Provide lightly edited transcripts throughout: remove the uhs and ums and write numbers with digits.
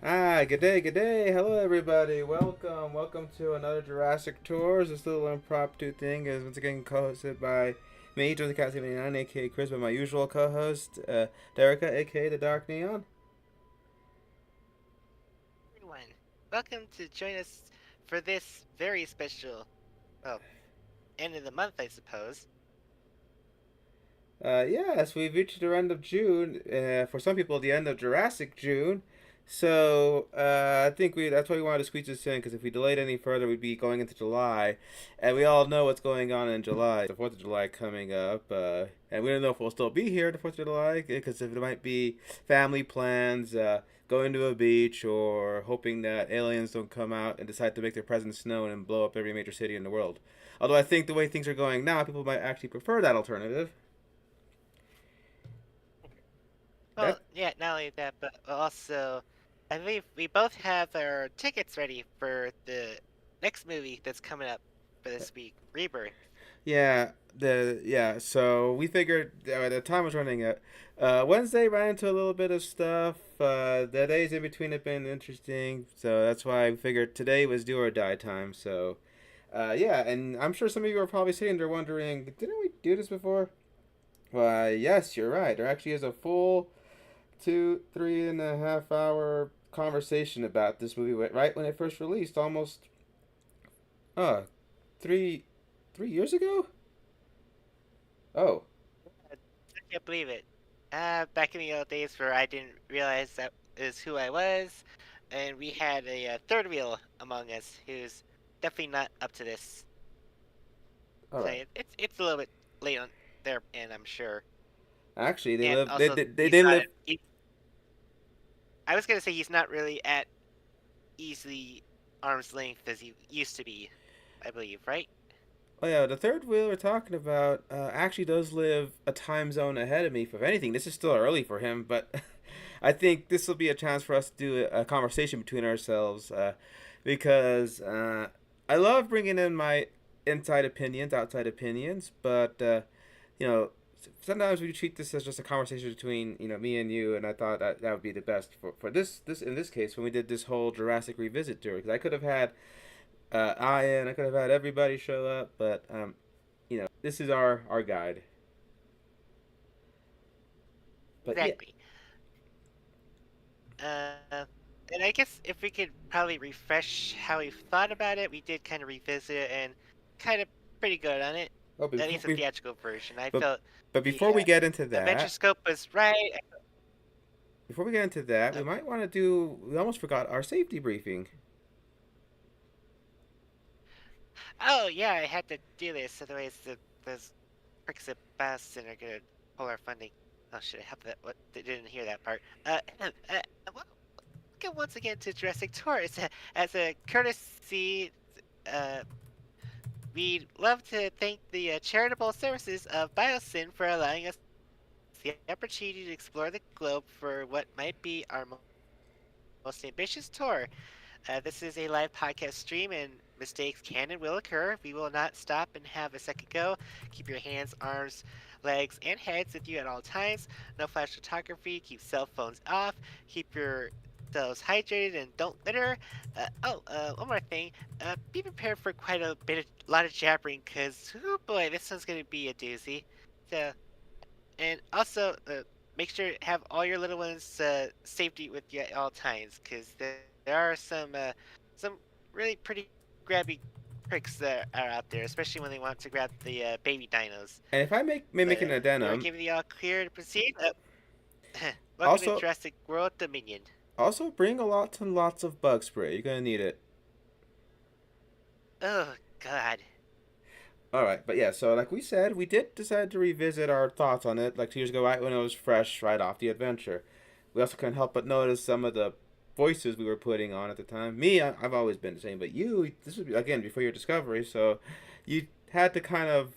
Good day, good day. Hello, everybody. Welcome to another Jurassic Tours. This little impromptu thing is once again co-hosted by me, Joe the Cat 79, aka Chris, but my usual co-host, Derica, aka the Dark Neon. Everyone, welcome to join us for this very special, well, end of the month, I suppose. Yes, we've reached the end of June. For some people, the end of Jurassic June. So I think that's why we wanted to squeeze this in because if we delayed any further, we'd be going into July, and we all know what's going on in July. The Fourth of July coming up, and we don't know if we'll still be here the Fourth of July because if there might be family plans, going to a beach, or hoping that aliens don't come out and decide to make their presence known and blow up every major city in the world. Although I think the way things are going now, people might actually prefer that alternative. Well, That yeah, not only that, but also, I believe we both have our tickets ready for the next movie that's coming up for this week, Rebirth. So we figured the time was running out. Wednesday ran into a little bit of stuff. The days in between have been interesting, so that's why I figured today was do or die time. So, and I'm sure some of you are probably sitting there wondering, didn't we do this before? Why, yes, you're right. There actually is a full 3.5 hour conversation about this movie right when it first released, almost uh three 3 years ago. Oh, I can't believe it. Back in the old days where I didn't realize that is who I was, and we had a third wheel among us who's definitely not up to this. all So right. it's a little bit late on their end, I'm sure. Actually, they And live. also, They he's not. live. I was gonna say he's not really at easily arm's length as he used to be. I believe, right? Oh yeah, the third wheel we're talking about actually does live a time zone ahead of me. For anything, this is still early for him, but I think this will be a chance for us to do a conversation between ourselves because I love bringing in my inside opinions, outside opinions, but you know, sometimes we treat this as just a conversation between me and you, and I thought that would be the best for this in this case when we did this whole Jurassic revisit tour because I could have had Ian, I could have had everybody show up, but this is our guide. But yeah, Exactly. And I guess if we could probably refresh how we thought about it, we did kind of revisit it and kind of pretty good on it. oh, At least the theatrical version. I but felt but the before we get into adventure that, scope was right. we Uh, might want to do. We almost forgot our safety briefing. oh yeah, I had to do this, otherwise those pricks at Boston are gonna pull our funding. Oh shit, I have that. What? They didn't hear that part. Well, welcome once again to Jurassic Tours. As a courtesy, uh, we'd love to thank the charitable services of Biosyn for allowing us the opportunity to explore the globe for what might be our most ambitious tour. This is a live podcast stream, and mistakes can and will occur. We will not stop and have a second go. Keep your hands, arms, legs, and heads with you at all times. No flash photography. Keep cell phones off. Keep yourselves hydrated and don't litter. One more thing. Be prepared for quite lot of jabbering, cause oh boy, this one's gonna be a doozy. So, and also, make sure to have all your little ones safety with you at all times, because there are some really pretty grabby pricks that are out there, especially when they want to grab the baby dinos. And if I may But make an we are addendum, giving you all clear to proceed. Welcome to also Jurassic World Dominion. also bring a lots and lots of bug spray. You're gonna need it. Oh God. All right, but yeah, so like we said, we did decide to revisit our thoughts on it like 2 years ago, right when it was fresh, right off the adventure. We also couldn't help but notice some of the voices we were putting on at the time. Me, I've always been the same, but you, this was again before your discovery, so you had to kind of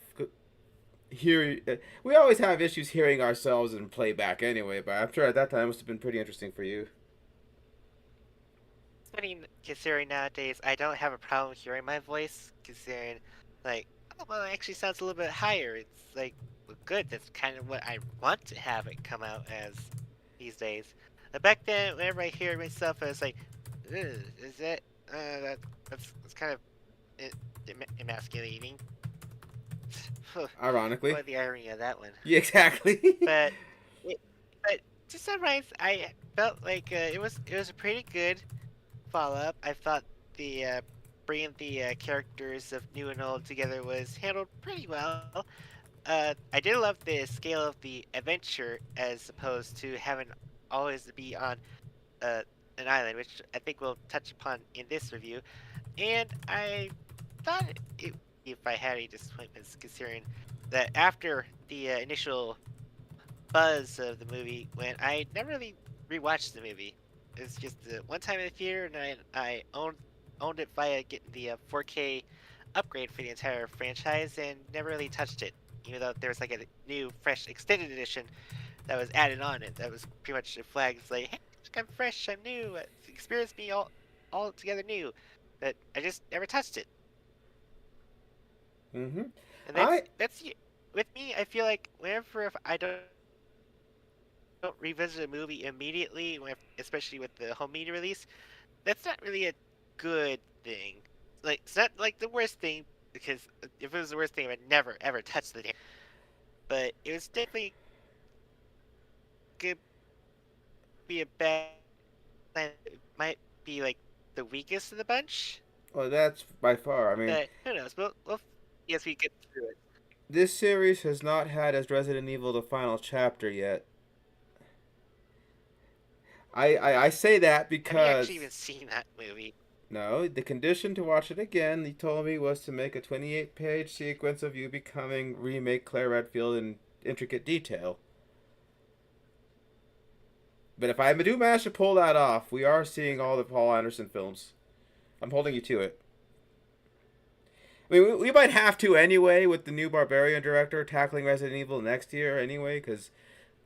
hear. We always have issues hearing ourselves in playback anyway, but I'm sure at that time it must have been pretty interesting for you. Funny considering nowadays I don't have a problem hearing my voice, considering like oh well it actually sounds a little bit higher. It's like well, good, that's kind of what I want to have it come out as these days. Back then, whenever I hear myself, I was like, "Ugh, is that that's kind of emasculating." Ironically. What the irony of that one. Yeah, exactly. But, it, but to summarize, I felt like it was a pretty good follow up. I thought the bringing the characters of new and old together was handled pretty well. I did love the scale of the adventure as opposed to having always be on uh, an island, which I think we'll touch upon in this review. And I thought if I had any disappointments, considering that after the initial buzz of the movie went, I never really rewatched the movie. It's just the one time in the theater, and I owned it via getting the 4K upgrade for the entire franchise, and never really touched it. Even though there was like a new, fresh extended edition that was added on, and that was pretty much a flag. It's like, hey, look, I'm fresh, I'm new, experience me all together new. But I just never touched it, Mm-hmm. and I that's with me. I feel like whenever if I don't revisit a movie immediately, especially with the home media release, that's not really a good thing. Like, it's not like the worst thing, because if it was the worst thing, I would never ever touch the damn. But it was definitely could be a bad plan. It might be like the weakest of the bunch. well, that's by far. I mean, But who knows? We'll yes, we get through it. this series has not had as Resident Evil the final chapter yet. I say that Have you actually even because seen that movie? no, the condition to watch it again, he told me, was to make a 28-page sequence of you becoming remake Claire Redfield in intricate detail. But if I do manage to pull that off, we are seeing all the Paul Anderson films. I'm holding you to it. I mean, we might have to anyway with the new Barbarian director tackling Resident Evil next year anyway, because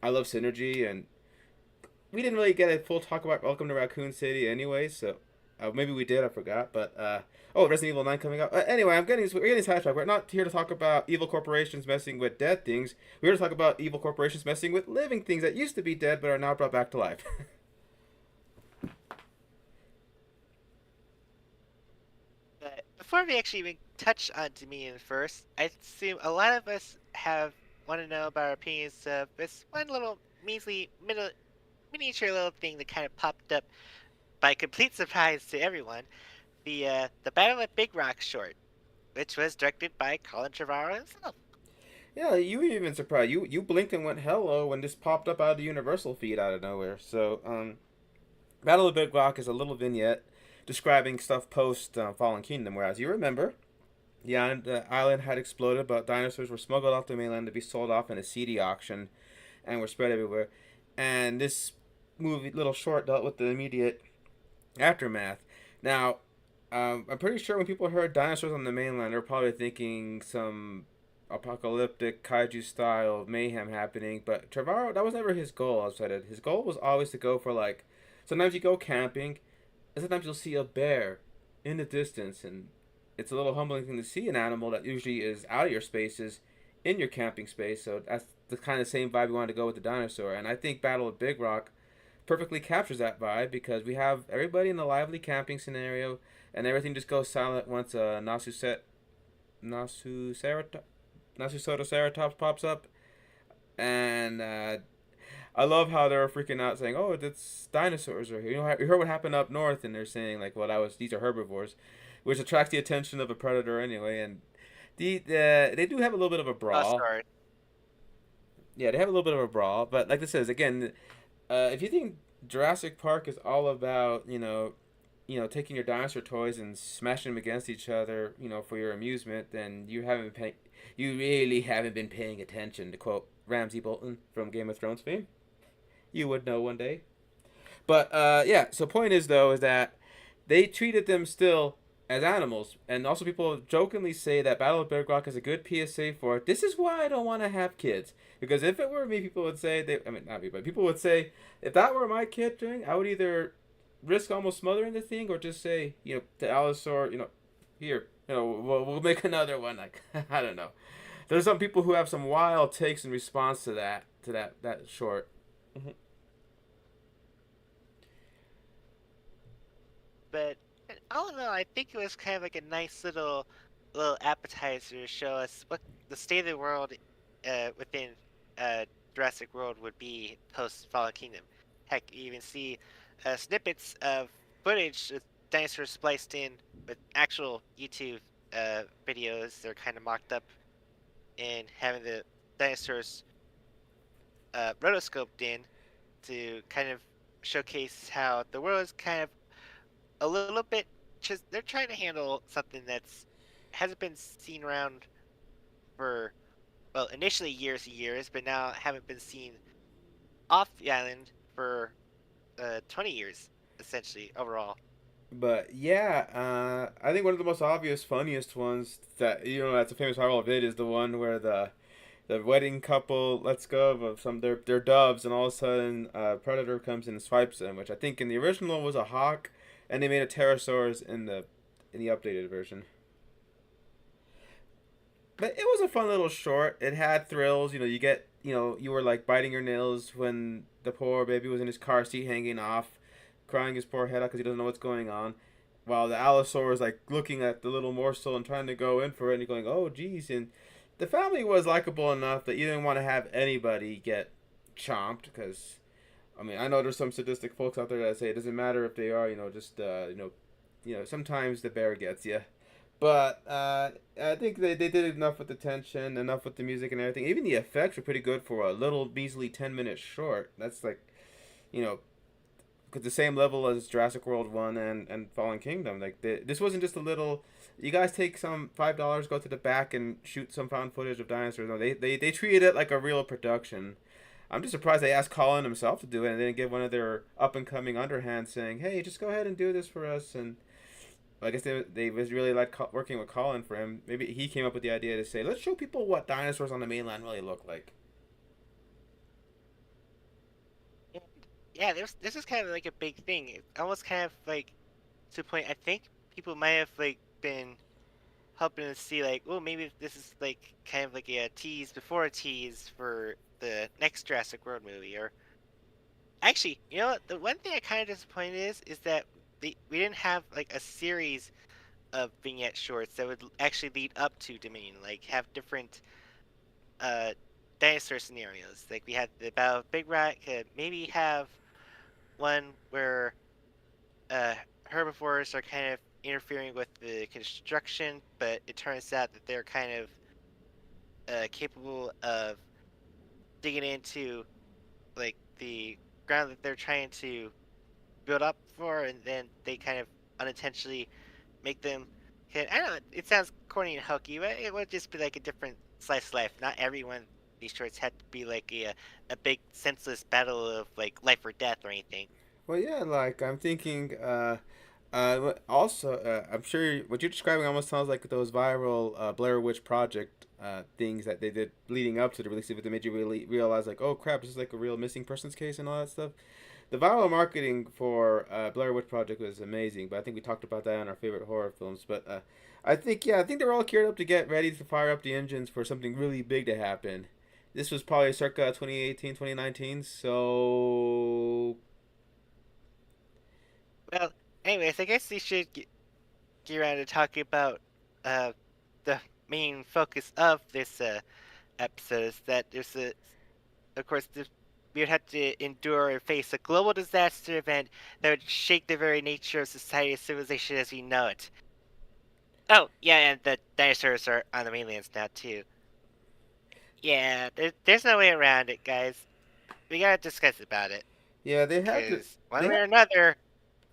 I love synergy, and we didn't really get a full talk about Welcome to Raccoon City anyway, so maybe we did, I forgot. But oh, Resident Evil 9 coming up. Anyway, we're getting sidetracked. We're not here to talk about evil corporations messing with dead things. We're here to talk about evil corporations messing with living things that used to be dead but are now brought back to life. But before we actually even touch on Dominion first, I assume a lot of us have want to know about our opinions of this one little measly miniature little thing that kind of popped up by complete surprise to everyone. The Battle at Big Rock short, which was directed by Colin Trevorrow himself. Yeah, you were even surprised. You blinked and went hello when this popped up out of the Universal feed out of nowhere. So, Battle of Big Rock is a little vignette describing stuff post Fallen Kingdom, where, as you remember, the island had exploded, but dinosaurs were smuggled off the mainland to be sold off in a seedy auction and were spread everywhere. And this movie, little short, dealt with the immediate aftermath. Now, I'm pretty sure when people heard dinosaurs on the mainland, they're probably thinking some apocalyptic kaiju style mayhem happening. But Trevorrow, that was never his goal. I said it. His goal was always to go for like. Sometimes you go camping, and sometimes you'll see a bear in the distance, and it's a little humbling thing to see an animal that usually is out of your spaces in your camping space. So that's the kind of same vibe we wanted to go with the dinosaur. And I think Battle of Big Rock perfectly captures that vibe because we have everybody in a lively camping scenario, and everything just goes silent once Nasu Ceratops pops up, and I love how they're freaking out saying, "Oh, it's dinosaurs!" Or you heard what happened up north, and they're saying like, "Well, these are herbivores," which attracts the attention of a predator anyway. And they do have a little bit of a Oh, brawl. sorry. Yeah, they have a little bit of a brawl, but like this is again, if you think Jurassic Park is all about taking your dinosaur toys and smashing them against each other, for your amusement, then you really haven't been paying attention. To quote Ramsay Bolton from Game of Thrones fame, you would know one day. But yeah, so point is though is that they treated them still as animals, and also people jokingly say that Battle of Big Rock is a good PSA for it. This is why I don't want to have kids, because if it were me, people would say I mean not me, but people would say if that were my kid doing, I would either risk almost smothering the thing or just say to Allosaur, here, we'll make another one. Like I don't know. There's some people who have some wild takes in response to that short. but all in all, I think it was kind of like a nice little appetizer to show us what the state of the world within uh Jurassic World would be post Fallen Kingdom. Heck, you even see snippets of footage with dinosaurs spliced in with actual YouTube videos. They're kind of mocked up and having the dinosaurs rotoscoped in to kind of showcase how the world is kind of a little bit just they're trying to handle something that's hasn't been seen around for well initially years and years, but now haven't been seen off the island for 20 years essentially overall. But yeah, I think one of the most obvious, funniest ones that that's a famous viral vid is the one where the wedding couple lets go of some their doves, and all of a sudden a predator comes in and swipes them. Which I think in the original was a hawk, and they made a pterosaurus in the updated version. But it was a fun little short. It had thrills. You were like biting your nails when the poor baby was in his car seat hanging off, crying his poor head out because he doesn't know what's going on. While the Allosaur is like looking at the little morsel and trying to go in for it, and you're going, oh, geez. And the family was likable enough that you didn't want to have anybody get chomped because, I mean, I know there's some sadistic folks out there that say it doesn't matter if they are, just, sometimes the bear gets you. But I think they did enough with the tension, enough with the music and everything. Even the effects were pretty good for a little measly 10-minute short. That's like, you know, the same level as Jurassic World 1 and Fallen Kingdom. Like this wasn't just a little. You guys take some $5, go to the back and shoot some found footage of dinosaurs. No, they treated it like a real production. I'm just surprised they asked Colin himself to do it and they didn't give one of their up and coming underhands saying, "Hey, just go ahead and do this for us." And I guess they was really like working with Colin for him. Maybe he came up with the idea to say, let's show people what dinosaurs on the mainland really look like. And yeah, this is kind of like a big thing. It's almost kind of like to the point I think people might have like been hoping to see like, oh, maybe this is like kind of like a tease before a tease for the next Jurassic World movie. Or actually, you know what? The one thing I kind of disappointed is that we didn't have like a series of vignette shorts that would actually lead up to Dominion, like have different uh dinosaur scenarios. Like we had the Battle of Big Rock, maybe have one where uh herbivores are kind of interfering with the construction, but it turns out that they're kind of capable of digging into like the ground that they're trying to build up for, and then they kind of unintentionally make them. I don't know. It sounds corny and hokey, but it would just be like a different slice of life. Not everyone these shorts had to be like a big senseless battle of like life or death or anything. Well, yeah, like I'm thinking. Also, I'm sure what you're describing almost sounds like those viral Blair Witch Project things that they did leading up to the release of it that made you really realize, like, oh crap, this is like a real missing persons case and all that stuff. The viral marketing for Blair Witch Project was amazing, but I think we talked about that in our favorite horror films. But I think they're all geared up to get ready to fire up the engines for something really big to happen. This was probably circa 2018, 2019, so Well, anyways, I guess we should get around to talking about uh the main focus of this episode is that there's a of course, we would have to endure and face a global disaster event that would shake the very nature of society and civilization as we know it. Oh, yeah, and the dinosaurs are on the mainlands now, too. Yeah, there's no way around it, guys. We gotta discuss about it. yeah, Because one they way had or another,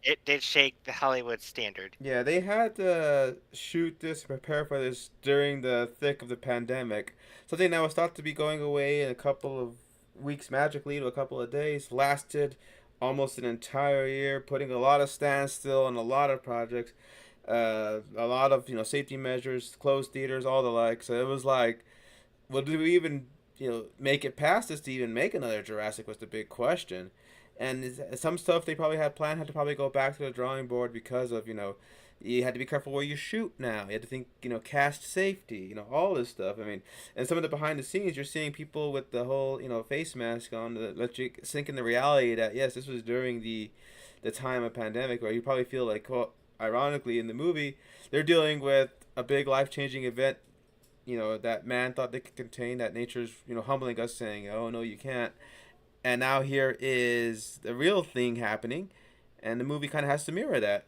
it did shake the Hollywood standard. Yeah, they had to shoot this, prepare for this during the thick of the pandemic. Something that was thought to be going away in a couple of weeks magically to a couple of days lasted almost an entire year, putting a lot of standstill on a lot of projects, a lot of safety measures, closed theaters, all the like. So it was like, well, do we even make it past this to even make another Jurassic was the big question. And some stuff they probably had planned had to probably go back to the drawing board because of You had to be careful where you shoot now. You had to think, cast safety, all this stuff. I mean, and some of the behind the scenes, you're seeing people with the whole, face mask on to let you sink in the reality that, yes, this was during the time of pandemic, where you probably feel like, well, ironically, in the movie, they're dealing with a big life changing event, that man thought they could contain, that nature's, humbling us, saying, oh, no, you can't. And now here is the real thing happening, and the movie kind of has to mirror that.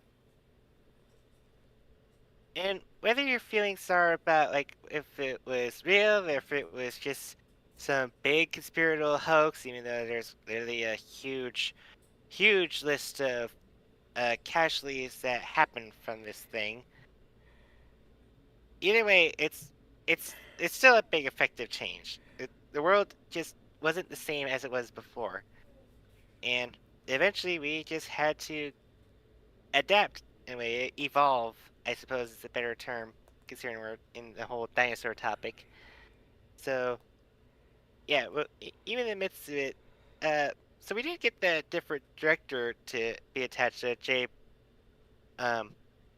And whether your feelings are about like if it was real or if it was just some big conspiratorial hoax, even though there's literally a huge list of casualties that happened from this thing. Either way, it's still a big effective change. The world just wasn't the same as it was before, and eventually we just had to adapt in a way, evolve. I suppose is a better term considering we're in the whole dinosaur topic. So yeah, well, even in the midst of it, uh, so we did get the different director to be attached to Jay um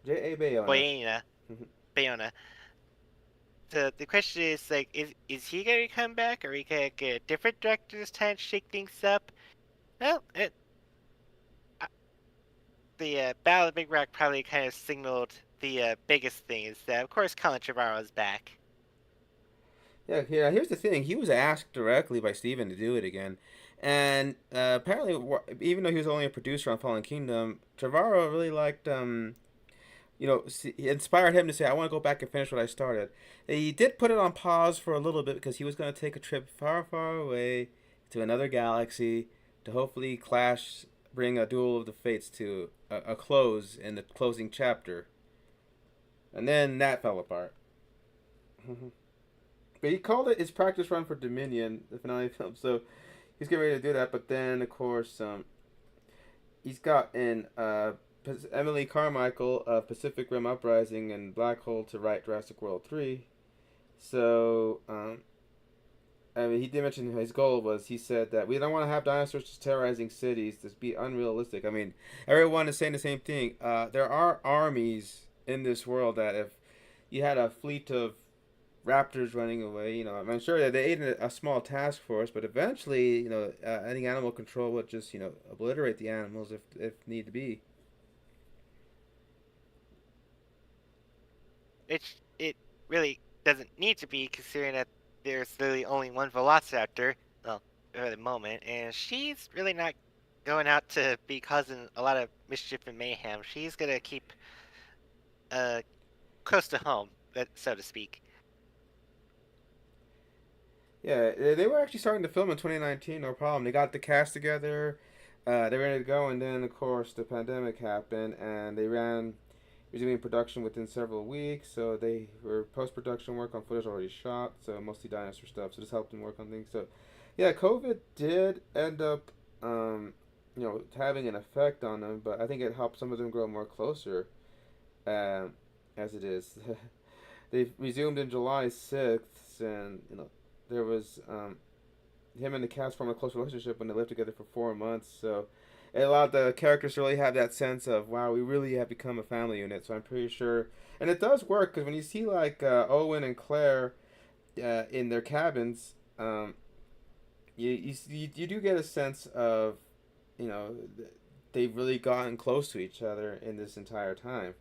J.A. Bayona. Bayona. Bayona. So the question is like, is he gonna come back, or are we gonna get a different director this time to shake things up? Well, uh, the Battle of Big Rock probably kind of signaled the biggest thing is that of course Colin Trevorrow is back. Yeah, yeah. Here's the thing: he was asked directly by Steven to do it again, and apparently, even though he was only a producer on Fallen Kingdom, Trevorrow really liked he inspired him to say, "I want to go back and finish what I started." He did put it on pause for a little bit because he was going to take a trip far, far away to another galaxy to hopefully bring a Duel of the Fates to a close in the closing chapter, and then that fell apart. But he called it his practice run for Dominion, the finale film. So he's getting ready to do that. But then, of course, he's got in Emily Carmichael of Pacific Rim Uprising and Black Hole to write Jurassic World 3. So, I mean, he did mention his goal was, he said that we don't want to have dinosaurs just terrorizing cities. This be unrealistic. I mean, everyone is saying the same thing. There are armies in this world that if you had a fleet of raptors running away. I'm sure that they ate a small task force, but eventually, any animal control would just, obliterate the animals if need to be. It really doesn't need to be considering that there's literally only one Velociraptor, well, for the moment, and she's really not going out to be causing a lot of mischief and mayhem. She's gonna keep uh close to home, so to speak. Yeah, they were actually starting to film in 2019, no problem. They got the cast together, they were ready to go, and then, of course, the pandemic happened, and they ran resuming production within several weeks. So they were post production work on footage already shot, so mostly dinosaur stuff. So this helped them work on things. So yeah, COVID did end up, having an effect on them, but I think it helped some of them grow more closer, um, as it is. They resumed in July 6th, and there was him and the cast formed a close relationship when they lived together for 4 months. So it allowed the characters to really have that sense of, wow, we really have become a family unit. So I'm pretty sure, and it does work because when you see like Owen and Claire in their cabins, you do get a sense of, you know, they've really gotten close to each other in this entire time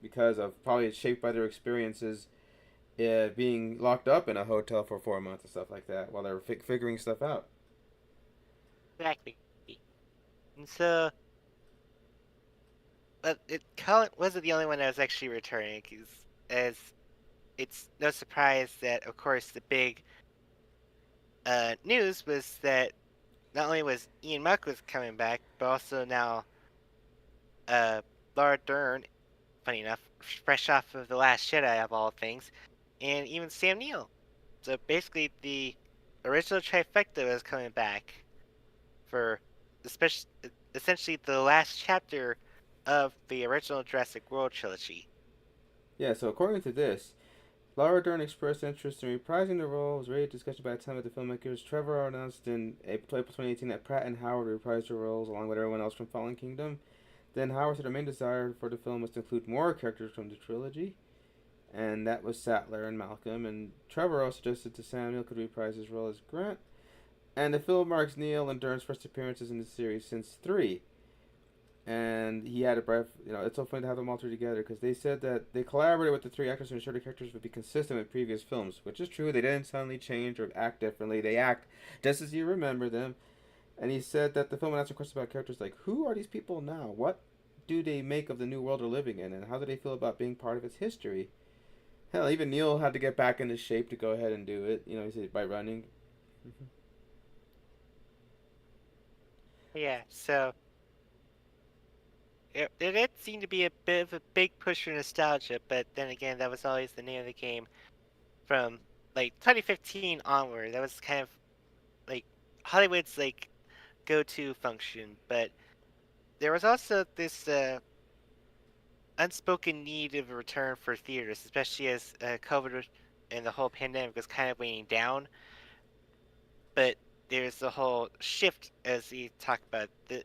because of probably it's shaped by their experiences being locked up in a hotel for 4 months and stuff like that while they're figuring stuff out. Exactly. And so, but Colin wasn't the only one that was actually returning, because as it's no surprise that, of course, the big news was that not only was Ian McKellen coming back, but also now uh, Laura Dern, funny enough, fresh off of The Last Jedi of all things, and even Sam Neill. So basically, the original trifecta was coming back for especially essentially the last chapter of the original Jurassic World trilogy. Yeah, so according to this, Laura Dern expressed interest in reprising the role. Was ready discussion by the time of the filmmakers. Trevor announced in April 2018 that Pratt and Howard reprised their roles along with everyone else from Fallen Kingdom. Then Howard said her main desire for the film was to include more characters from the trilogy, and that was Sattler and Malcolm. And Trevorrow suggested to Samuel could reprise his role as Grant. And the film marks Neil and Dern's first appearances in the series since 3. And he had a breath. It's so funny to have them all three together because they said that they collaborated with the three actors to ensure the characters would be consistent with previous films, which is true. They didn't suddenly change or act differently. They act just as you remember them. And he said that the film would answer questions about characters like who are these people now? What do they make of the new world they're living in? And how do they feel about being part of its history? Hell, even Neil had to get back into shape to go ahead and do it. He said by running. Yeah, so it did seem to be a bit of a big push for nostalgia, but then again, that was always the name of the game from like 2015 onward. That was kind of like Hollywood's like go-to function, but there was also this unspoken need of a return for theaters, especially as COVID and the whole pandemic was kind of weighing down. But there's the whole shift, as we talked about, the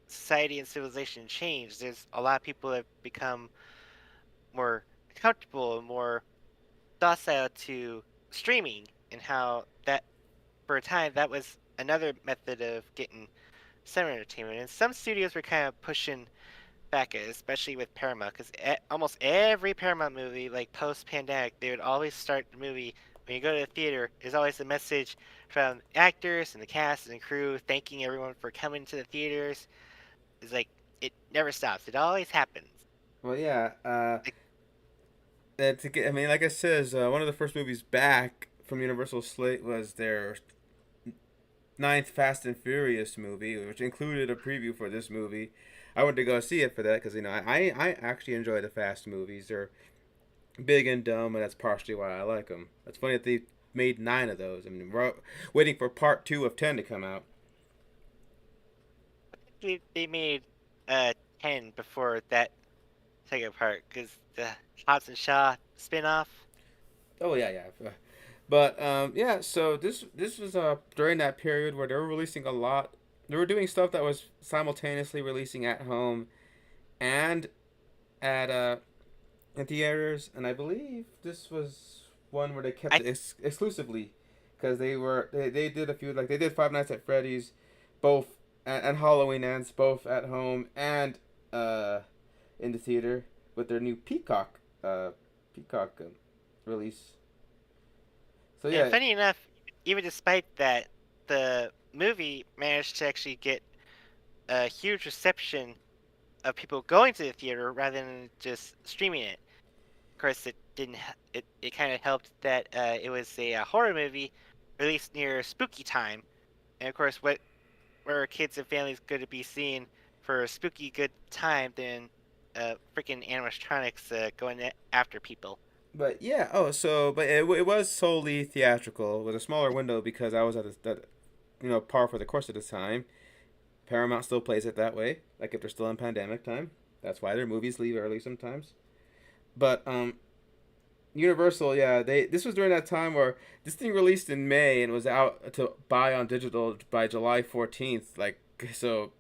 society and civilization change. There's a lot of people that have become more comfortable and more docile to streaming, and how that for a time that was another method of getting some entertainment. And some studios were kind of pushing back at it, especially with Paramount, because almost every Paramount movie, like post-pandemic, they would always start the movie when you go to the theater. There's always a message from actors and the cast and the crew thanking everyone for coming to the theaters. It's like it never stops. It always happens. Well, yeah. Like, I mean, like I says, one of the first movies back from Universal slate was their ninth Fast and Furious movie, which included a preview for this movie. I went to go see it for that because I actually enjoy the Fast movies. They're big and dumb, and that's partially why I like them. It's funny that they made 9 of those. I mean, we're waiting for part 2 of 10 to come out. they made 10 before that second part, because the Hobbs and Shaw spinoff. Oh yeah, yeah. But yeah, so this was during that period where they were releasing a lot. They were doing stuff that was simultaneously releasing at home and at in theaters, and I believe this was one where they kept I it exclusively because they did a few, like they did Five Nights at Freddy's, both and Halloween Ends, both at home and uh, in the theater with their new Peacock release. So And yeah, funny enough, even despite that, the movie managed to actually get a huge reception of people going to the theater rather than just streaming it. Of course, it didn't. It kind of helped that it was a horror movie released near spooky time, and of course, where are kids and families going to be seeing for a spooky good time than freaking animatronics going after people? but yeah. Oh, so but it was solely theatrical with a smaller window because I was at par for the course of the time. Paramount still plays it that way, like if they're still in pandemic time. That's why their movies leave early sometimes. But Universal, yeah, they this was during that time where this thing released in May and was out to buy on digital by July 14th. Like so,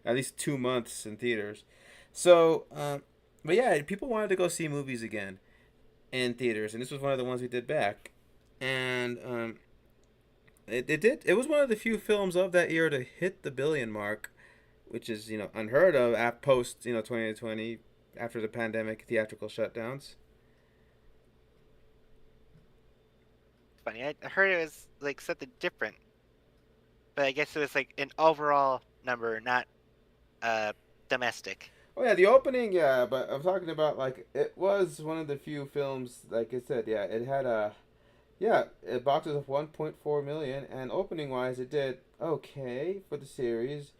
at least 2 months in theaters. So, but yeah, people wanted to go see movies again in theaters, and this was one of the ones we did back. And it did. It was one of the few films of that year to hit the billion mark, which is unheard of at post 2020 after the pandemic theatrical shutdowns. Funny, I heard it was like something different, but I guess it was like an overall number, not uh domestic. Oh yeah, the opening, yeah, but I'm talking about like it was one of the few films. Like I said, yeah, it had a it boxes of 1.4 million, and opening wise, it did okay for the series.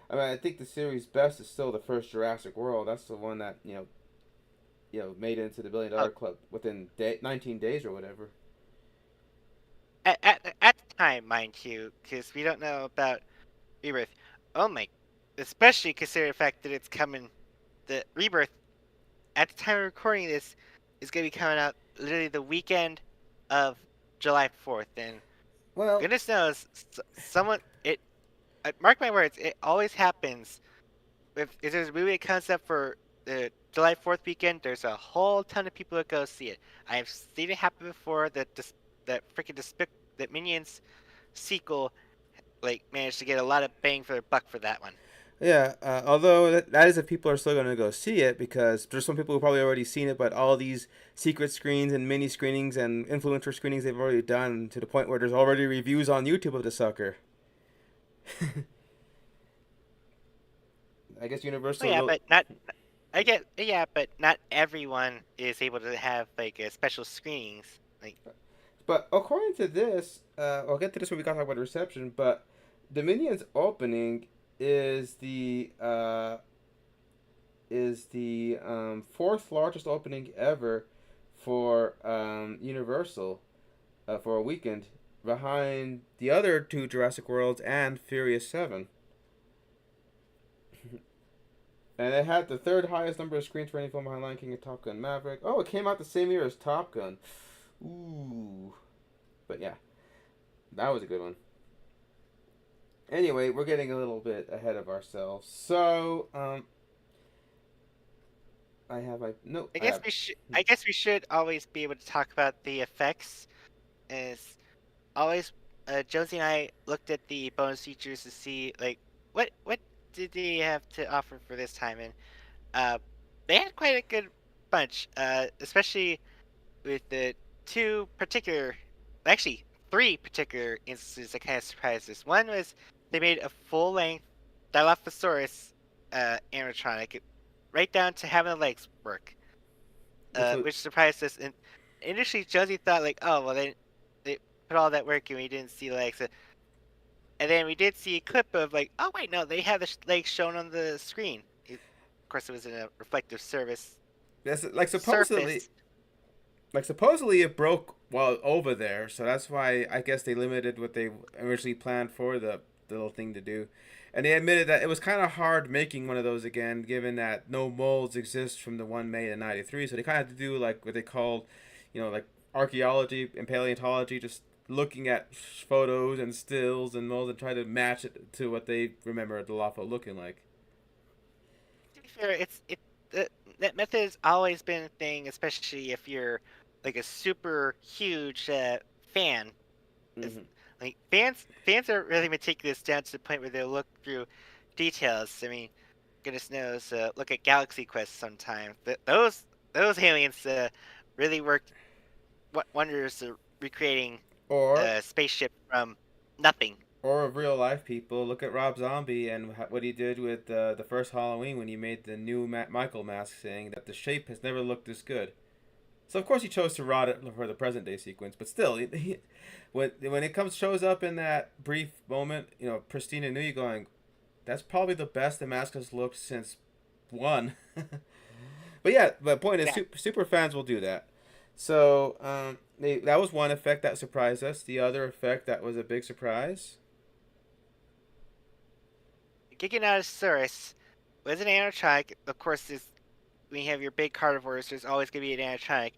I mean, I think the series best is still the first Jurassic World. That's the one that made it into the billion Oh, dollar club within 19 days or whatever. at the time, mind you, because we don't know about Rebirth. Oh my, especially considering the fact that it's coming, the Rebirth at the time of recording this is going to be coming out literally the weekend of July 4th, and Well, goodness knows, someone it. Mark my words, it always happens if there's a movie that comes up for the July 4th weekend, there's a whole ton of people that go see it. I've seen it happen before. That freaking that Minions sequel like managed to get a lot of bang for their buck for that one. Yeah, although that is if people are still going to go see it because there's some people who probably already seen it, but all these secret screens and mini screenings and influencer screenings they've already done to the point where there's already reviews on YouTube of the sucker. I guess Oh Universal yeah, will. but not I get yeah, but not everyone is able to have like special screenings. Like But according to this, I'll get to this when we got to talk about the reception. But Dominion's opening is the fourth largest opening ever for Universal for a weekend, behind the other two Jurassic Worlds and Furious 7. And it had the third highest number of screens for any film behind Lion King and Top Gun Maverick. Oh, it came out the same year as Top Gun. Ooh. But yeah, that was a good one. Anyway, we're getting a little bit ahead of ourselves. So, I have my no. I I guess have. we should always be able to talk about the effects. As always, Josie and I looked at the bonus features to see like what did they have to offer for this time, and uh, they had quite a good bunch. Especially with the two particular, actually three particular instances that kind of surprised us. One was they made a full length Dilophosaurus animatronic, right down to having the legs work, Which was which surprised us. And initially, Josie thought like, oh well, they put all that work and we didn't see legs. And then we did see a clip of like, oh wait, no, they have the legs shown on the screen. Of course, it was in a reflective that's surface. like supposedly it broke while over there, so that's why I guess they limited what they originally planned for the little thing to do. And they admitted that it was kind of hard making one of those again, given that no molds exist from the one made in '93. So they kind of had to do like what they called, like archaeology and paleontology, just looking at photos and stills and molds and try to match it to what they remember the Lafo looking like. To be fair, that that method has always been a thing, especially if you're like a super huge fan. It's, Hmm. like fans are really meticulous down to the point where they'll look through details. I mean, goodness knows, look at Galaxy Quest sometime. Those aliens really worked wonders recreating Or a spaceship from nothing. or of real life people. Look at Rob Zombie and what he did with the first Halloween when he made the new Michael mask, saying that the shape has never looked this good. So of course he chose to rot it for the present day sequence, but still, when it comes shows up in that brief moment, pristine and new, you going, that's probably the best the mask has looked since one. But yeah, the point is, Yeah, super fans will do that. So that was one effect that surprised us. The other effect that was a big surprise. Giganotosaurus was an animatronic. Of course, when you have your big carnivores, there's always going to be an animatronic.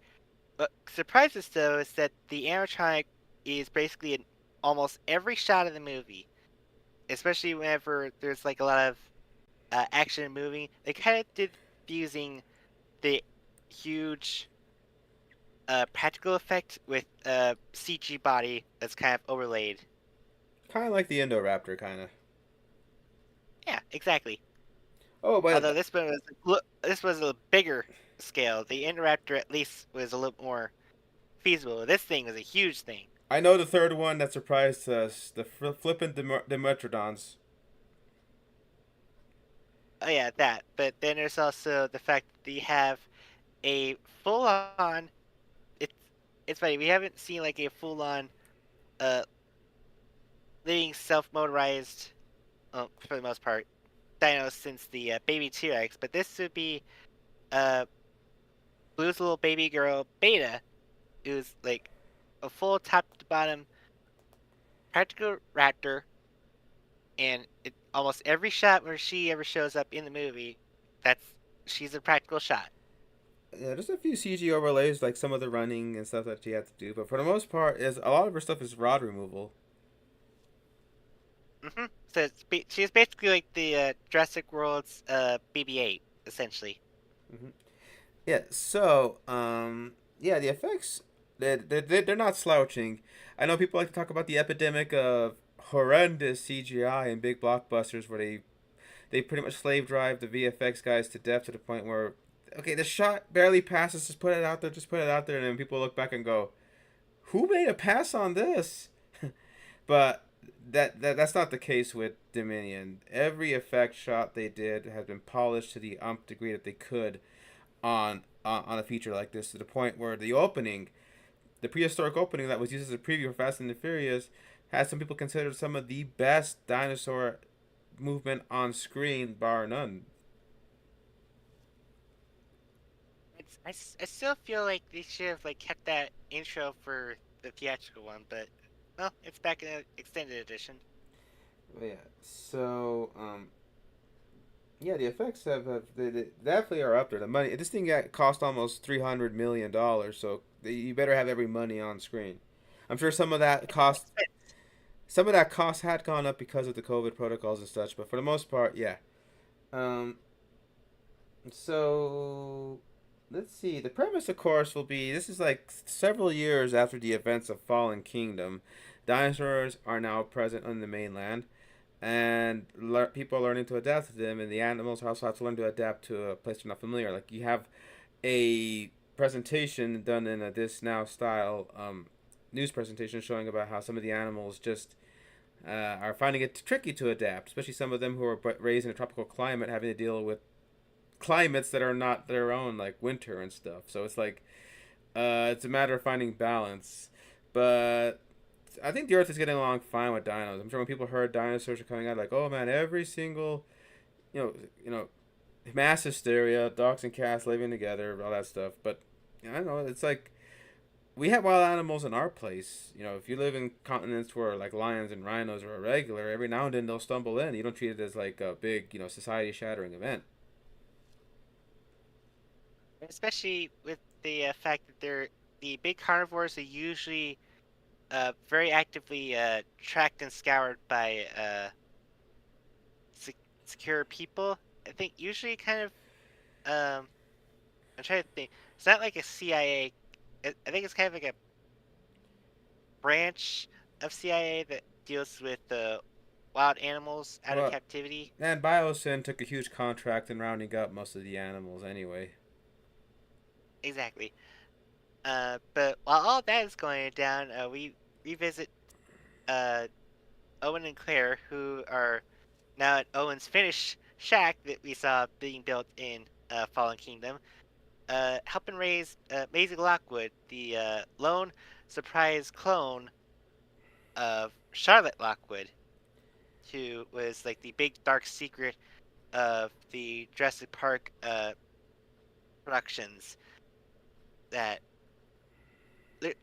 What surprises though is that the animatronic is basically in almost every shot of the movie, especially whenever there's like a lot of action and moving. They kind of did fusing the huge practical effect with CG body that's kind of overlaid. Kind of like the Indoraptor, kind of. Yeah, exactly. Oh, Although but this was a bigger scale. The Interraptor at least was a little more feasible. This thing was a huge thing. I know the third one that surprised us, the flippant Dimetrodons. Oh yeah, that. But then there's also the fact that they have a full on. It's it's funny. We haven't seen like a full on uh living self motorized for the most part dino since the baby T-Rex. But this would be uh Blue's little baby girl Beta, who's like a full top to bottom practical raptor, and almost every shot where she ever shows up in the movie, that's she's a practical shot. Yeah, there's a few CG overlays, like some of the running and stuff that she had to do, but for the most part, is a lot of her stuff is rod removal. So she's basically like the Jurassic World's BB-8, essentially. Hmm. Yeah. So, yeah, the effects they're not slouching. I know people like to talk about the epidemic of horrendous CGI and big blockbusters where they pretty much slave drive the VFX guys to death to the point where okay, the shot barely passes, just put it out there, just put it out there, and then people look back and go, "Who made a pass on this?" But that's not the case with Dominion. Every effect shot they did has been polished to the umph degree that they could on a feature like this, to the point where the prehistoric opening that was used as a preview for Fast and the Furious, has some people consider some of the best dinosaur movement on screen, bar none. I still feel like they should have like kept that intro for the theatrical one, but well, it's back in the extended edition. But yeah, so yeah, the effects they definitely are up there. The money, this thing cost almost $300 million, so you better have every money on screen. I'm sure some of that cost had gone up because of the COVID protocols and such, but for the most part, yeah. Um, so let's see. The premise, of course, will be this is like several years after the events of Fallen Kingdom. Dinosaurs are now present on the mainland, and people are learning to adapt to them, and the animals also have to learn to adapt to a place they're not familiar. Like you have a presentation done in a This Now style news presentation showing about how some of the animals just are finding it tricky to adapt, especially some of them who are raised in a tropical climate, having to deal with climates that are not their own, like winter and stuff. So it's like it's a matter of finding balance. But I think the Earth is getting along fine with dinos. I'm sure when people heard dinosaurs are coming out, like, oh man, every single, you know, you know, mass hysteria, dogs and cats living together, all that stuff. But I don't know. It's like we have wild animals in our place. You know, if you live in continents where like lions and rhinos are irregular, every now and then they'll stumble in. You don't treat it as like a big, society shattering event. Especially with the fact that the big carnivores are usually very actively tracked and scoured by secure people. I think usually kind of I'm trying to think. It's not like a CIA. I think it's kind of like a branch of CIA that deals with the wild animals out of Well, captivity. and Biosyn took a huge contract in rounding up most of the animals anyway. Exactly. But while all that is going down, we revisit uh Owen and Claire, who are now at Owen's finished shack that we saw being built in Fallen Kingdom, helping raise Maisie Lockwood, the lone surprise clone of Charlotte Lockwood, who was like the big dark secret of the Jurassic Park productions. That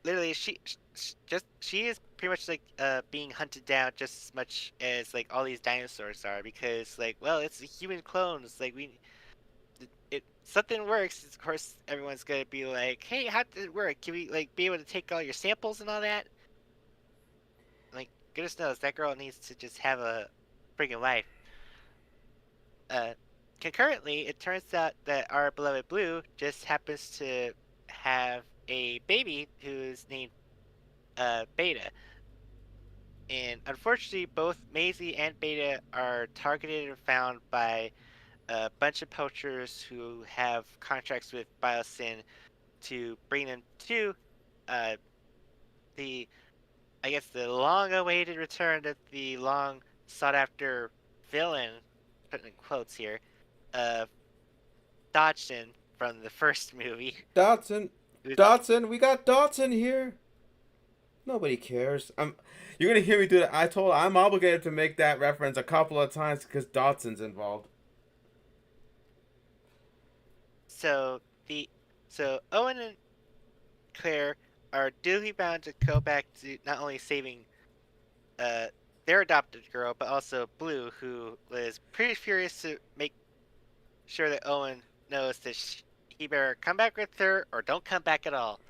literally she is pretty much like being hunted down just as much as like all these dinosaurs are, because like, well, it's a human clones, like we it something works, of course everyone's gonna be like, hey, how did it work, can we like be able to take all your samples and all that. Like, goodness knows that girl needs to just have a friggin' life. uh Concurrently, it turns out that our beloved Blue just happens to have a baby who's named Beta. And unfortunately, both Maisie and Beta are targeted and found by a bunch of poachers who have contracts with Biosyn to bring them to uh, the, I guess, the long-awaited return of the long-sought-after villain, putting in quotes here, uh, Dodgson from the first movie. Dotson, Dotson, we got Dotson here. Nobody cares. You're gonna hear me do that. I'm obligated to make that reference a couple of times because Dotson's involved. So the so Owen and Claire are duly bound to go back to not only saving uh, their adopted girl, but also Blue, who was pretty furious to make sure that Owen knows that he better come back with her or don't come back at all.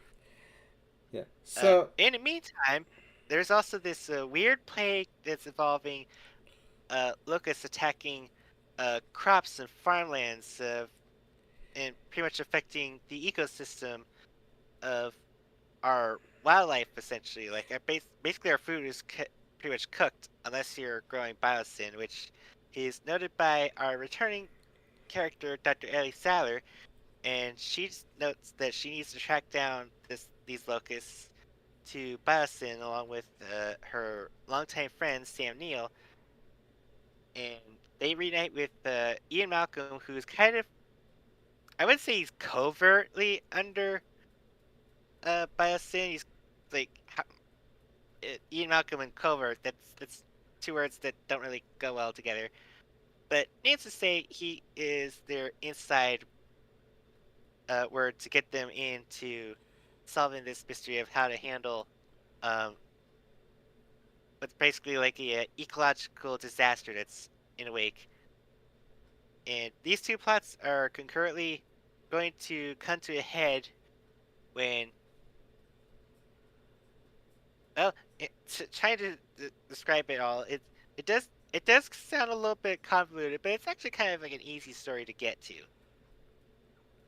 Yeah. So In the meantime, there's also this weird plague that's evolving locusts attacking crops and farmlands, and pretty much affecting the ecosystem of our wildlife. Essentially, like basically our food is pretty much cooked unless you're growing biosyn, which is noted by our returning character, Dr. Ellie Saller, and she just notes that she needs to track down these locusts to Biosyn along with her longtime friend Sam Neill, and they reunite with Ian Malcolm, who's kind of, I would say he's covertly under Biosyn. He's like Ian Malcolm and covert. That's two words that don't really go well together. But needless to say, he is their inside word to get them into solving this mystery of how to handle um, what's basically like a ecological disaster that's in a wake. And these two plots are concurrently going to come to a head when, well, trying to describe it all, it does sound a little bit convoluted, but it's actually kind of like an easy story to get to.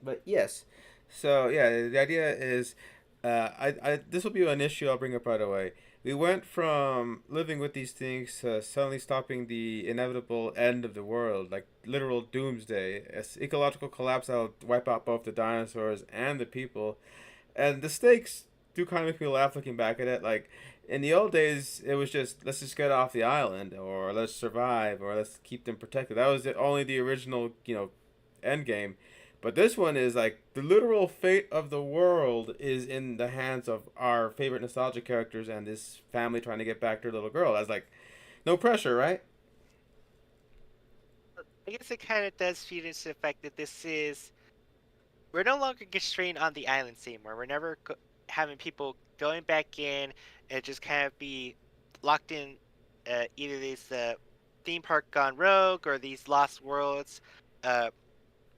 But yes, so yeah, the idea is, I this will be an issue I'll bring up right away. We went from living with these things to suddenly stopping the inevitable end of the world, like literal doomsday, as ecological collapse that'll wipe out both the dinosaurs and the people. And the stakes do kind of make me laugh looking back at it. Like in the old days, it was just let's just get off the island, or let's survive, or let's keep them protected. That was only the original, end game. But this one is like the literal fate of the world is in the hands of our favorite nostalgia characters and this family trying to get back their little girl. That's like no pressure, right? I guess it kind of does feed into the fact that we're no longer constrained on the islands anymore. We're never having people going back in and just kind of be locked in either these theme park gone rogue or these lost worlds uh,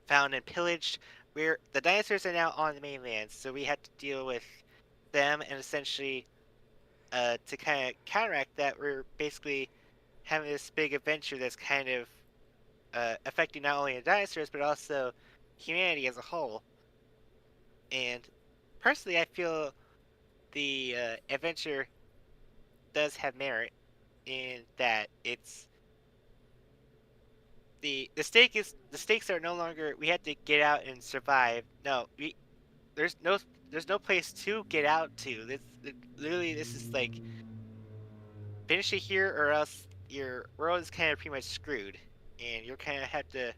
found and pillaged. Where the dinosaurs are now on the mainland, so we had to deal with them, and essentially to kind of counteract that, we're basically having this big adventure that's kind of affecting not only the dinosaurs but also humanity as a whole. And personally, I feel the adventure does have merit in that the stakes are no longer we had to get out and survive. No, there's no there's no place to get out to. Literally this is like finish it here or else your world is kind of pretty much screwed, and you kind of have to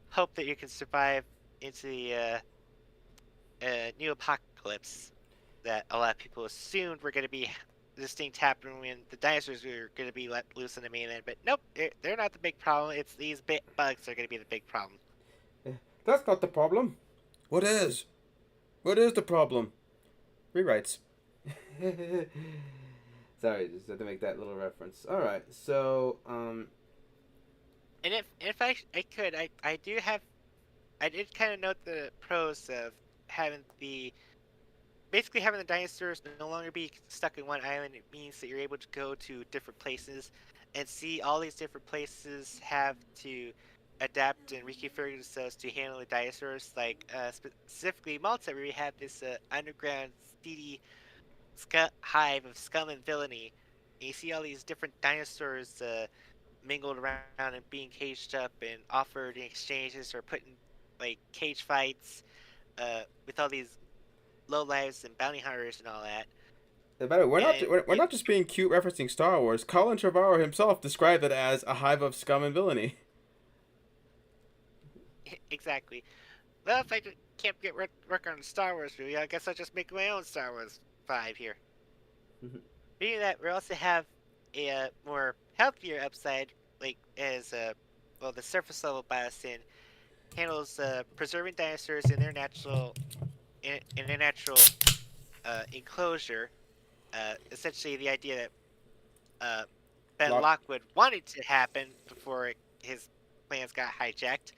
hope that you can survive into the new apocalypse that a lot of people assumed were going to be this thing happening when the dinosaurs were going to be let loose on the mainland. But nope, they're not the big problem. It's these bugs that are going to be the big problem. That's not the problem. What is? What is the problem? Rewrites. Sorry, just had to make that little reference. All right, so And if I could, I do have I did kind of note the pros of having the basically having the dinosaurs no longer be stuck in one island. It means that you're able to go to different places and see all these different places have to adapt and reconfigure themselves to handle the dinosaurs. Like specifically Malta, where we have this underground seedy hive of scum and villainy. And you see all these different dinosaurs mingled around and being caged up and offered in exchanges or put in like cage fights with all these low lives and bounty hunters and all that. by the way, And we're not just being cute referencing Star Wars. Colin Trevorrow himself described it as a hive of scum and villainy. exactly. Well, if I can't get work on the Star Wars movie, I guess I'll just make my own Star Wars 5 here. Being that, we also have a more healthier upside, like as well, the surface level biosyn handles preserving dinosaurs in their natural enclosure. Essentially, the idea that Ben Lock. Lockwood wanted to happen before his plans got hijacked.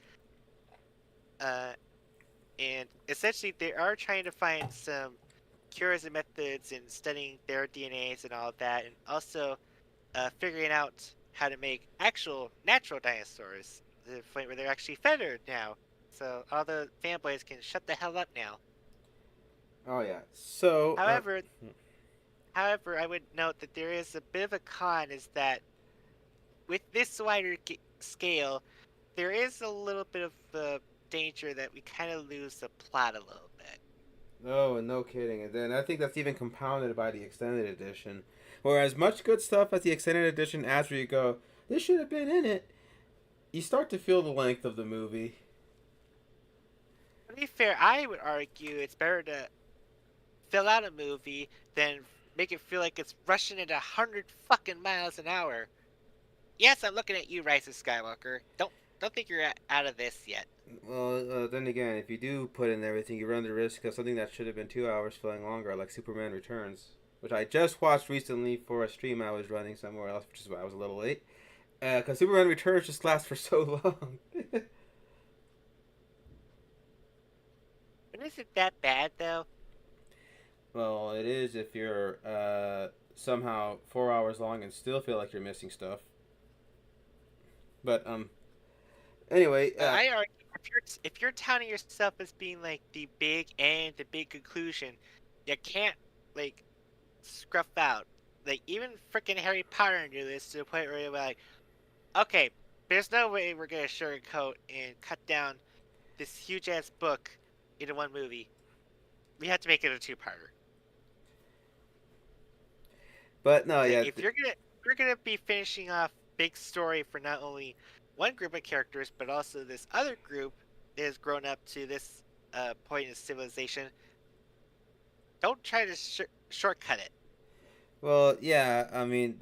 Uh, and essentially, they are trying to find some cures and methods in studying their DNAs and all of that, and also figuring out how to make actual natural dinosaurs, to the point where they're actually feathered now. So all the fanboys can shut the hell up now. Oh yeah. So, However, however, I would note that there is a bit of a con is that with this wider scale, there is a little bit of the danger that we kind of lose the plot a little bit. no, no kidding. And then I think that's even compounded by the extended edition. Whereas much good stuff as the extended edition adds where you go, this should have been in it. You start to feel the length of the movie. To be fair, I would argue it's better to fill out a movie than make it feel like it's rushing at 100 fucking miles an hour. Yes, I'm looking at you, Rise of Skywalker. Don't think you're out of this yet. Well, then again, if you do put in everything, you run the risk of something that should have been 2 hours feeling longer, like Superman Returns, which I just watched recently for a stream I was running somewhere else, which is why I was a little late. Because Superman Returns just lasts for so long. But is it that bad though? Well, it is if you're somehow 4 hours long and still feel like you're missing stuff. But anyway, I argue if you're touting yourself as being like the big end, the big conclusion, you can't like scruff out. Like even freaking Harry Potter knew this to the point where you're like, okay, there's no way we're gonna sugarcoat and cut down this huge ass book into one movie. We have to make it a two-parter. but no, Like yeah, if you're gonna be finishing off big story for not only one group of characters but also this other group that has grown up to this point in civilization, don't try to shortcut it. well, yeah. I mean,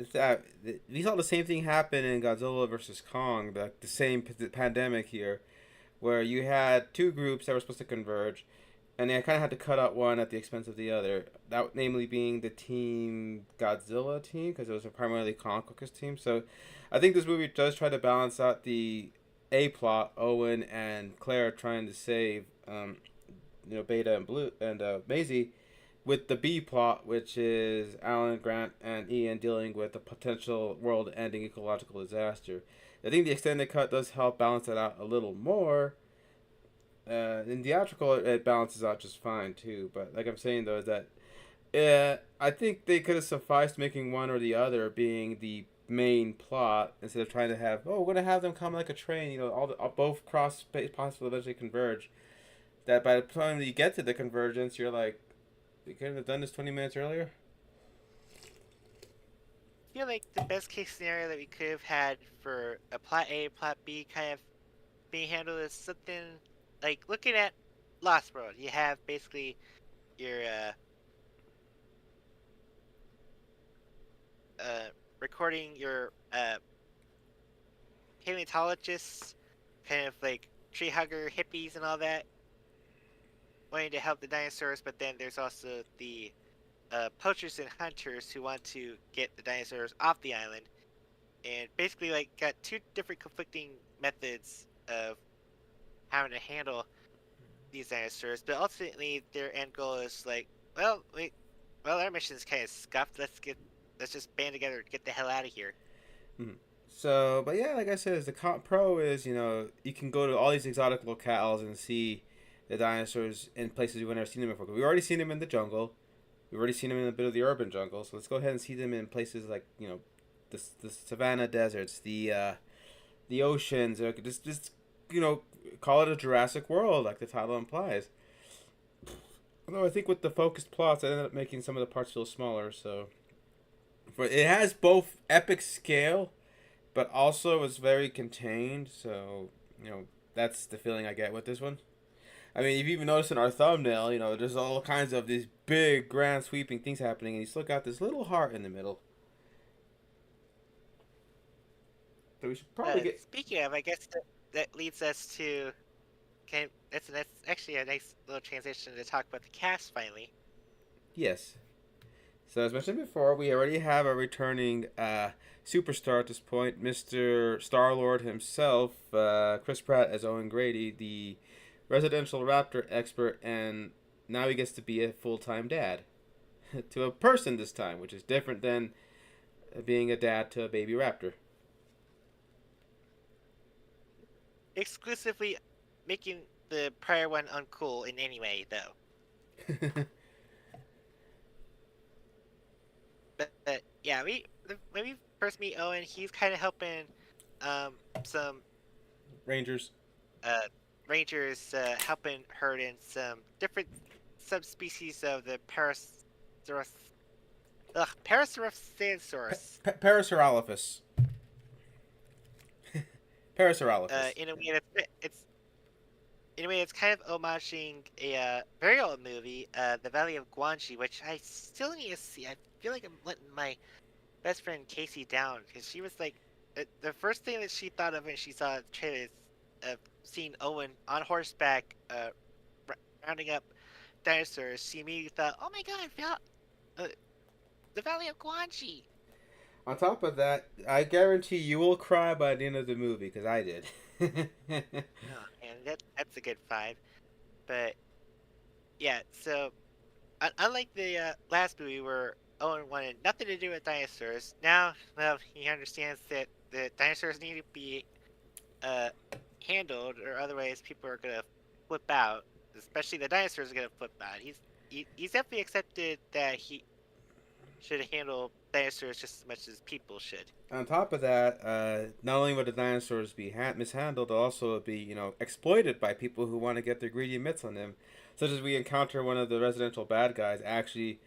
we saw the same thing happen in Godzilla versus Kong, the same pandemic here, where you had two groups that were supposed to converge, and they kind of had to cut out one at the expense of the other. That namely being the Team Godzilla team, because it was a primarily Kong focused team. So, I think this movie does try to balance out the A plot, Owen and Claire trying to save, Beta and Blue and Maisie, with the B plot, which is Alan Grant and Ian dealing with a potential world-ending ecological disaster. I think the extended cut does help balance that out a little more. In theatrical, it balances out just fine too. But like I'm saying though, is that I think they could have sufficed making one or the other being the main plot instead of trying to have we're gonna have them come like a train. All both cross space possibly eventually converge. That by the time you get to the convergence, you're like, we couldn't have done this 20 minutes earlier. I feel like the best case scenario that we could have had for a plot A, plot B kind of being handled is something like looking at Lost World. You have basically your recording your paleontologists, kind of like tree hugger hippies and all that, wanting to help the dinosaurs, but then there's also the poachers and hunters who want to get the dinosaurs off the island, and basically like got two different conflicting methods of having to handle these dinosaurs. But ultimately, their end goal is like, well, our mission's kind of scuffed. Let's just band together and get the hell out of here. Mm-hmm. So, but yeah, like I said, the pro is you can go to all these exotic locales and see the dinosaurs in places we've never seen them before. We've already seen them in the jungle. We've already seen them in a bit of the urban jungle. So let's go ahead and see them in places like the savanna deserts, the oceans. Or just call it a Jurassic World, like the title implies. Although I think with the focused plots, I ended up making some of the parts feel smaller. So, it has both epic scale, but also is very contained. So that's the feeling I get with this one. I mean, if you even noticed in our thumbnail, there's all kinds of these big, grand, sweeping things happening, and you still got this little heart in the middle. So we should probably get. Speaking of, I guess that leads us to that's actually a nice little transition to talk about the cast finally. Yes. So as mentioned before, we already have a returning superstar at this point, Mr. Star-Lord himself, Chris Pratt as Owen Grady, the residential raptor expert, and now he gets to be a full-time dad to a person this time, which is different than being a dad to a baby raptor. exclusively making the prior one uncool in any way, though. But yeah, when we first meet Owen, he's kind of helping some Rangers. uh rangers helping herd in some different subspecies of the Parasaurus. Parasaurolophus. Parasaurolophus. In a way it's in a way it's kind of homaging a very old movie, The Valley of Guanxi, which I still need to see. I feel like I'm letting my best friend Casey down because she was like, the first thing that she thought of when she saw the trailer is seeing Owen on horseback, rounding up dinosaurs. She immediately thought, "Oh my God, uh, the Valley of Guanxi." On top of that, I guarantee you will cry by the end of the movie because I did. Oh man, that's a good five. But yeah, so unlike the last movie where Owen wanted nothing to do with dinosaurs, now well he understands that the dinosaurs need to be uh, handled, or otherwise people are gonna flip out. Especially the dinosaurs are gonna flip out. He's definitely accepted that he should handle dinosaurs just as much as people should. On top of that, not only would the dinosaurs be mishandled, they'll also be exploited by people who want to get their greedy mitts on them, such as we encounter one of the residential bad guys actually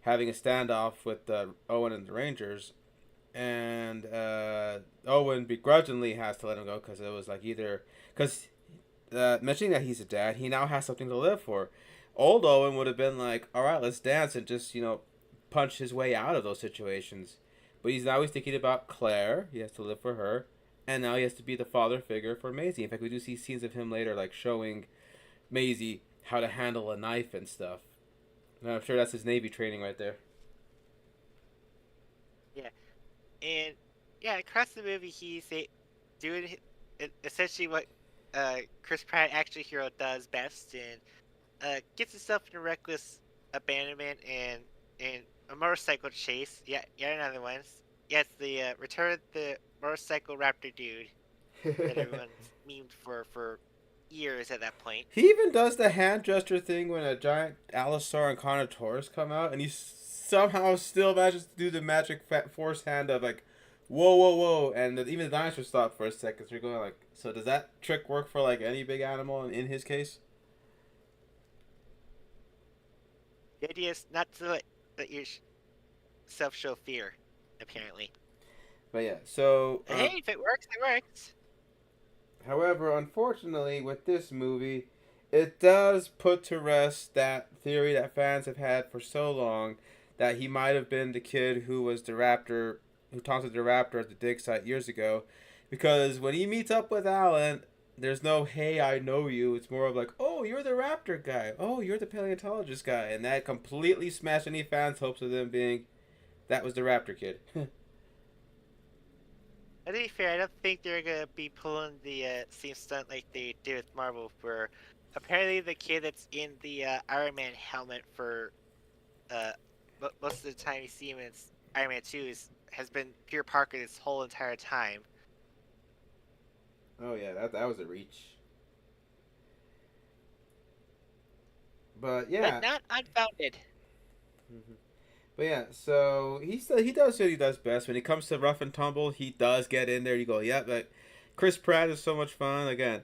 having a standoff with Owen and the Rangers, and Owen begrudgingly has to let him go because it was like either because mentioning that he's a dad, he now has something to live for. Old Owen would have been like, all right, let's dance and just punch his way out of those situations. But he's thinking about Claire. He has to live for her, and now he has to be the father figure for Maisie. In fact, we do see scenes of him later, like showing Maisie how to handle a knife and stuff. And I'm sure that's his Navy training right there. Yeah, and yeah, across the movie doing essentially what Chris Pratt Action Hero does best, and gets himself in a reckless abandonment and a motorcycle chase. Yeah, yet another one. Yeah, it's the Return of the Motorcycle Raptor dude that everyone's memed for years at that point. He even does the hand gesture thing when a giant Allosaur and Carnotaurus come out, and he somehow still manages to do the magic force hand of like, whoa, whoa, whoa, and even the dinosaurs stop for a second. So you're going like, so does that trick work for like any big animal in his case? The idea is not to let yourself show fear, apparently. But yeah, so And hey, if it works, it works. however, unfortunately, with this movie, it does put to rest that theory that fans have had for so long that he might have been the kid who was the raptor, who taunted the raptor at the dig site years ago. Because when he meets up with Alan, there's no, hey, I know you. It's more of like, oh, you're the raptor guy. Oh, you're the paleontologist guy. And that completely smashed any fans' hopes of them being, that was the raptor kid. To be fair, I don't think they're gonna be pulling the same stunt like they did with Marvel, where apparently the kid that's in the Iron Man helmet for uh, most of the time you see him in Iron Man 2 has been Peter Parker this whole entire time. Oh, yeah, that was a reach. But But yeah. not unfounded. Mm-hmm. But yeah, so he does what he does best. When it comes to rough and tumble, he does get in there. You go, yeah, but Chris Pratt is so much fun. Again,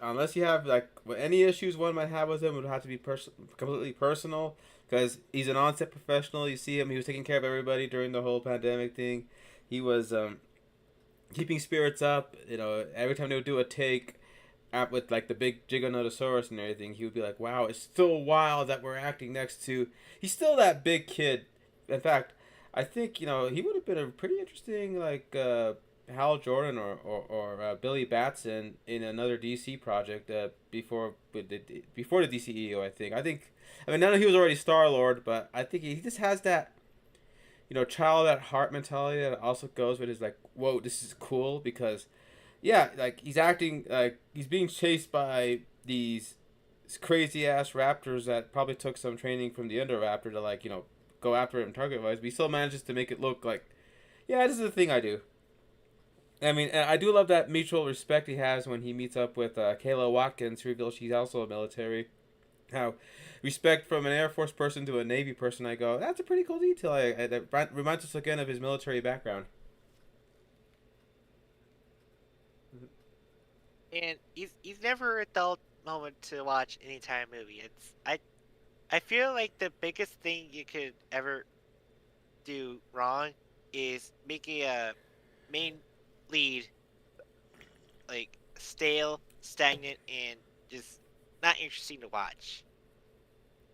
unless you have like any issues one might have with him, it would have to be completely personal because he's an on-set professional. You see him; he was taking care of everybody during the whole pandemic thing. He was keeping spirits up. Every time they would do a take with like the big Giganotosaurus and everything, he would be like, "Wow, it's still wild that we're acting next to." He's still that big kid. In fact, I think he would have been a pretty interesting like Hal Jordan or Billy Batson in another DC project before the DCEO. I mean, now he was already Star Lord, but I think he just has that child at heart mentality that also goes with his like, whoa, this is cool because yeah, like he's acting like he's being chased by these crazy ass raptors that probably took some training from the Indoraptor to like go after him target wise, but he still manages to make it look like, yeah, this is the thing I do. I mean, I do love that mutual respect he has when he meets up with Kayla Watkins, who reveals she's also a military. How respect from an Air Force person to a Navy person, I go, that's a pretty cool detail. That reminds us again of his military background. And he's never a dull moment to watch any time movie. I feel like the biggest thing you could ever do wrong is making a main lead like stale, stagnant, and just not interesting to watch.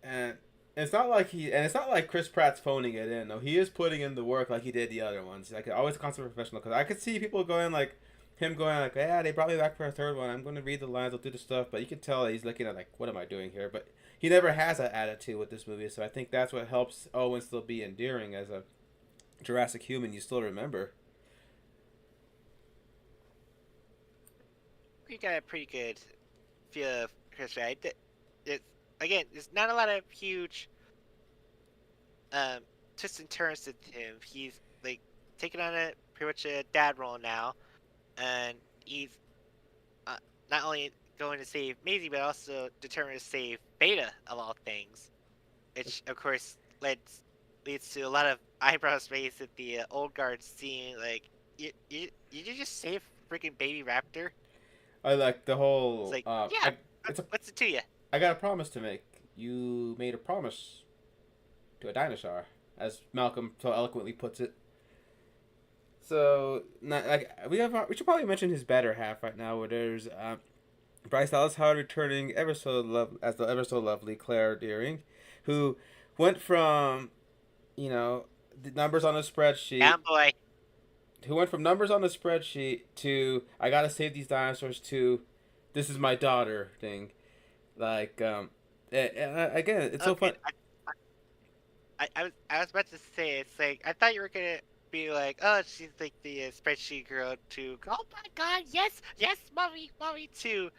And it's not like Chris Pratt's phoning it in. No, he is putting in the work like he did the other ones. Like always, constant professional. Because I could see people going like him going like, yeah, they brought me back for a third one. I'm going to read the lines, I'll do the stuff. But you can tell that he's looking at like, what am I doing here? But he never has that attitude with this movie. So I think that's what helps Owen still be endearing as a Jurassic human. You still remember. We got a pretty good feel of Chris Pratt. It's again, there's not a lot of huge um twists and turns to him. He's like taking on a pretty much a dad role now, and he's uh, not only going to save Maisie, but also determined to save Beta of all things, which of course leads to a lot of eyebrow raised at the old guard seeing like you just save freaking baby raptor. I like the It's whole. like yeah, what's it to you? I got a promise to make. You made a promise to a dinosaur, as Malcolm so eloquently puts it. So, not, like we should probably mention his better half right now. Where there's Bryce Dallas Howard returning as the ever so lovely Claire Deering, who went from the numbers on a spreadsheet, Yeah, boy. to I gotta save these dinosaurs to this is my daughter thing. Like again, it's so Okay, fun. I was about to say it's like I thought you were gonna be like, oh, she's like the spreadsheet girl too. Oh my God, yes, yes, mommy too.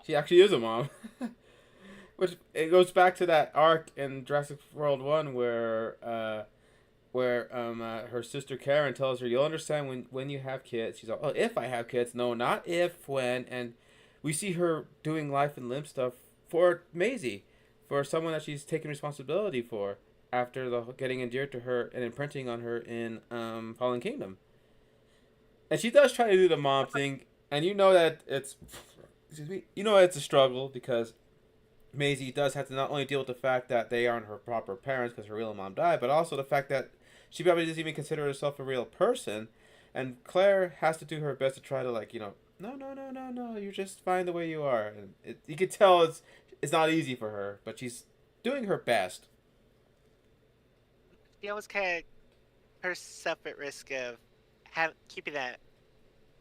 She actually is a mom. Which it goes back to that arc in Jurassic World One where her sister Karen tells her you'll understand when you have kids. She's like, oh, if I have kids, no, not if, when. And we see her doing life and limb stuff for Maisie, for someone that she's taking responsibility for after the getting endeared to her and imprinting on her in Fallen Kingdom. And she does try to do the mom thing, and you know that it's excuse me, you know it's a struggle because Maisie does have to not only deal with the fact that they aren't her proper parents because her real mom died, but also the fact that she probably doesn't even consider herself a real person. And Claire has to do her best to try to no, no, no, no, no, you're just fine the way you are. And you can tell it's not easy for her, but she's doing her best. She almost kind of herself at risk of keeping that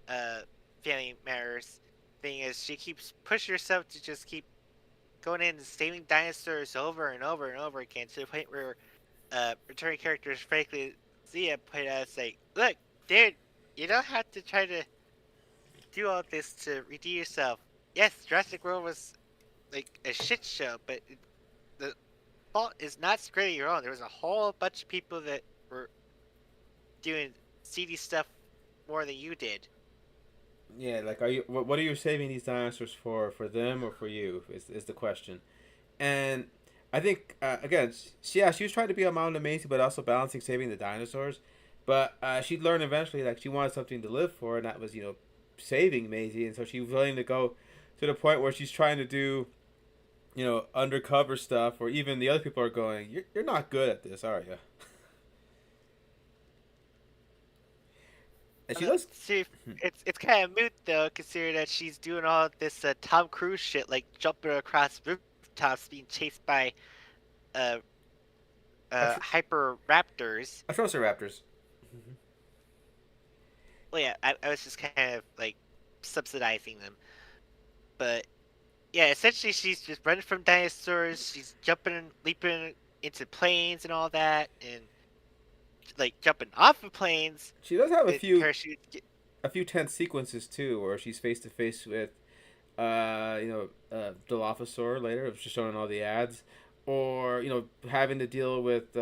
uh family matters thing is she keeps pushing herself to just keep going in and saving dinosaurs over and over and over again to the point where returning characters frankly Zia put us like, look, dude, you don't have to try to do all this to redeem yourself. Yes, Jurassic World was like a shit show, but the fault is not squarely your own. There was a whole bunch of people that were doing seedy stuff more than you did. Yeah, like are you? What are you saving these dinosaurs for? For them or for you? Is the question. And I think again, she was trying to be a mom to Macy, but also balancing saving the dinosaurs. But she learned eventually like she wanted something to live for, and that was saving Maisie, and so she was willing to go to the point where she's trying to do undercover stuff, or even the other people are going, you're not good at this, are you? And she does. See, it's kind of moot though, considering that she's doing all this Tom Cruise shit, like jumping across rooftops, being chased by uh hyper raptors. I trust the Raptors. Well, yeah, I was just kind of like subsidizing them, but yeah, essentially she's just running from dinosaurs. She's jumping and leaping into planes and all that, and like jumping off of planes She does have with parachutes. a few tense sequences too, where she's face to face with Dilophosaur later, which is shown in all the ads, or having to deal with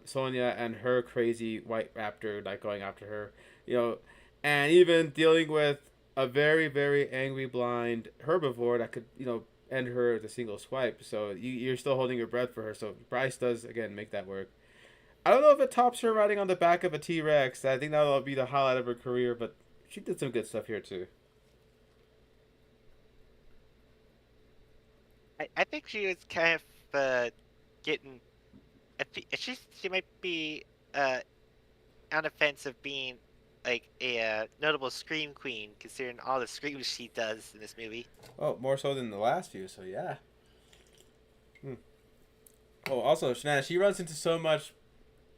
Sonya and her crazy white raptor like going after her, you know, and even dealing with a very very angry blind herbivore that could end her with a single swipe. So you're still holding your breath for her. So Bryce does again make that work. I don't know if it tops her riding on the back of a T Rex. I think that'll be the highlight of her career, but she did some good stuff here too. I think she was kind of getting. She might be uh on the fence of being like a notable scream queen, considering all the screams she does in this movie. Oh, more so than the last few. So yeah. Hmm. Oh, also, Shanana, she runs into so much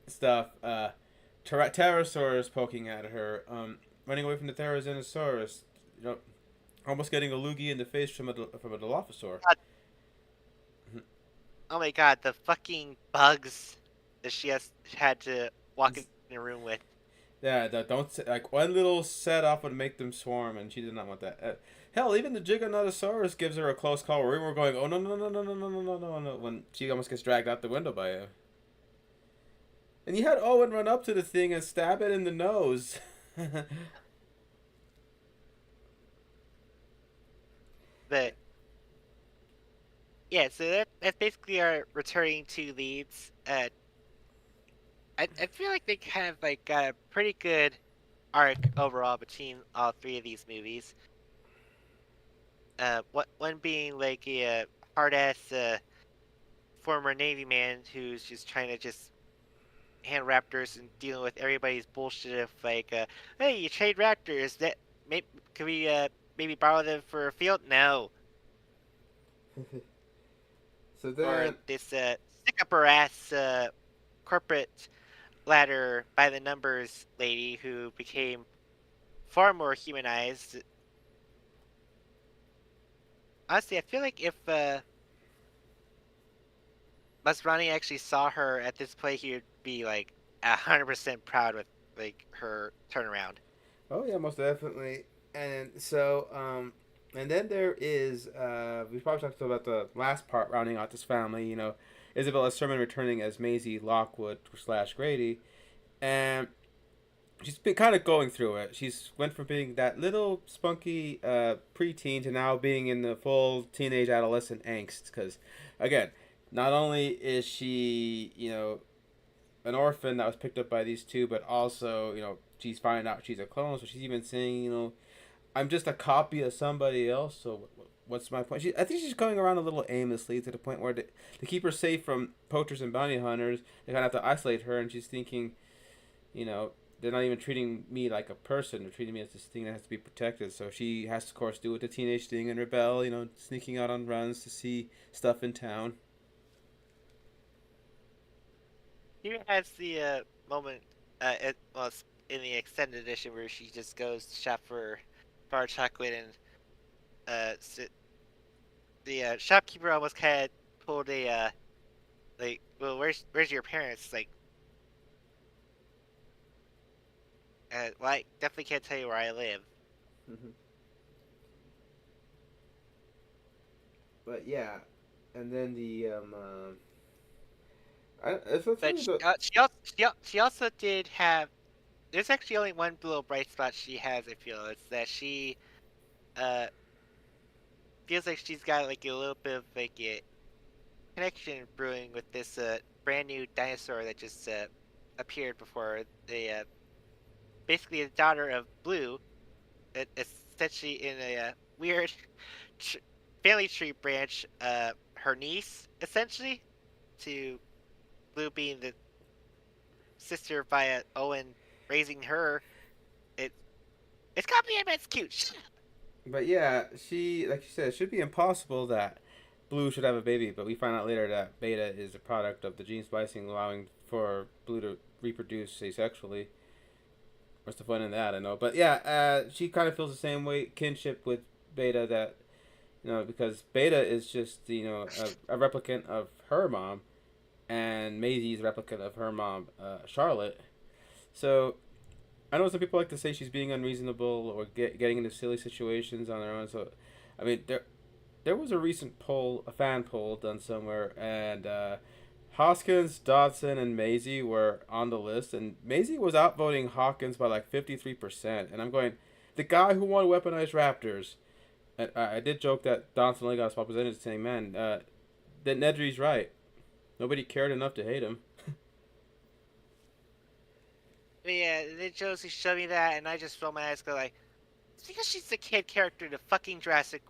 stuff. Pterosaurus poking at her. Running away from the Therizinosaurus. You know, almost getting a loogie in the face from a Dilophosaur. God, oh my god, the fucking bugs that she has had to walk in a room with. Yeah, don't like one little set off would make them swarm, and she did not want that. Hell, even the Giganotosaurus gives her a close call where we were going, oh no no no no no no no no no no, when she almost gets dragged out the window by him. And you had Owen run up to the thing and stab it in the nose. But yeah, so that's basically our returning two leads. I feel like they kind of like got a pretty good arc overall between all three of these movies. What one being like a hard ass former Navy man who's just trying to just hand raptors and dealing with everybody's bullshit of like, hey, you trade raptors. That maybe could we maybe borrow them for a field? No. So Or then, this stick up her ass corporate ladder by the numbers lady who became far more humanized. Honestly, I feel like if Masrani actually saw her at this play, he would be like 100% proud with like her turnaround. oh yeah, most definitely. And so, and then there is, we probably talked about the last part rounding out this family. Isabella Sermon returning as Maisie Lockwood slash Grady, and she's been kind of going through it. She's went from being that little spunky preteen to now being in the full teenage adolescent angst. Because again, not only is she an orphan that was picked up by these two, but also she's finding out she's a clone. So she's even saying I'm just a copy of somebody else. So what's my point? I think she's going around a little aimlessly to the point where to keep her safe from poachers and bounty hunters, they kind of have to isolate her, and she's thinking you know, they're not even treating me like a person. They're treating me as this thing that has to be protected. So she has to, of course, do with the teenage thing and rebel. Sneaking out on runs to see stuff in town. Here has the moment, well, in the extended edition where she just goes to shop for bar chocolate and the shopkeeper almost kind of pulled a like, well, where's your parents? Like, well, I definitely can't tell you where I live. Mm-hmm. But yeah, and then it's But really the. she also did have. There's actually only one little bright spot she has. I feel it's that she uh feels like she's got like a little bit of like a connection brewing with this brand new dinosaur that just appeared before the basically the daughter of Blue, essentially in a weird tr- family tree branch. Her niece essentially to Blue being the sister via Owen raising her. It it's complicated, it's cute. Shut up. But yeah, like you said, it should be impossible that Blue should have a baby. But we find out later that Beta is a product of the gene splicing, allowing for Blue to reproduce asexually. What's the fun in that? I know, but yeah, she kind of feels the same way kinship with Beta that because Beta is just a replicant of her mom, and Maisie's replicant of her mom, Charlotte. So I know some people like to say she's being unreasonable or getting into silly situations on her own. So I mean, there was a recent poll, a fan poll done somewhere, and Hoskins, Dodson, and Maisie were on the list, and Maisie was outvoting Hawkins by like 53%. And I'm going, the guy who won Weaponized Raptors. And I did joke that Dodson only got a spot presented, saying, man, that Nedry's right. Nobody cared enough to hate him. But yeah, then Josie showed me that, and I just rolled my eyes, go like, it's because she's the kid character in the fucking Jurassic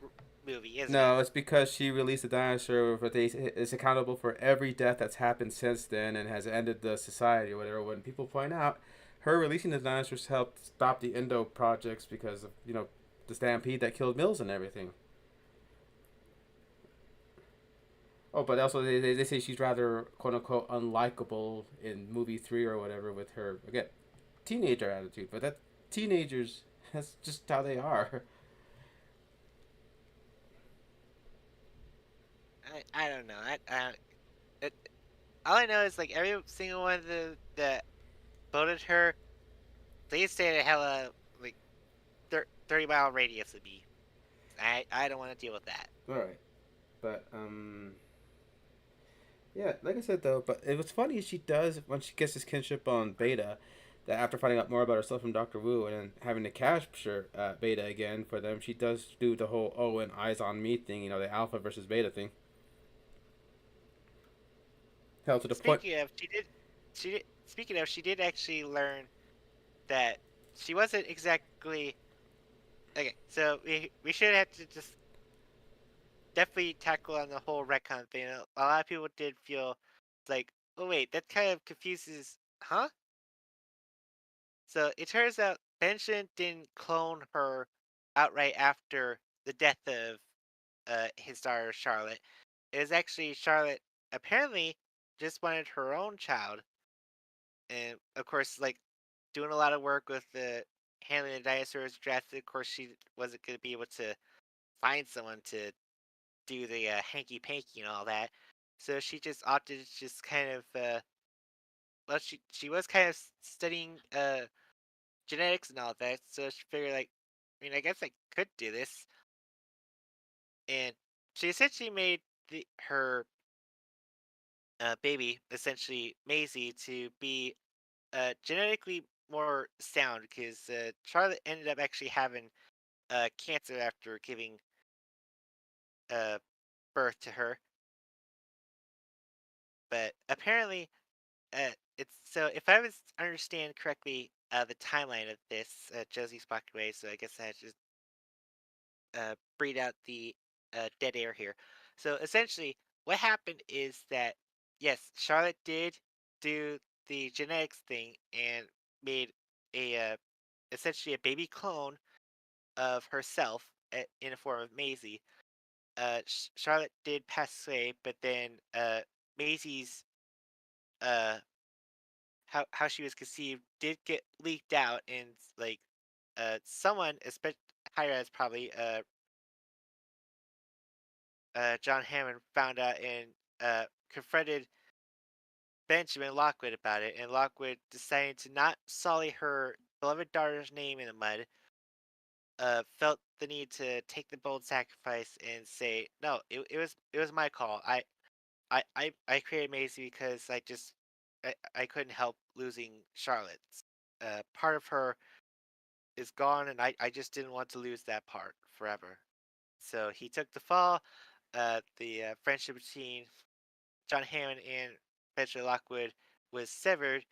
movie, isn't it? No, it's because she released a dinosaur that they is accountable for every death that's happened since then and has ended the society or whatever. When people point out, her releasing the dinosaurs helped stop the Endo projects because of the stampede that killed Mills and everything. Oh, but also they say she's rather quote unquote unlikable in movie three or whatever with her again teenager attitude. But that teenagers, that's just how they are. I don't know. It, all I know is like every single one of the that voted her, they stayed a hella like 30-mile radius of me. I don't want to deal with that. All right, but yeah, like I said though, but it was funny she does when she gets this kinship on Beta, that after finding out more about herself from Doctor Wu and then having to capture Beta again for them, she does do the whole oh and eyes on me thing, the Alpha versus Beta thing. Hell, to the point. Speaking of, she did. Speaking of, she did actually learn that she wasn't exactly okay. So we should have to just definitely tackle on the whole retcon thing. A lot of people did feel like, oh wait, that kind of confuses, huh? So it turns out Benjamin didn't clone her outright after the death of his daughter Charlotte. It was actually Charlotte apparently just wanted her own child, and of course, like doing a lot of work with the handling the dinosaurs drafted. Of course, she wasn't going to be able to find someone to do the hanky panky and all that. So she just opted to just kind of well, she was kind of studying genetics and all that. So she figured like, I mean, I guess I could do this, and she essentially made her baby, essentially Maisie, to be genetically more sound because Charlotte ended up actually having cancer after giving uh, birth to her. But apparently, it's so if I was understand correctly, the timeline of this, Josie's walked away, so I guess I just breathe out the dead air here. So essentially, what happened is that yes, Charlotte did do the genetics thing and made a essentially a baby clone of herself in a form of Maisie. Charlotte did pass away, but then Maisie's uh, how she was conceived did get leaked out, and like someone, especially higher as probably John Hammond found out and confronted Benjamin Lockwood about it, and Lockwood decided to not sully her beloved daughter's name in the mud. Felt the need to take the bold sacrifice and say, "No, it was my call. I created Maisie because I couldn't help losing Charlotte. Part of her is gone, and I just didn't want to lose that part forever. So he took the fall. The friendship between John Hammond and Benjamin Lockwood was severed,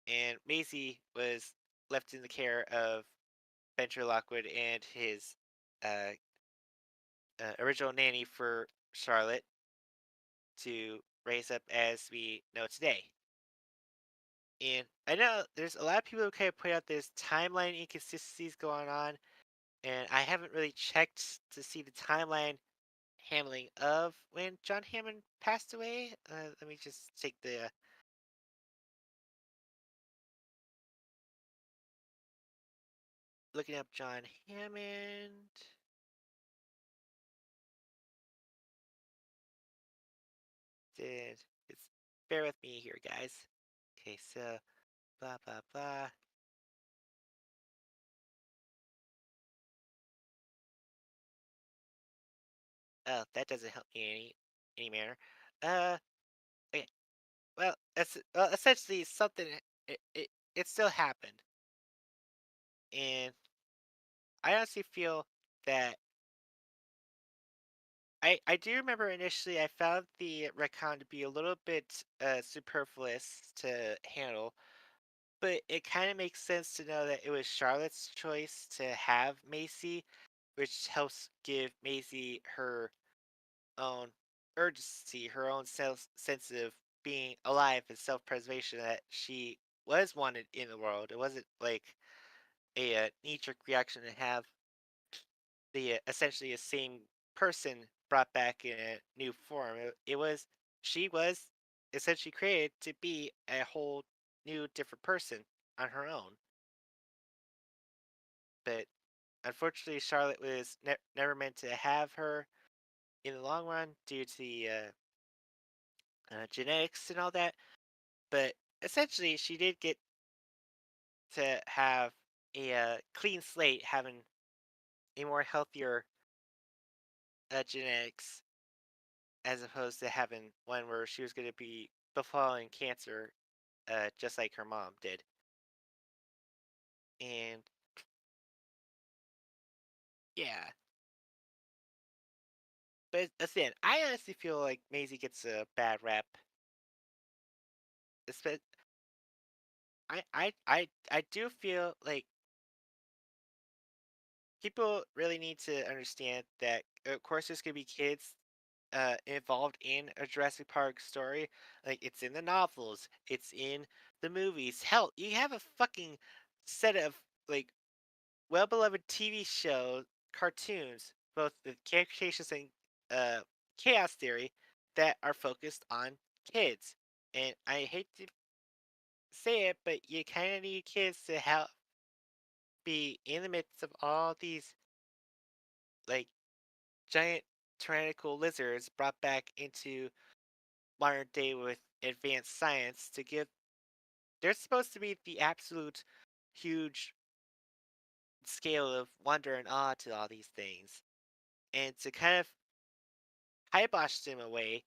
and Maisie was left in the care of Benjamin Lockwood and his uh, original nanny for Charlotte to raise up as we know today. And I know there's a lot of people who kind of point out there's timeline inconsistencies going on, and I haven't really checked to see the timeline handling of when John Hammond passed away. Let me just take the looking up John Hammond. Did it's bear with me here, guys. Okay, so blah blah blah. Oh, that doesn't help me any manner. Uh, okay. essentially something it still happened, and I honestly feel that I do remember initially I found the retcon to be a little bit superfluous to handle, but it kind of makes sense to know that it was Charlotte's choice to have Macy, which helps give Maisie her own urgency, her own sense of being alive and self-preservation that she was wanted in the world. It wasn't like a knee-jerk reaction to have the essentially the same person brought back in a new form. It was she was essentially created to be a whole new different person on her own. But unfortunately, Charlotte was never meant to have her in the long run due to the genetics and all that. But essentially, she did get to have a clean slate, having a more healthier genetics as opposed to having one where she was going to be befallen cancer, just like her mom did. And yeah, but that's it. I honestly feel like Maisie gets a bad rap. Espe- I do feel like people really need to understand that, of course, there's gonna be kids involved in a Jurassic Park story. Like it's in the novels, it's in the movies. Hell, you have a fucking set of like well beloved TV show cartoons, both the characterizations and uh, chaos theory, that are focused on kids. And I hate to say it, but you kind of need kids to help be in the midst of all these like giant tyrannical lizards brought back into modern day with advanced science to give. They're supposed to be the absolute huge scale of wonder and awe to all these things, and to kind of kibosh them away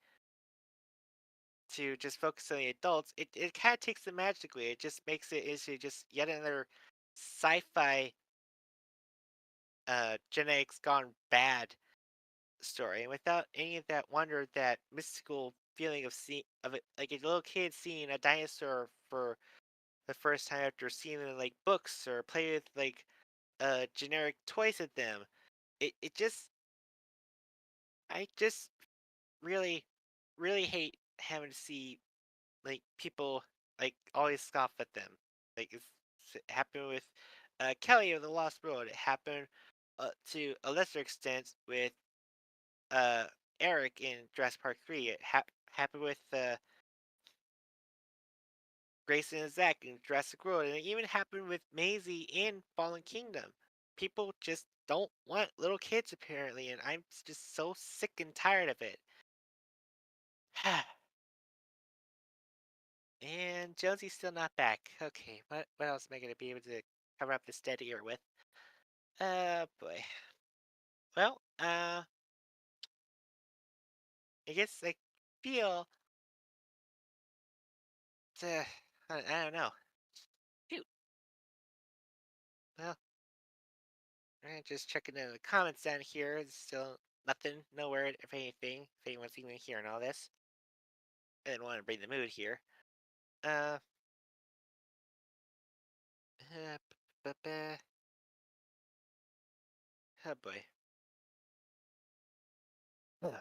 to just focus on the adults, it kind of takes the magic away. It just makes it into just yet another sci-fi genetics gone bad story, and without any of that wonder, that mystical feeling of of it, like a little kid seeing a dinosaur for the first time after seeing them in like books or play with like generic toys with them. It just I just really really hate having to see like people like always scoff at them. Like it happened with Kelly of the Lost World. It happened to a lesser extent with uh, Eric in Jurassic Park 3. It happened with Grayson and Zach in Jurassic World, and it even happened with Maisie in Fallen Kingdom. People just don't want little kids apparently, and I'm just so sick and tired of it. And Josie's still not back. Okay, what else am I gonna be able to cover up this dead ear with? Boy. Well, I guess I feel I don't know. Shoot. Well, just checking in the comments down here. There's still nothing, no word if anything. If anyone's even hearing all this, I didn't want to bring the mood here. Uh, uh, oh boy. Ugh.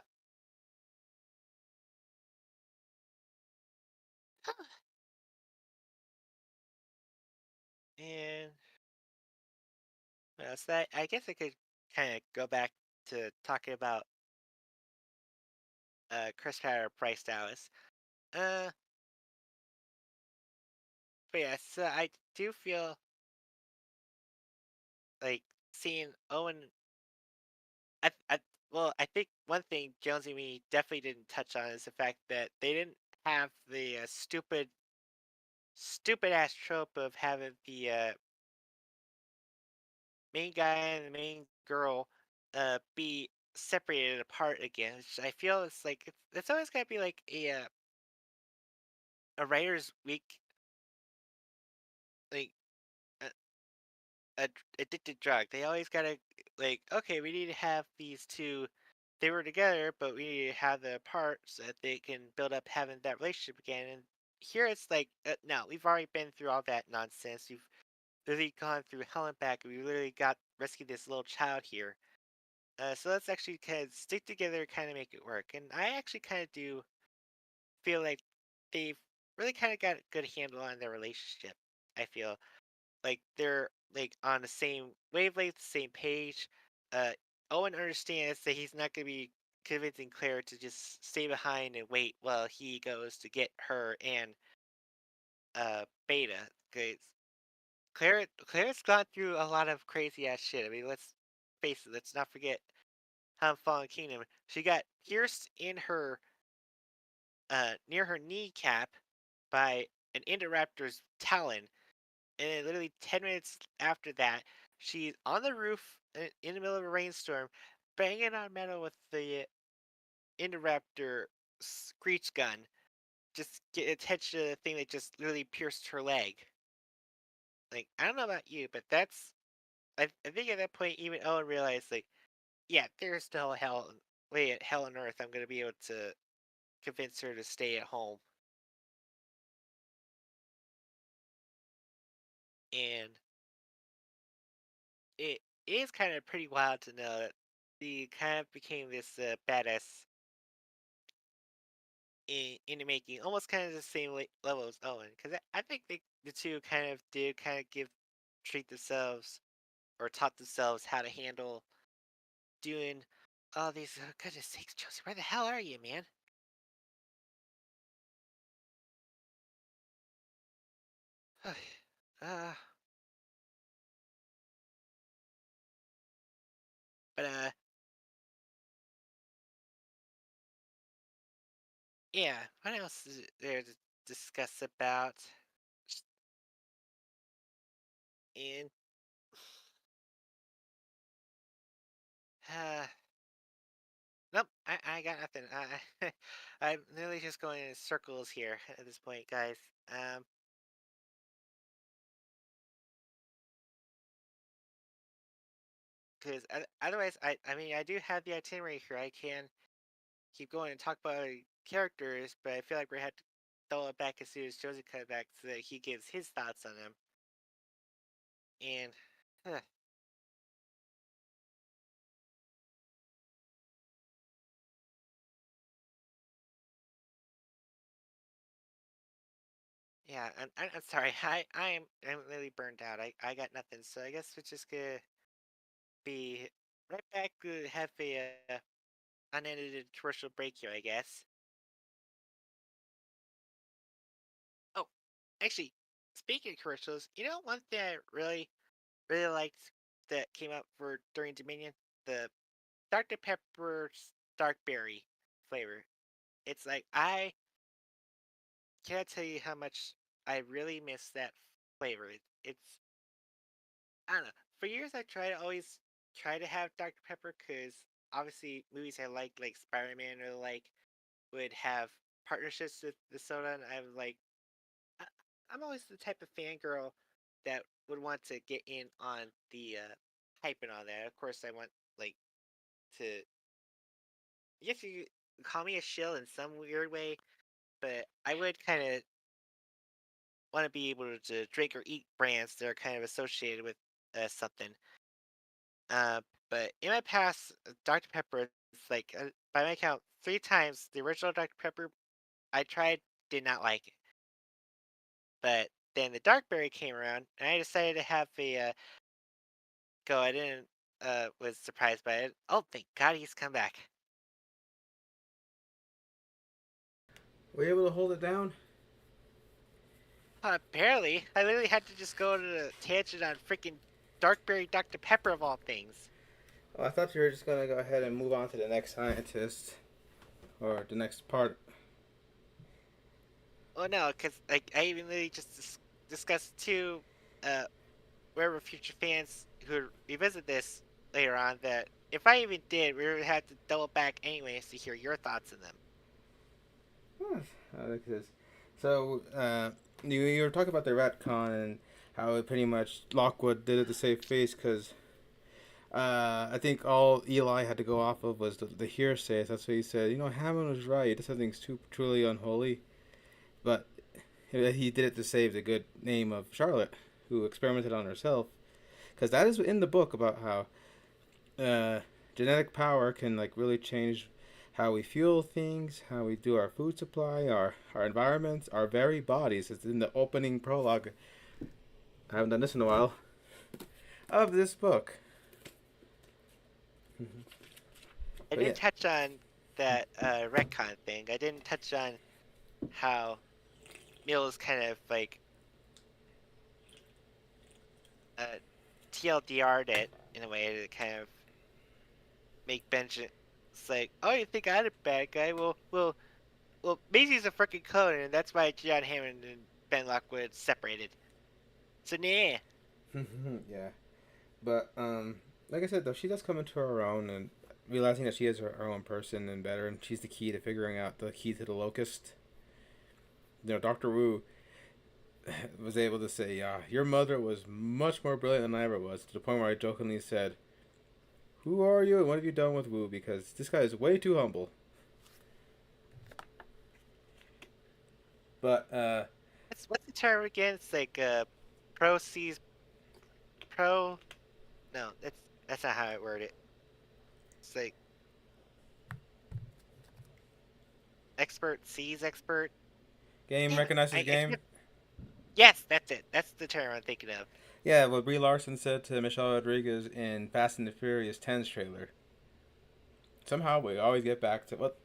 And so that I guess I could kind of go back to talking about Chris Pratt Bryce Dallas. Uh, but yeah, so I do feel like seeing Owen. I well, I think one thing Jones and me definitely didn't touch on is the fact that they didn't have the stupid ass trope of having the main guy and the main girl be separated apart again. Which I feel it's like it's always got to be like a a writer's week, like a, addicted drug. They always gotta like, okay, we need to have these two. They were together, but we need to have them apart so that they can build up having that relationship again. And here it's like, no, we've already been through all that nonsense. We've literally gone through hell and back. We literally got rescued this little child here. So let's actually kind of stick together, kind of make it work. And I actually kind of do feel like they've really kind of got a good handle on their relationship. I feel like they're like on the same wavelength, same page. Uh, Owen understands that he's not gonna be convincing Claire to just stay behind and wait while he goes to get her and Beta. Cause Claire's gone through a lot of crazy ass shit. I mean, let's face it. Let's not forget how in Fallen Kingdom she got pierced in her near her kneecap by an Indoraptor's talon, and then literally 10 minutes after that, she's on the roof in the middle of a rainstorm, banging on metal with the Indoraptor screech gun, just get attention to the thing that just literally pierced her leg. Like, I don't know about you, but I think at that point, even Owen realized, like, yeah, there's still way at hell on earth, I'm gonna be able to convince her to stay at home. And it is kind of pretty wild to know that he kind of became this badass in the making, almost kind of the same level as Owen, because I think the two kind of did kind of give treat themselves or taught themselves how to handle doing all these. Goodness sakes, Josie, where the hell are you, man? uh, but yeah. What else is there to discuss about? And uh, nope, I got nothing. I'm literally just going in circles here at this point, guys. Um, because otherwise, I mean, I do have the itinerary here. I can keep going and talk about characters, but I feel like we're gonna have to throw it back as soon as Josie comes back so that he gives his thoughts on them. And uh, yeah, I'm sorry. I'm really burned out. I got nothing. So I guess we're just gonna be right back. Have a unedited commercial break here, I guess. Oh, actually, speaking of commercials, you know one thing I really liked that came out for during Dominion, the Dr. Pepper's dark berry flavor. It's like I can't tell you how much I really miss that flavor. It's I don't know. For years I tried to always try to have Dr. Pepper because obviously movies I like Spider Man or like would have partnerships with the soda, and I'm like I, I'm always the type of fangirl that would want to get in on the hype and all that. Of course, I want like to. I guess you call me a shill in some weird way, but I would kind of want to be able to drink or eat brands that are kind of associated with something. Uh, but in my past, Dr. Pepper, it's like by my count, 3 times the original Dr. Pepper I tried did not like it. But then the dark berry came around, and I decided to have a go. I didn't was surprised by it. Oh, thank God he's come back. Were you able to hold it down? Barely. I literally had to just go to the tangent on freaking Darkberry Dr. Pepper of all things. Oh, I thought you were just gonna go ahead and move on to the next scientist or the next part. Oh no, because like I even literally just discussed two uh wherever future fans who revisit this later on that if I even did, we would have to double back anyways to hear your thoughts on them. Huh, I like this. So, you were talking about the retcon and how it pretty much Lockwood did it to save face because I think all Eli had to go off of was the hearsay. That's what he said. You know, Hammond was right. This thing's too truly unholy. But he did it to save the good name of Charlotte, who experimented on herself. Because that is in the book about how uh, genetic power can like really change how we fuel things, how we do our food supply, our environments, our very bodies. It's in the opening prologue. I haven't done this in a while. Of this book. I But yeah. didn't touch on that retcon thing. I didn't touch on how Mills kind of like uh, TLDR'd it in a way to kind of make Benjamin. It's like, oh, you think I'm a bad guy? Well, Maisie's a freaking clone, and that's why John Hammond and Ben Lockwood separated. So nah. Yeah. But like I said though, she does come into her own and realizing that she is her own person and better, and she's the key to figuring out the key to the locust. You know, Doctor Wu was able to say, "Yeah, your mother was much more brilliant than I ever was." To the point where I jokingly said, "Who are you and what have you done with Wu? Because this guy is way too humble." But What's the term again? It's like pro sees pro. No, that's not how I word it. It's like expert sees expert. game Damn it! recognizes I game. can't. Yes, that's it. That's the term I'm thinking of. Yeah, what Brie Larson said to Michelle Rodriguez in Fast and the Furious 10's trailer. Somehow we always get back to what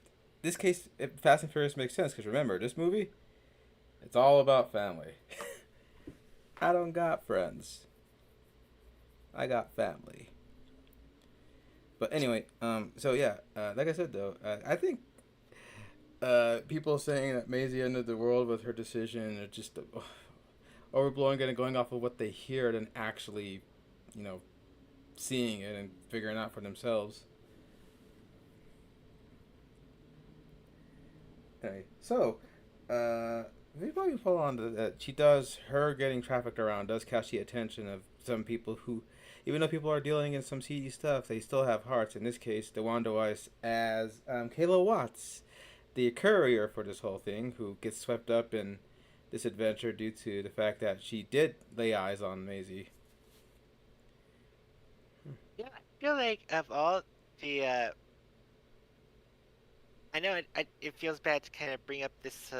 this case. Fast and Furious makes sense because remember this movie, it's all about family. I don't got friends. I got family. But anyway, so yeah, like I said though, I think people saying that Maisie ended the world with her decision are just overblowing it and going off of what they hear than actually, you know, seeing it and figuring out for themselves. Okay, so we probably fall on to that. She does her getting trafficked around does catch the attention of some people who, even though people are dealing in some seedy stuff, they still have hearts. In this case, DeWanda Weiss as Kayla Watts, the courier for this whole thing, who gets swept up in this adventure due to the fact that she did lay eyes on Maisie. Yeah, I feel like of all the I know it feels bad to kind of bring up this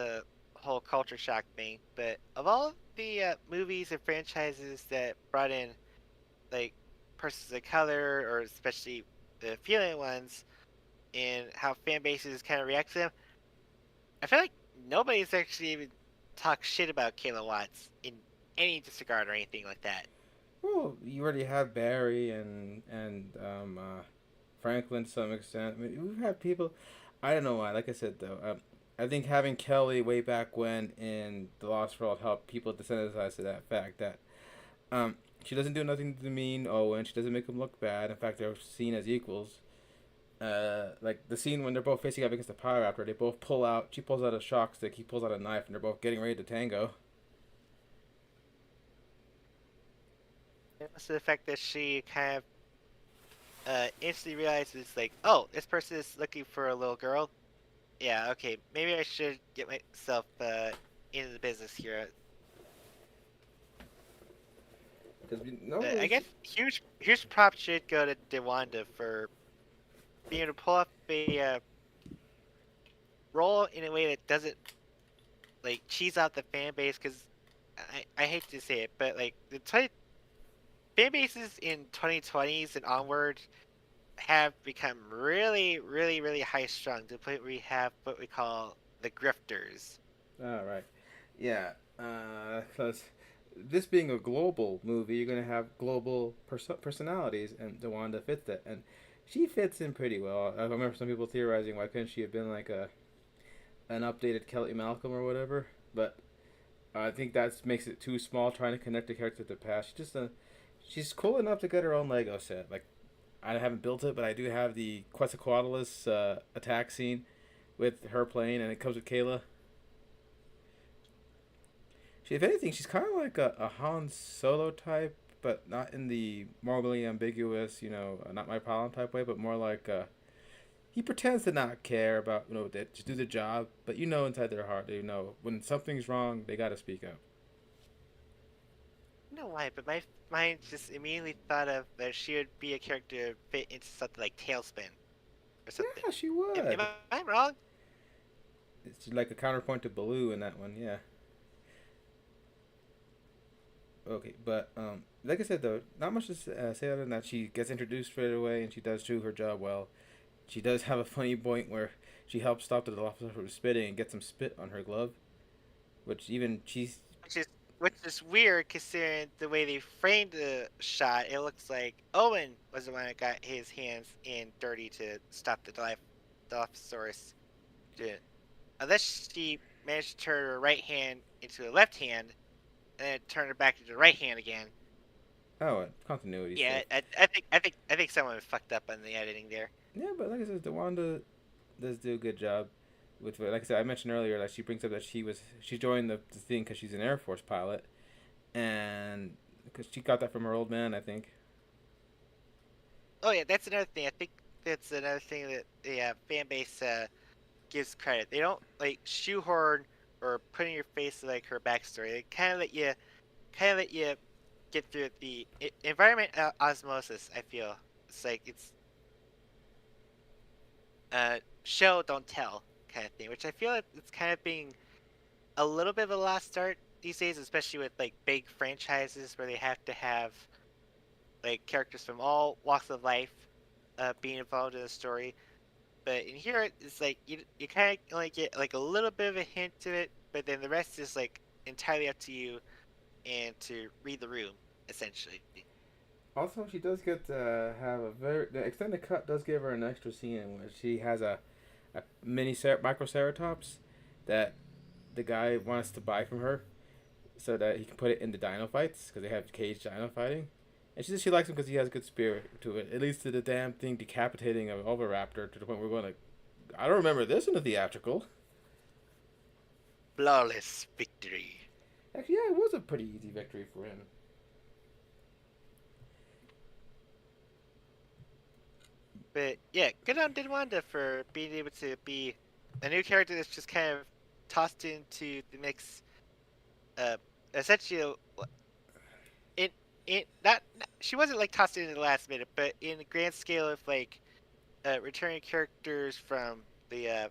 whole culture shock thing, but of all of the movies and franchises that brought in like persons of color or especially the female ones and how fan bases kind of react to them, I feel like nobody's actually even talked shit about Kayla Watts in any disregard or anything like that. Well, you already have Barry and Franklin to some extent. I mean, we've had people. I don't know why. Like I said though, I think having Kelly way back when in The Lost World helped people desensitize to that fact that she doesn't do nothing to demean Owen. She doesn't make him look bad. In fact, they're seen as equals. Like the scene when they're both facing up against the Power Raptor, they both pull out. She pulls out a shock stick. He pulls out a knife, and they're both getting ready to tango. And also the fact that she kind of instantly realizes like, oh, this person is looking for a little girl. Yeah, okay, maybe I should get myself into the business here. Because normally, I guess huge props should go to DeWanda for being able to pull off a role in a way that doesn't like cheese out the fan base. Because I hate to say it, but like fan bases in 2020s and onward have become really, really, really high strung to the point where we have what we call the grifters. all right, yeah. Because this being a global movie, you're gonna have global personalities, and DeWanda fits that, and she fits in pretty well. I remember some people theorizing why couldn't she have been like a an updated Kelly Malcolm or whatever, but I think that makes it too small trying to connect the character to the past. She's cool enough to get her own Lego set. Like I haven't built it, but I do have the Quetzalcoatlus attack scene with her playing, and it comes with Kayla. If anything, she's kind of like a Han Solo type, but not in the morally ambiguous, not my problem type way, but more like he pretends to not care about, they just do the job, but inside their heart, they know when something's wrong, they got to speak up. I don't know why, but my mind just immediately thought of that she would be a character to fit into something like Tailspin or something. Yeah, she Am would. I wrong? It's like a counterpoint to Baloo in that one, yeah. Okay, but like I said though, not much to say other than that she gets introduced right away and she does do her job well. She does have a funny point where she helps stop the officer from spitting and gets some spit on her glove, which even she's Which is which is weird considering the way they framed the shot. It looks like Owen was the one that got his hands in dirty to stop the Dilophosaurus. Unless she managed to turn her right hand into a left hand and then turn it back into the right hand again. continuity Yeah, stuff. I think someone fucked up on the editing there. Yeah, but like I said, DeWanda does do a good job with like I said. I mentioned earlier, like she brings up that she joined the thing because she's an Air Force pilot, and because she got that from her old man, I think. Oh yeah, that's another thing. I think that's another thing that the fan base gives credit. They don't like shoehorn or put in your face like her backstory. They kind of let you get through the environment osmosis. I feel it's like it's show don't tell kind of thing, which I feel like it's kind of being a little bit of a lost start these days, especially with like big franchises where they have to have like characters from all walks of life being involved in the story. But in here, it's like you kind of only get like a little bit of a hint to it, but then the rest is like entirely up to you and to read the room, essentially. Also, she does get to have the extended cut does give her an extra scene where she has a microceratops that the guy wants to buy from her so that he can put it in the dino fights because they have caged dino fighting. And she says she likes him because he has a good spirit to it. It leads to the damn thing decapitating an oviraptor to the point where we're going like, I don't remember this in the theatrical. Flawless victory. Actually, yeah, it was a pretty easy victory for him. But yeah, good on Dinwanda for being able to be a new character that's just kind of tossed into the mix. Uh, essentially, it she wasn't like tossed into the last minute, but in the grand scale of like returning characters from the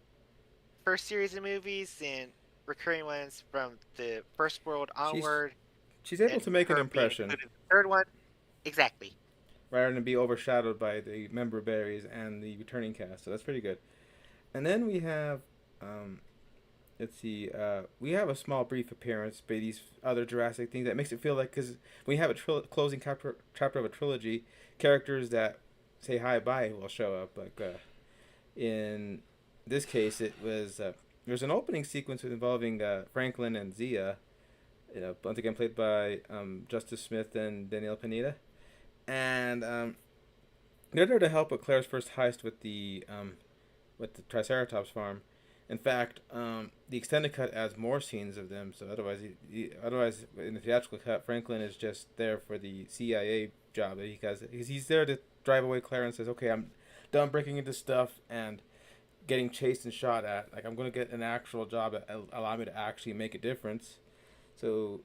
first series of movies and recurring ones from the first world She's onward, she's able and to make an her being impression included in the third one. Exactly. rather than be overshadowed by the member berries and the returning cast. So that's pretty good. And then we have, let's see, we have a small brief appearance by these other Jurassic things that makes it feel like because we have a closing chapter of a trilogy, characters that say hi bye will show up. Like in this case, it was there's an opening sequence involving Franklin and Zia. Once again played by Justice Smith and Danielle Pineda, and they're there to help with Claire's first heist with the Triceratops farm. In fact, the extended cut adds more scenes of them. So otherwise, in the theatrical cut, Franklin is just there for the CIA job that he has. Because he's there to drive away Claire and says, "Okay, I'm done breaking into stuff and getting chased and shot at. Like I'm gonna get an actual job that allow me to actually make a difference." So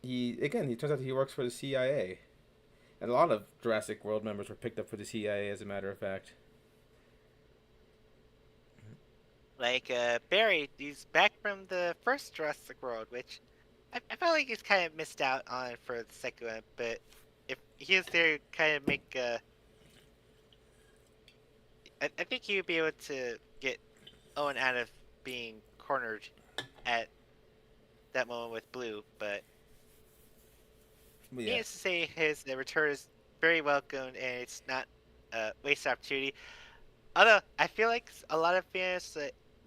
he turns out that he works for the CIA, and a lot of Jurassic World members were picked up for the CIA, as a matter of fact. Like Barry, he's back from the first Jurassic World, which I felt like he's kind of missed out on for the second one. But if he is there, kind of make I think he would be able to get Owen out of being cornered at that moment with Blue. But But yeah, needless to say, his the return is very welcomed, and it's not a wasted opportunity. Although I feel like a lot of fans,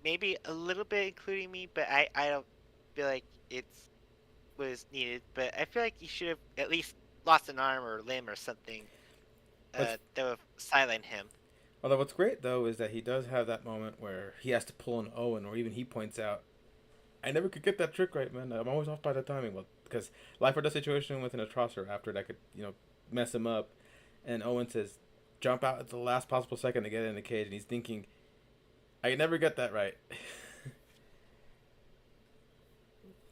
maybe a little bit, including me, but I don't feel like it's was needed. But I feel like he should have at least lost an arm or limb or something what's that would silence him. although what's great though is that he does have that moment where he has to pull an Owen, or even he points out I never could get that trick right, man. I'm always off by the timing. Well, because life or death situation with an Atrocitor after that could, mess him up. And Owen says, jump out at the last possible second to get in the cage. And he's thinking, I never get that right.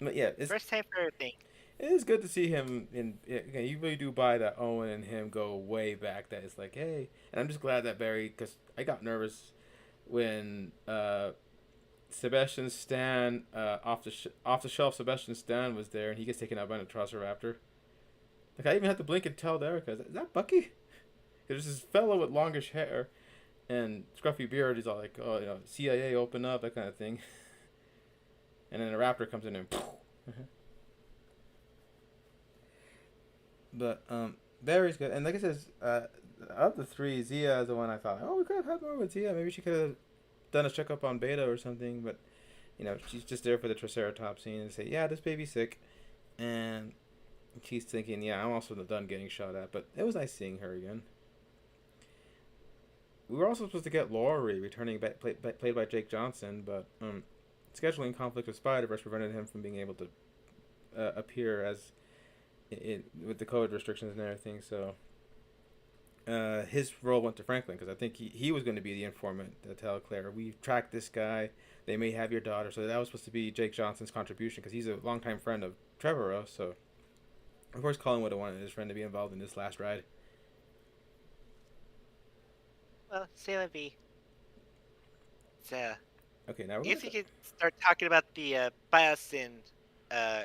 But yeah, First time for everything. it is good to see him. Okay, you really do buy that Owen and him go way back. That it's like, hey. And I'm just glad that Barry, because I got nervous when Sebastian Stan, off the shelf Sebastian Stan was there, and he gets taken out by an Atrociraptor. Like I even had to blink and tell Erica, is that Bucky? There's this fellow with longish hair and scruffy beard. He's all like, oh, CIA open up, that kind of thing. And then a raptor comes in and. But Barry's good, and like I said, of the three, Zia is the one I thought, oh, we could have had more with Zia. Maybe she could have done a checkup on Beta or something, but she's just there for the Triceratops scene and say, yeah, this baby's sick, and she's thinking, yeah, I'm also done getting shot at. But it was nice seeing her again. We were also supposed to get Laurie returning, played by Jake Johnson, but scheduling conflict with Spider-Verse prevented him from being able to appear as with the code restrictions and everything. So his role went to Franklin because I think he was going to be the informant to tell Claire, we tracked this guy. They may have your daughter. So that was supposed to be Jake Johnson's contribution because he's a longtime friend of Trevorrow. So of course Colin would have wanted his friend to be involved in this last ride. Well, c'est la vie. So, Okay, now I we're guess gonna we could start talking about the Biosyn uh,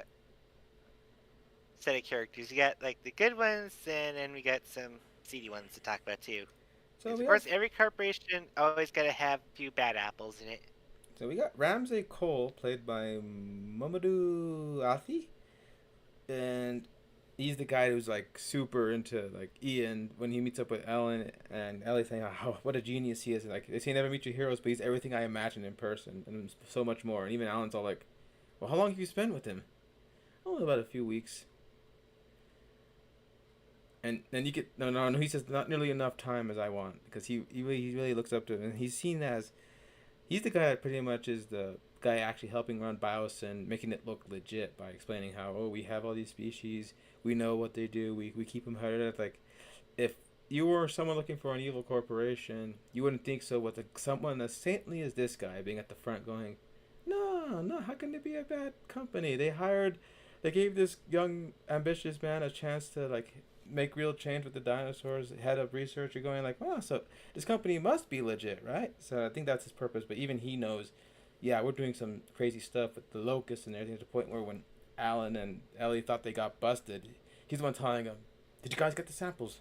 set of characters. You got like the good ones, and then we got some seedy ones to talk about too. so Because we of have course, every corporation always gotta have a few bad apples in it. so we got Ramsey Cole played by Mamadou Athi, and he's the guy who's like super into like Ian when he meets up with Ellen, and Ellie's saying, "Oh, what a genius he is!" And, like they say, never meet your heroes, but he's everything I imagined in person, and so much more. And even Alan's all like, "Well, how long have you spent with him?" Only about a few weeks. And then you get no. He says not nearly enough time as I want because he really looks up to him, and he's seen as he's the guy that pretty much is the guy actually helping run Biosyn, making it look legit by explaining how, oh, we have all these species, we know what they do, we keep them herded. Like if you were someone looking for an evil corporation, you wouldn't think so with someone as saintly as this guy being at the front going, no, how can they be a bad company? They gave this young ambitious man a chance to like make real change with the dinosaurs. Head of research, you're going like, wow, so this company must be legit, right? So I think that's his purpose. But even he knows, yeah, we're doing some crazy stuff with the locusts and everything to the point where when Alan and Ellie thought they got busted, he's the one telling them, "Did you guys get the samples?"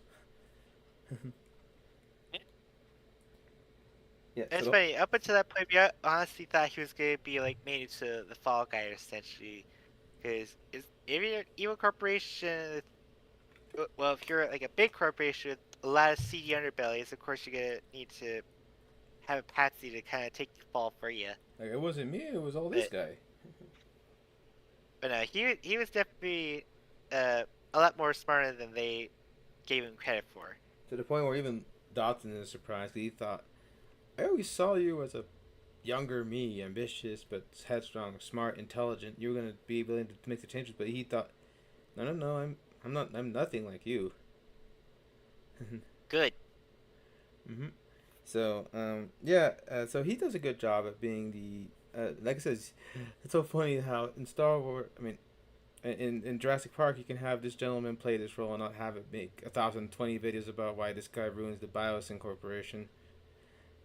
Yeah. And it's funny, up until that point, we honestly thought he was gonna be like made into the fall guy essentially. Because if you're an evil corporation, well, if you're like a big corporation with a lot of seedy underbellies, of course you're gonna need to have a patsy to kind of take the fall for you. Like it wasn't me; it was all this But guy. no, he was definitely a lot more smarter than they gave him credit for. To the point where even Dotson is surprised. He thought, I always saw you as a younger me, ambitious but headstrong, smart, intelligent. You were gonna be willing to make the changes, but he thought, no, I'm nothing like you. Good. Mm-hmm. So yeah, so he does a good job at being the like I said, it's so funny how in Star Wars, I mean, in Jurassic Park, you can have this gentleman play this role and not have it make 1,020 videos about why this guy ruins the Biosyn Corporation.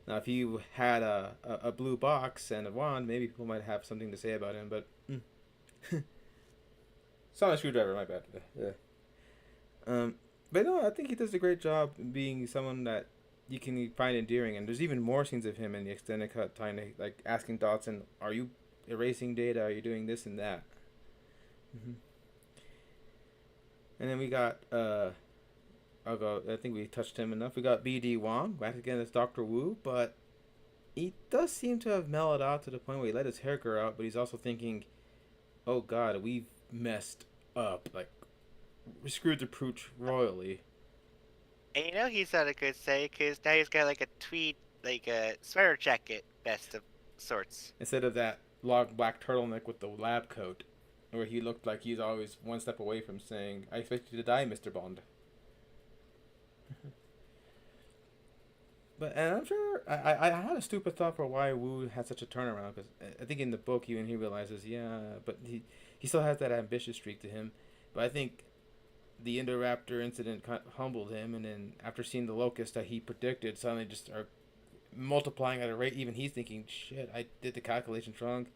Now, if you had a blue box and a wand, maybe people might have something to say about him, but sonic screwdriver, my bad. Yeah. But no, I think he does a great job being someone that you can find endearing, and there's even more scenes of him in the extended cut, trying to like asking Dotson, "Are you erasing data? Are you doing this and that?" Mm-hmm. And then we got I'll go. I think we touched him enough. We got B.D. Wong back again as Doctor Wu, but he does seem to have mellowed out to the point where he let his hair grow out, but he's also thinking, "Oh God, we've messed up. Like we screwed the pooch royally." And you know he's not a good say because now he's got like a tweed, like a sweater jacket vest of sorts. Instead of that long black turtleneck with the lab coat, where he looked like he's always one step away from saying, "I expect you to die, Mr. Bond." But and I'm sure I had a stupid thought for why Wu had such a turnaround, because I think in the book even he realizes, yeah, but he still has that ambitious streak to him. But I think the Indoraptor incident kind of humbled him, and then after seeing the locust that he predicted suddenly just start multiplying at a rate even he's thinking, shit, I did the calculations wrong.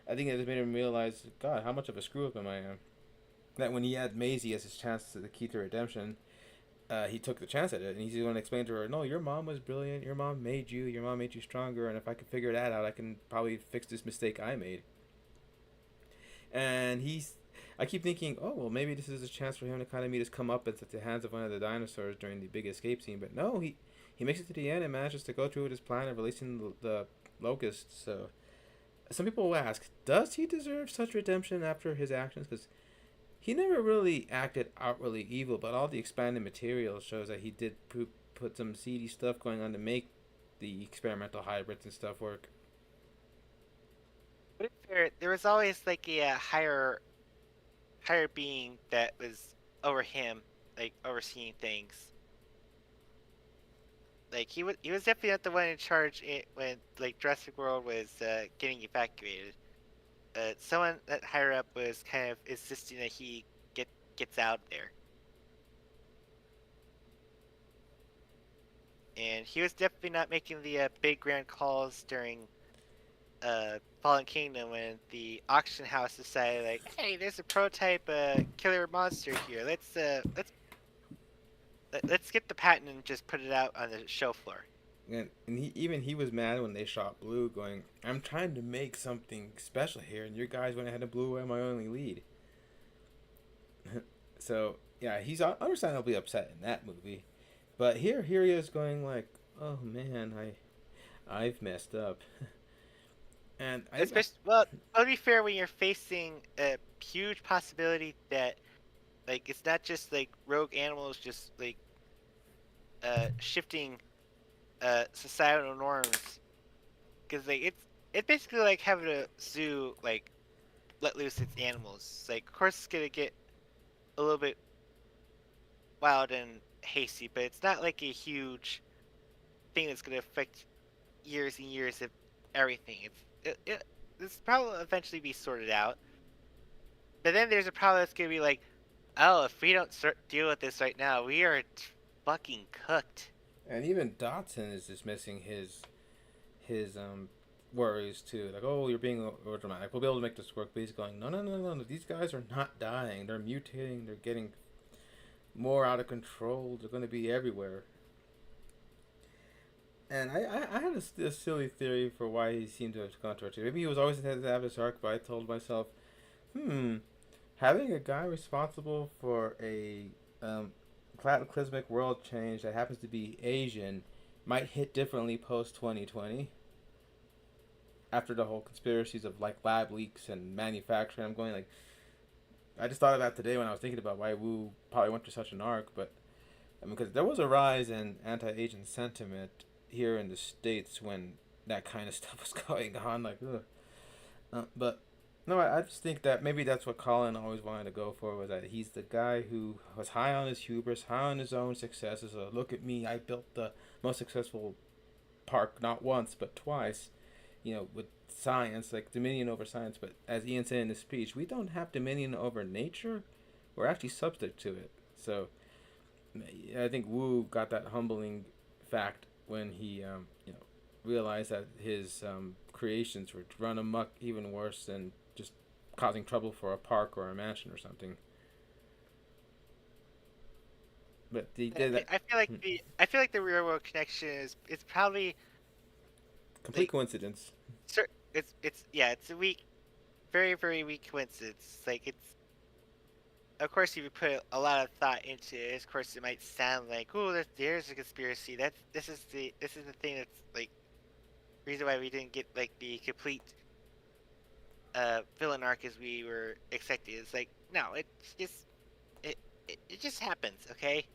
I think it just made him realize, God, how much of a screw up am I? That when he had Maisie as his chance to the key to redemption, he took the chance at it, and he's going to explain to her, no, your mom was brilliant. Your mom made you. Your mom made you stronger, and if I could figure that out, I can probably fix this mistake I made. And I keep thinking, oh well, maybe this is a chance for him to kind of meet his comeuppance at the hands of one of the dinosaurs during the big escape scene. But no, he makes it to the end and manages to go through with his plan of releasing the locusts. So some people will ask, does he deserve such redemption after his actions? Because he never really acted outwardly evil, but all the expanded material shows that he did put some seedy stuff going on to make the experimental hybrids and stuff work. But if there was always like a higher being that was over him, like overseeing things. Like he was definitely not the one in charge when like Jurassic World was getting evacuated. Someone that higher up was kind of insisting that he get gets out there, and he was definitely not making the big grand calls during Fallen Kingdom when the auction house decided like, hey, there's a prototype killer monster here. Let's get the patent and just put it out on the show floor. And he was mad when they shot Blue, going, "I'm trying to make something special here, and your guys went ahead and blew away my only lead." So yeah, he's understandably upset in that movie, but here he is going like, "Oh man, I've messed up," and I Especially, well, to be fair, when you're facing a huge possibility that like it's not just like rogue animals just like shifting societal norms, because like it's basically like having a zoo like let loose its animals. Like of course it's gonna get a little bit wild and hasty, but it's not like a huge thing that's gonna affect years and years of everything. This problem will eventually be sorted out. But then there's a problem that's gonna be like, oh, if we don't deal with this right now, we are fucking cooked. and even Dotson is dismissing his worries too. Like, oh, you're being over dramatic. We'll be able to make this work. But he's going, no, no, no, no, no. These guys are not dying. They're mutating. They're getting more out of control. They're going to be everywhere. And I had a silly theory for why he seemed to have gone towards it. Maybe he was always intended to have this arc, but I told myself, hmm, having a guy responsible for a cataclysmic world change that happens to be Asian might hit differently post 2020 after the whole conspiracies of like lab leaks and manufacturing. I'm going like, I just thought of that today when I was thinking about why Wu probably went through such an arc, but I mean, because there was a rise in anti-Asian sentiment here in the states when that kind of stuff was going on. Like, ugh. But no, I just think that maybe that's what Colin always wanted to go for, was that he's the guy who was high on his hubris, high on his own successes. Look at me, I built the most successful park not once but twice. With science, like dominion over science. But as Ian said in his speech, we don't have dominion over nature. We're actually subject to it. So I think Wu got that humbling fact when he, realized that his creations were run amok even worse than just causing trouble for a park or a mansion or something. But he did that. I feel like the real world connection is probably Complete like coincidence. it's yeah, it's a weak, very very weak coincidence. Like it's of course if you put a lot of thought into it, of course it might sound like, oh, there's a conspiracy. This is the thing that's like reason why we didn't get like the complete villain arc as we were expecting. It's like no, it it just happens, okay?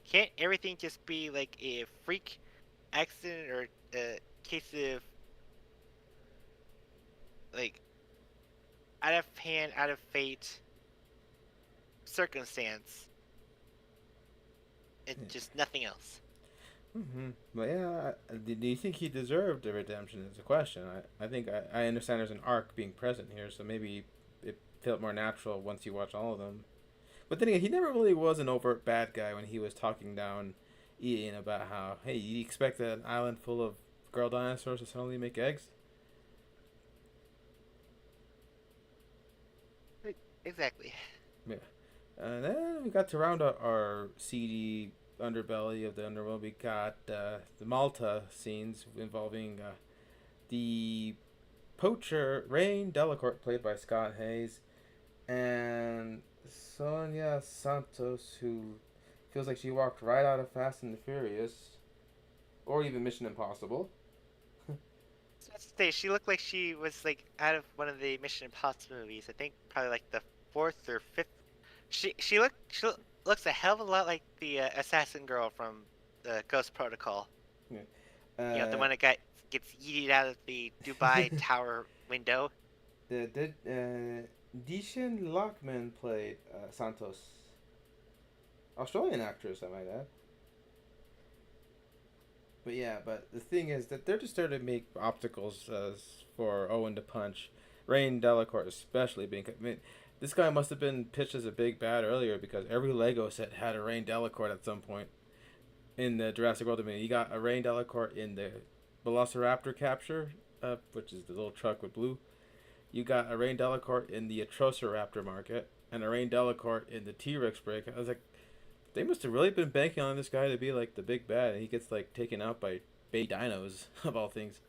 Can't everything just be like a freak accident or a case of like out of hand, out of fate, circumstance, and just nothing else. Mm-hmm. But yeah, do you think he deserved a redemption? Is the question. I think I understand there's an arc being present here, so maybe it felt more natural once you watch all of them. But then again, he never really was an overt bad guy when he was talking down Ian about how, hey, you expect an island full of girl dinosaurs to suddenly make eggs? Exactly. Yeah. And then we got to round out our seedy underbelly of the underworld. We got the Malta scenes involving the poacher Rain Delacourt, played by Scott Hayes, and Sonia Santos, who feels like she walked right out of Fast and the Furious, or even Mission Impossible. So let's say she looked like she was like out of one of the Mission Impossible movies. I think probably like the fourth or fifth. Looks a hell of a lot like the assassin girl from the Ghost Protocol. Yeah. You know, the Uh, one that gets yeeted out of the Dubai Tower window. Dishan Lockman played Santos, Australian actress, I might add. But yeah, but the thing is that they're just starting to make obstacles for Owen to punch. Rain Delacourt especially being. I mean, this guy must have been pitched as a big bad earlier because every Lego set had a Rain Delacourt at some point in the Jurassic World. I mean, you got a Rain Delacourt in the Velociraptor capture, which is the little truck with blue. You got a Rain Delacourt in the Atrociraptor market, and a Rain Delacourt in the T Rex break. I was like, they must have really been banking on this guy to be like the big bad, and he gets like taken out by Bay Dinos of all things.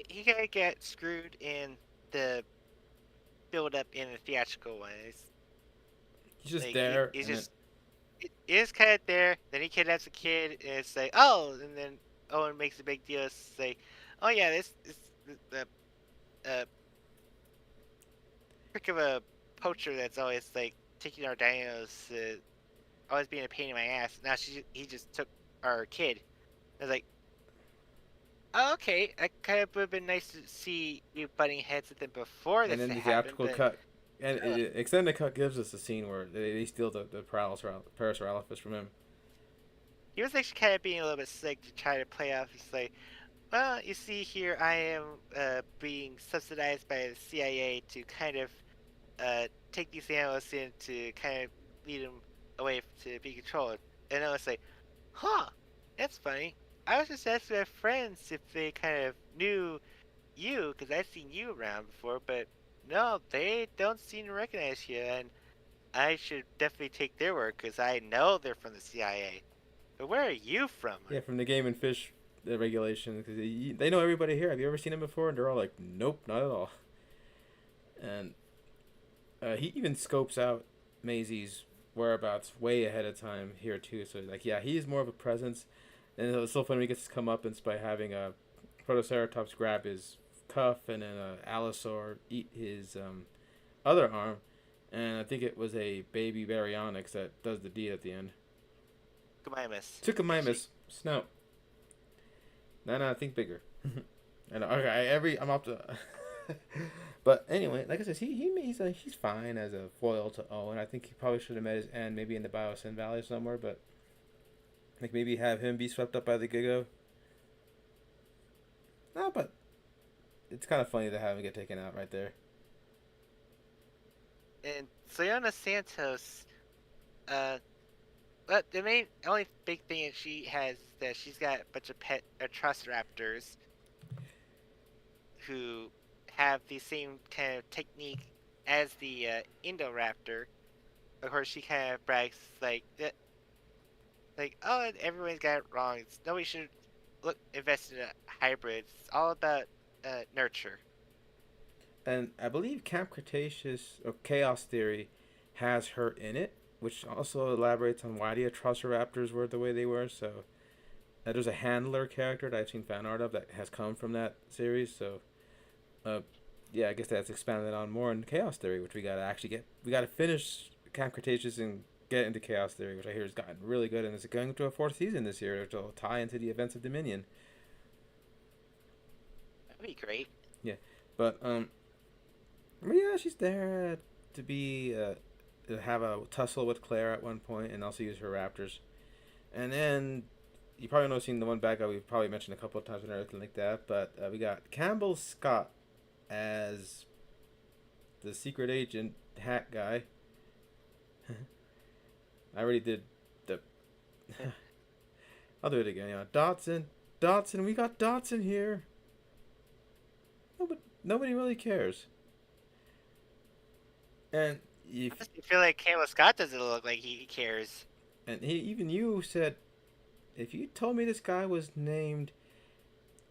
He gotta get screwed in the build up in the theatrical ones. He's just Like there, he's and then just he is kind of there. Then he kidnaps a kid, and it's like, oh, and then Owen makes a big deal. It's like, oh yeah, this the prick of a poacher that's always like taking our dinos, always being a pain in my ass. Now he just took our kid. I was like, oh, okay, that kind of would have been nice to see you butting heads with them before and this then the happened, theatrical but cut, and uh, extended cut gives us a scene where they steal the Parasaurolophus from him. he was actually kind of being a little bit sick to try to play off. He's like, well, you see here, I am being subsidized by the CIA to kind of take these analysts in to kind of lead them away to be controlled. And I was like, huh, that's funny. I was just asking my friends if they kind of knew you, because I've seen you around before, but no, they don't seem to recognize you, and I should definitely take their word, because I know they're from the CIA. But where are you from? Yeah, from the Game and Fish regulation, because they know everybody here. Have you ever seen him before? And they're all like, nope, not at all. And he even scopes out Maisie's whereabouts way ahead of time here too. So like, yeah, he's more of a presence. And it's so funny when he gets to come up and by having a Protoceratops grab his cuff and then a Allosaur eat his other arm. And I think it was a baby Baryonyx that does the deed at the end. Gamimus. She, Tucumymus snout. No, think bigger. And okay, I'm up to. But anyway, like I said, he's fine as a foil to Owen. I think he probably should have met his end maybe in the Biosyn Valley somewhere, but like maybe have him be swept up by the Gigo. No, but it's kind of funny to have him get taken out right there. and Sayona Santos, uh, but the main only big thing that she has is that she's got a bunch of pet Atrociraptors who have the same kind of technique as the Indoraptor. Of course, she kind of brags like, oh, everyone's got it wrong. Nobody should invest in a hybrid. It's all about nurture. And I believe Camp Cretaceous or Chaos Theory has her in it, which also elaborates on why the Atrociraptors were the way they were. So there's a handler character that I've seen fan art of that has come from that series. So uh, yeah, I guess that's expanded on more in Chaos Theory, which we gotta actually get. We gotta finish Camp Cretaceous and get into Chaos Theory, which I hear has gotten really good, and it's going into a fourth season this year, which will tie into the events of Dominion. That'd be great. Yeah, but yeah, she's there to be to have a tussle with Claire at one point, and also use her raptors. And then you probably know seen the one bad guy we've probably mentioned a couple of times and everything like that. But we got Campbell Scott as the secret agent hat guy. I already did the. I'll do it again. Yeah, Dotson. We got Dotson here. Nobody really cares. And if Honestly, I feel like Campbell Scott doesn't look like he cares. even you said if you told me this guy was named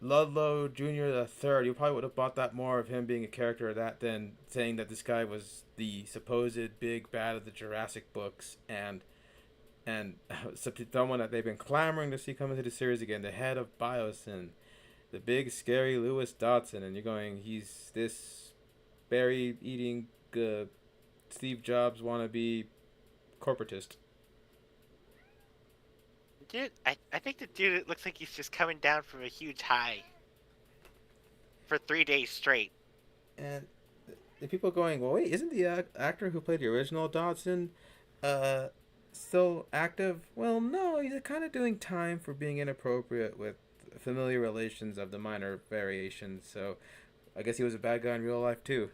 Ludlow Jr. the Third, you probably would have bought that more of him being a character of that than saying that this guy was the supposed big bad of the Jurassic books and someone that they've been clamoring to see come into the series again, the head of Biosyn, the big scary Lewis Dotson, and you're going, he's this berry eating Steve Jobs wannabe corporatist. Dude, I think the dude looks like he's just coming down from a huge high for 3 days straight. And the people going, well, wait, isn't the actor who played the original Dodson uh, still active? Well, no, he's kind of doing time for being inappropriate with familiar relations of the minor variations. So I guess he was a bad guy in real life too.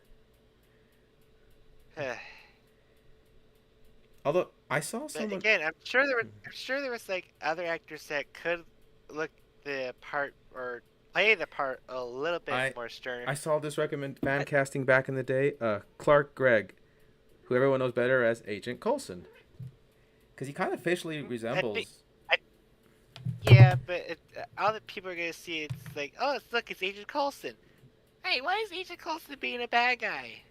Although I saw But someone, again, I'm sure there was like other actors that could look the part or play the part a little bit I more stern. I saw this recommend fan I, casting back in the day. Clark Gregg, who everyone knows better as Agent Coulson, because he kind of facially I think, resembles. I, yeah, but all the people are gonna see it's like, oh, look, it's Agent Coulson. Hey, why is Agent Coulson being a bad guy?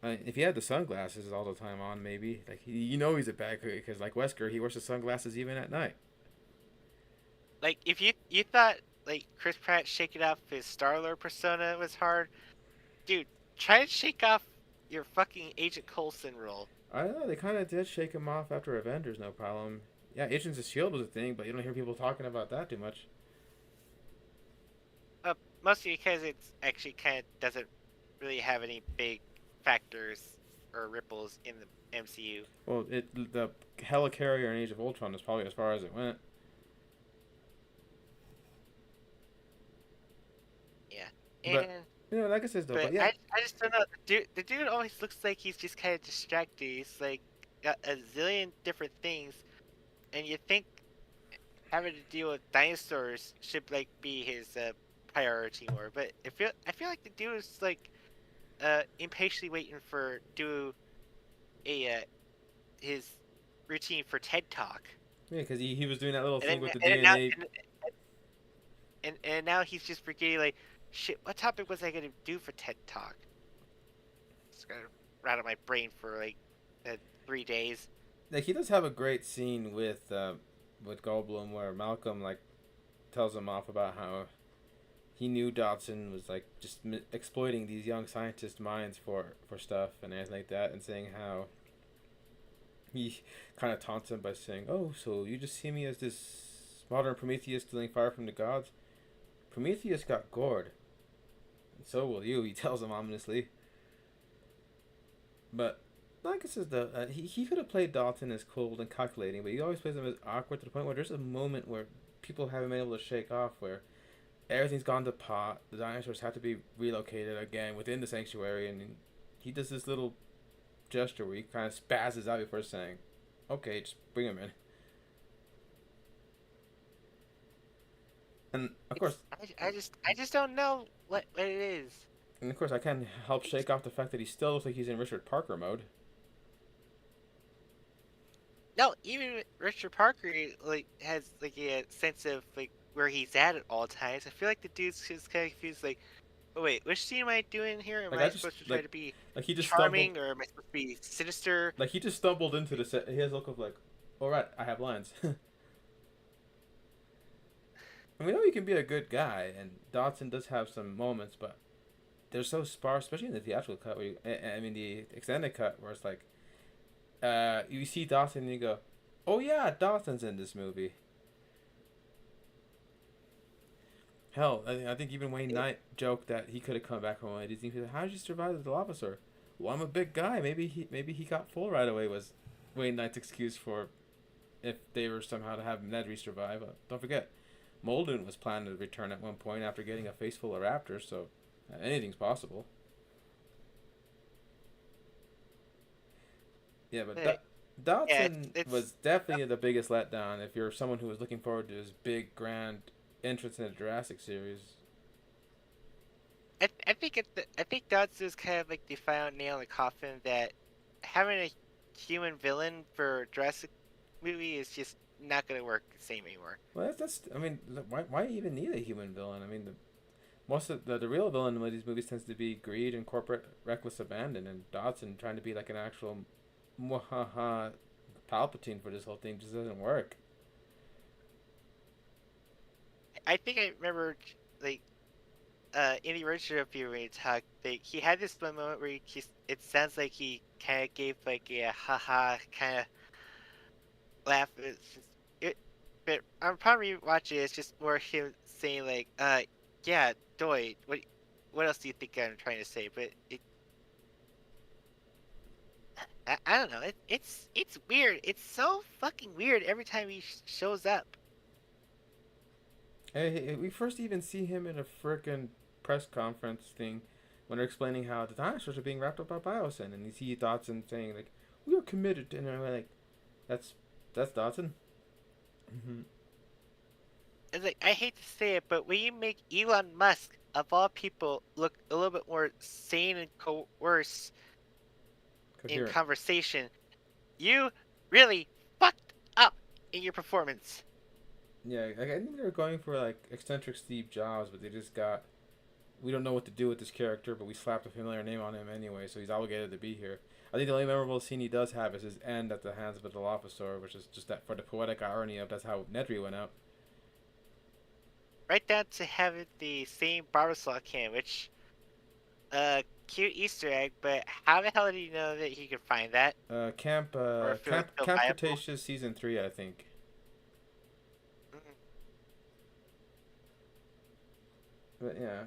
If he had the sunglasses all the time on, maybe like you know he's a bad guy because like Wesker, he wears the sunglasses even at night. Like, if you thought like Chris Pratt shaking off his Star-Lord persona was hard, dude, try to shake off your fucking Agent Coulson role. I don't know. They kind of did shake him off after Avengers, no problem. Yeah, Agents of Shield was a thing, but you don't hear people talking about that too much. Mostly because it's actually kind of doesn't really have any big factors or ripples in the MCU. Well, the helicarrier in Age of Ultron is probably as far as it went. Yeah, But and like I said though, but but yeah, I just don't know. The dude always looks like he's just kind of distracted. He's like got a zillion different things, and you think having to deal with dinosaurs should like be his priority more. But I feel like the dude is like impatiently waiting for do a his routine for TED Talk, yeah, because he was doing that little and thing then with the and then now DNA. and now he's just forgetting like, shit. What topic was I gonna do for TED Talk? It's gonna rattle my brain for like 3 days. Like he does have a great scene with Goldblum where Malcolm like tells him off about how he knew Dodson was like just exploiting these young scientist minds for stuff and everything like that, and saying how he kind of taunts him by saying, "Oh, so you just see me as this modern Prometheus stealing fire from the gods? Prometheus got gored, and so will you." He tells him ominously. But like I said, though, he could have played Dalton as cold and calculating, but he always plays him as awkward to the point where there's a moment where people haven't been able to shake off where everything's gone to pot. The dinosaurs have to be relocated again within the sanctuary, and he does this little gesture where he kind of spazzes out before saying, "Okay, just bring him in." And of It's course, I just don't know what it is. I can't help shake off the fact that he still looks like he's in Richard Parker mode. No, even Richard Parker like has like a sense of like where he's at all times. I feel like the dude's just kind of confused. Like, oh wait, which scene am I doing here? Am Like I supposed to try to be like he just stumbled, charming or am I supposed to be sinister? like he just stumbled into the set. He has a look of like, "All right, I have lines." And we know he can be a good guy, and Dodson does have some moments, but they're so sparse, especially in the theatrical cut. Where I mean, the extended cut, where it's like, you see Dawson and you go, "Oh yeah, Dawson's in this movie." Hell, I think even Wayne Knight joked that he could have come back from one of these things. He said, how did you survive the lava sword? Well, I'm a big guy. Maybe he got full right away. Was Wayne Knight's excuse for if they were somehow to have Nedry survive. Don't forget, Muldoon was planning to return at one point after getting a face full of raptors. So anything's possible. Yeah, but Uh, yeah, Dodson it's was definitely the biggest letdown. If you're someone who was looking forward to his big grand entrance in the Jurassic series. I think that's just kind of like the final nail in the coffin that having a human villain for Jurassic movie is just not gonna work the same anymore. Well, that's I mean, why even need a human villain? I mean, most of the real villain in these movies tends to be greed and corporate reckless abandon, and Dodson trying to be like an actual mwahaha Palpatine for this whole thing just doesn't work. I think I remember like in the original review when he talked, he had this one moment where it sounds like he kind of gave like a haha kind of laugh. It, but I'm probably watching it. It's just more him saying like, yeah, Doi. What else do you think I'm trying to say? But I don't know. It's weird. It's so fucking weird every time he shows up. Hey, we first even see him in a frickin' press conference thing when they're explaining how the dinosaurs are being wrapped up by biosyn, and you see Dodson saying like, "We are committed," and I'm like, "That's that's Dodson." Mm-hmm. It's like I hate to say it, but when you make Elon Musk of all people look a little bit more sane and coerce in Coherent. conversation, you really fucked up in your performance. Yeah, I think they were going for like eccentric Steve Jobs, but they just got. We don't know what to do with this character, but we slapped a familiar name on him anyway, so he's obligated to be here. I think the only memorable scene he does have is his end at the hands of the Dilophosaur, which is just that for the poetic irony of that's how Nedry went out. Right down to having the same Barbasol can, which cute Easter egg, but how the hell did you know that he could find that? Or if it was still Camp viable? Cretaceous season 3, I think. Mm. But yeah,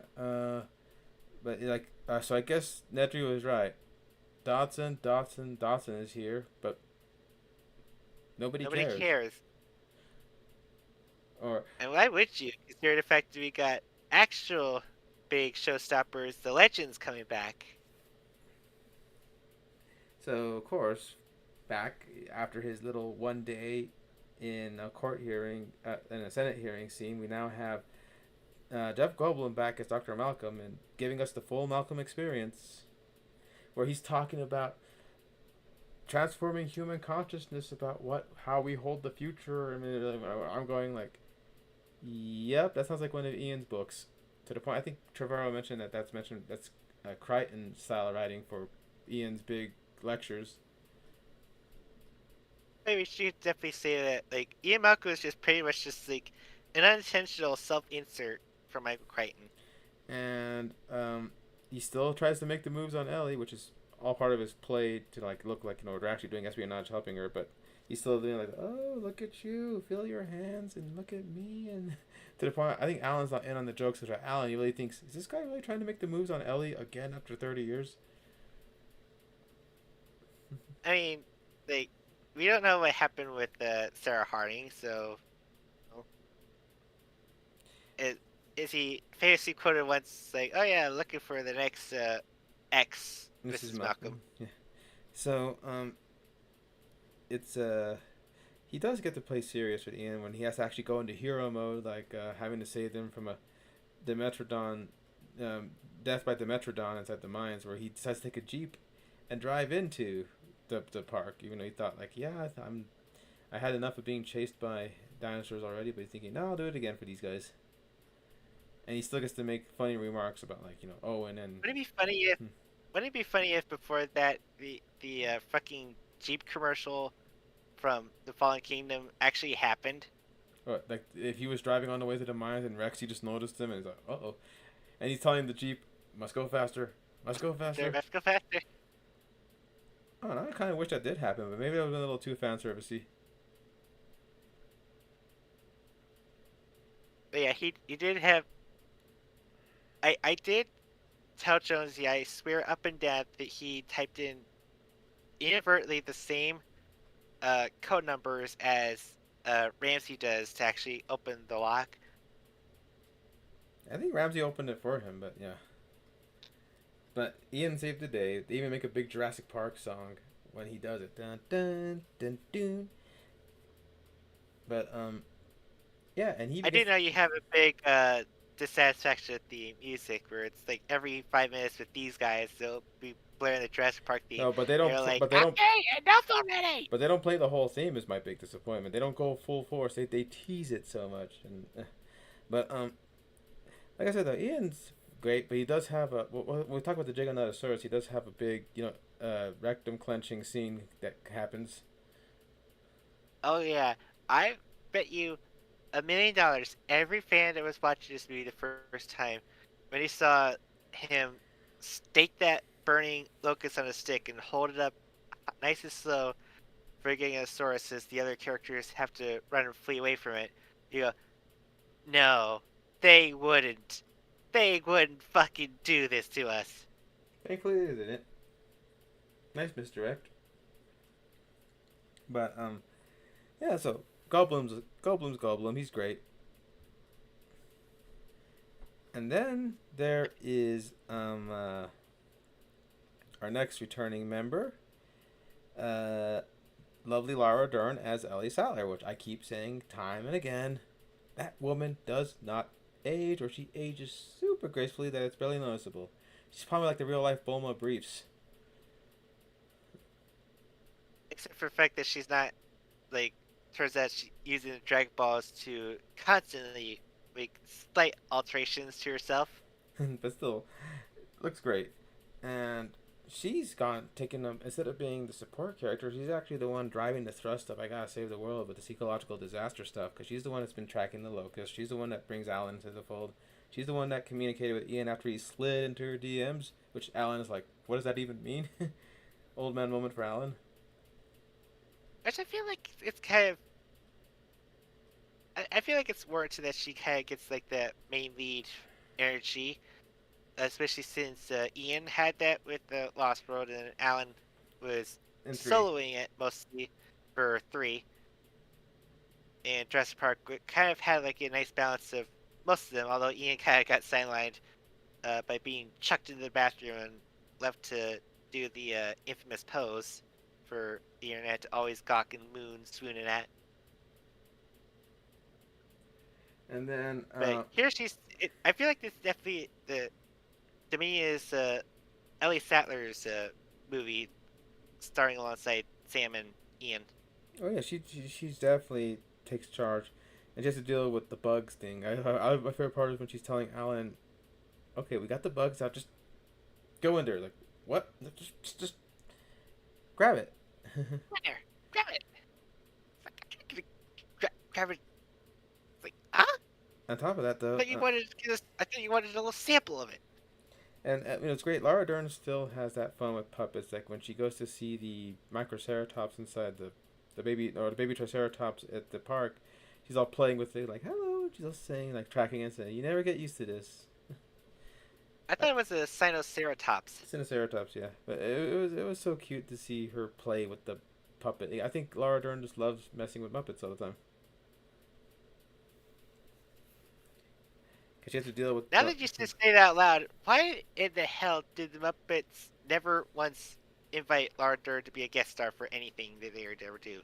but like, so I guess Nedry was right. Dodson is here, but nobody Nobody cares. cares. Or And why would you? Consider the fact that we got actual big showstoppers, the legends coming back. so of course, back after his little one day in a court hearing, in a Senate hearing scene, we now have Jeff Goldblum back as Dr. Malcolm and giving us the full Malcolm experience, where he's talking about transforming human consciousness, about how we hold the future. I mean, I'm going like, yep, that sounds like one of Ian's books. To the point, I think Trevorrow mentioned that's Crichton style writing for Ian's big lectures. Maybe we should definitely say that like Ian Malcolm is just pretty much just like an unintentional self-insert for Michael Crichton. And he still tries to make the moves on Ellie, which is all part of his play to like look like they're actually doing espionage, helping her. But he's still doing like, oh, look at you, feel your hands, and look at me, and to the point I think Alan's not in on the jokes. Because Alan, he really thinks, is this guy really trying to make the moves on Ellie again after 30 years? I mean, like we don't know what happened with Sarah Harding, so is, is he famously quoted once like, "Oh yeah, looking for the next ex Mrs. Mrs. Malcolm." Malcolm. Yeah. So it's he does get to play serious with Ian when he has to actually go into hero mode, like having to save them from a Dimetrodon, um, death by Dimetrodon inside the mines, where he decides to take a jeep and drive into the park, even though he thought like, yeah, I had enough of being chased by dinosaurs already, but he's thinking, no, I'll do it again for these guys, and he still gets to make funny remarks about like Owen and. Wouldn't it be funny if Hmm, Wouldn't it be funny if before that the fucking Jeep commercial from the Fallen Kingdom actually happened? or, like if he was driving on the way to the mines and Rex, he just noticed him and he's like, uh oh, and he's telling the jeep, must go faster, must go There, faster. let's go faster. I don't know. I kind of wish that did happen, but maybe that would have been a little too fan servicey. But yeah, he did have I did tell Jonesy, I swear up and down that he typed in inadvertently the same code numbers as Ramsey does to actually open the lock. I think Ramsey opened it for him, but yeah. But Ian saved the day. They even make a big Jurassic Park song when he does it. Dun dun dun dun. But yeah, and he even I do gets. know you have a big dissatisfaction with the music, where it's like every 5 minutes with these guys, they'll be blaring the Jurassic Park theme. No, but they don't. You're like, But they don't. okay, enough already. But they don't play the whole theme. Is my big disappointment. They don't go full force. They tease it so much. And but like I said though, Ian's great, but he does have a. When we talk about the Giganotosaurus, he does have a big, rectum clenching scene that happens. Oh yeah, I bet you $1 million every fan that was watching this movie the first time, when he saw him stake that burning locust on a stick and hold it up nice and slow for Giganotosaurus as the other characters have to run and flee away from it. You go, no, they wouldn't. They wouldn't fucking do this to us. Thankfully, they didn't. Nice misdirect. But yeah. So Goldblum's Goldblum. He's great. And then there is our next returning member, uh, lovely Laura Dern as Ellie Sattler, which I keep saying time and again. That woman does not age, or she ages super gracefully that it's barely noticeable. She's probably like the real life Bulma Briefs. Except for the fact that she's not, like, turns out she's using the Dragon Balls to constantly make slight alterations to herself. But still, looks great. And she's gone taking them instead of being the support character. She's actually the one driving the thrust of "I gotta save the world" with this ecological disaster stuff. Because she's the one that's been tracking the locust. She's the one that brings Alan into the fold. She's the one that communicated with Ian after he slid into her DMs. Which Alan is like, "What does that even mean?" Old man moment for Alan. Which I feel like it's kind of. I feel like it's warranted that she kind of gets like the main lead energy, especially since Ian had that with the Lost World and Alan was In three. soloing it mostly for 3. And Jurassic Park kind of had like a nice balance of most of them, although Ian kind of got sidelined by being chucked into the bathroom and left to do the infamous pose for the internet to always gawk and moon swooning at. And then But here she's. I feel like this is definitely the to me is Ellie Sattler's movie starring alongside Sam and Ian. oh yeah, she's definitely takes charge, and she has to deal with the bugs thing. My favorite part is when she's telling Alan, "Okay, we got the bugs out. Just go in there." Like, what? Just grab it. Right there, grab it. It's like, grab it. It's like, huh? On top of that, I though, thought you wanted to get us. I thought you wanted a little sample of it. and it's great. Laura Dern still has that fun with puppets. Like when she goes to see the Microceratops inside the baby Triceratops at the park, she's all playing with it, like hello. She's all saying, like tracking and saying, "You never get used to this." I thought it was a Sinoceratops. Cineceratops, yeah. But it was so cute to see her play with the puppet. I think Laura Dern just loves messing with Muppets all the time. Cause she has to deal with Now that you just say it out loud, why in the hell did the Muppets never once invite Laura Dern to be a guest star for anything that they would ever do?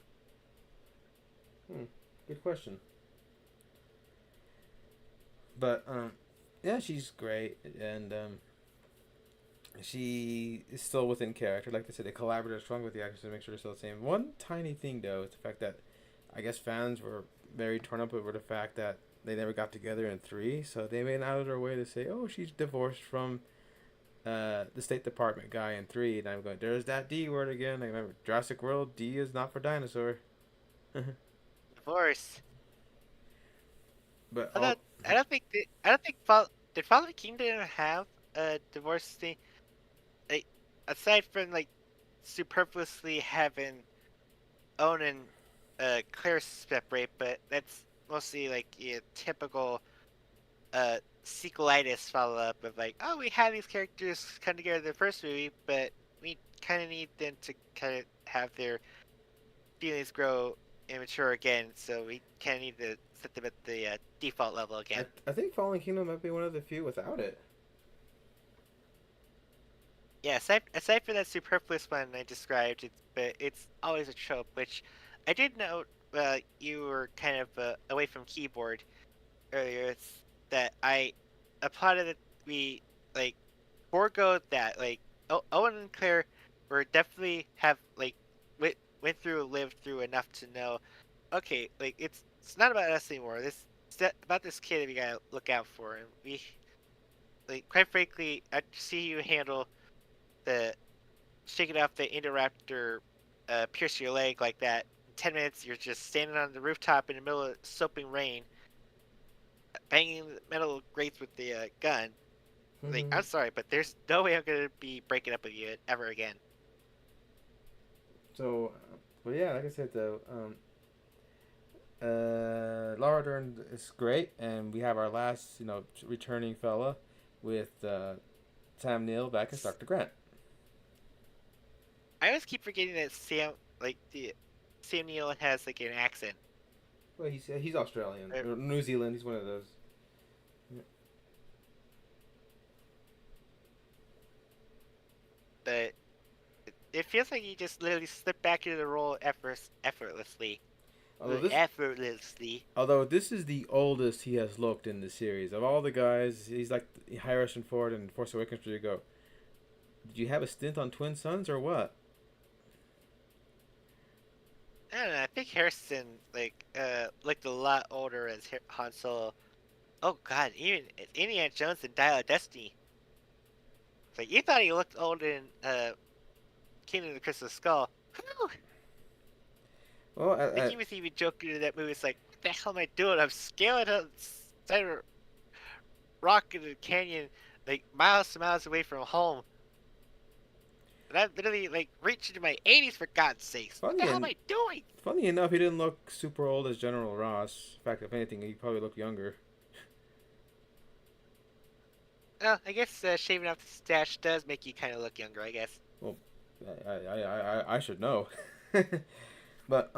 good question. But yeah, she's great, and she is still within character. Like they said, they collaborated strong with the actors to make sure they're still the same. One tiny thing though is the fact that I guess fans were very torn up over the fact that they never got together in 3, so they went out of their way to say, "Oh, she's divorced from the State Department guy in 3." And I'm going, "There's that D word again." I remember Jurassic World. D is not for dinosaur. Divorce. But I all don't. I don't think. I don't think. Did Fallen Kingdom have a divorce thing? Like, aside from like superfluously having Owen and Claire separate, but that's mostly like a typical sequelitis follow up of like, oh, we had these characters come together in the first movie, but we kind of need them to kind of have their feelings grow and mature again, so we kind of need to set them at the default level again. I think Fallen Kingdom might be one of the few without it. Yeah, aside for that superfluous one I described, it's always a trope, which I did note. You were kind of away from keyboard earlier. It's that I applauded that we like forego that. Like Owen and Claire were definitely have like went through, lived through enough to know. Okay, like it's not about us anymore. It's about this kid that we gotta look out for, and we like quite frankly, I see you handle the shaking off the Indoraptor, pierce your leg like that. In 10 minutes, you're just standing on the rooftop in the middle of soaping rain, banging the metal grates with the gun. Like, I'm sorry, but there's no way I'm gonna be breaking up with you ever again. So, but yeah, like I said, though, Laura Dern is great, and we have our last, returning fella with Sam Neill back as Dr. Grant. I always keep forgetting that Sam Neill has like an accent. Well, he's Australian Uh, or New Zealand. He's one of those. But it feels like he just literally slipped back into the role effortlessly. Although this, Effortlessly. although this is the oldest he has looked in the series of all the guys. He's like Harrison Ford and Force Awakens. Where you go, did you have a stint on Twin Sons or what? I don't know. I think Harrison looked a lot older as Han Solo. Oh God, even Indiana Jones in Dial of Destiny. Like you thought he looked old in Kingdom of the Crystal Skull. Whew! Well, Like he was even joking in that movie. It's like, what the hell am I doing? I'm scaling a side of rock in the canyon, like miles and miles away from home. And I'm literally like reaching to my 80s for God's sakes. What the funny hell am and I doing? funny enough, he didn't look super old as General Ross. In fact, if anything, he probably looked younger. Well, I guess shaving off the stash does make you kind of look younger. I guess. Well, I should know. But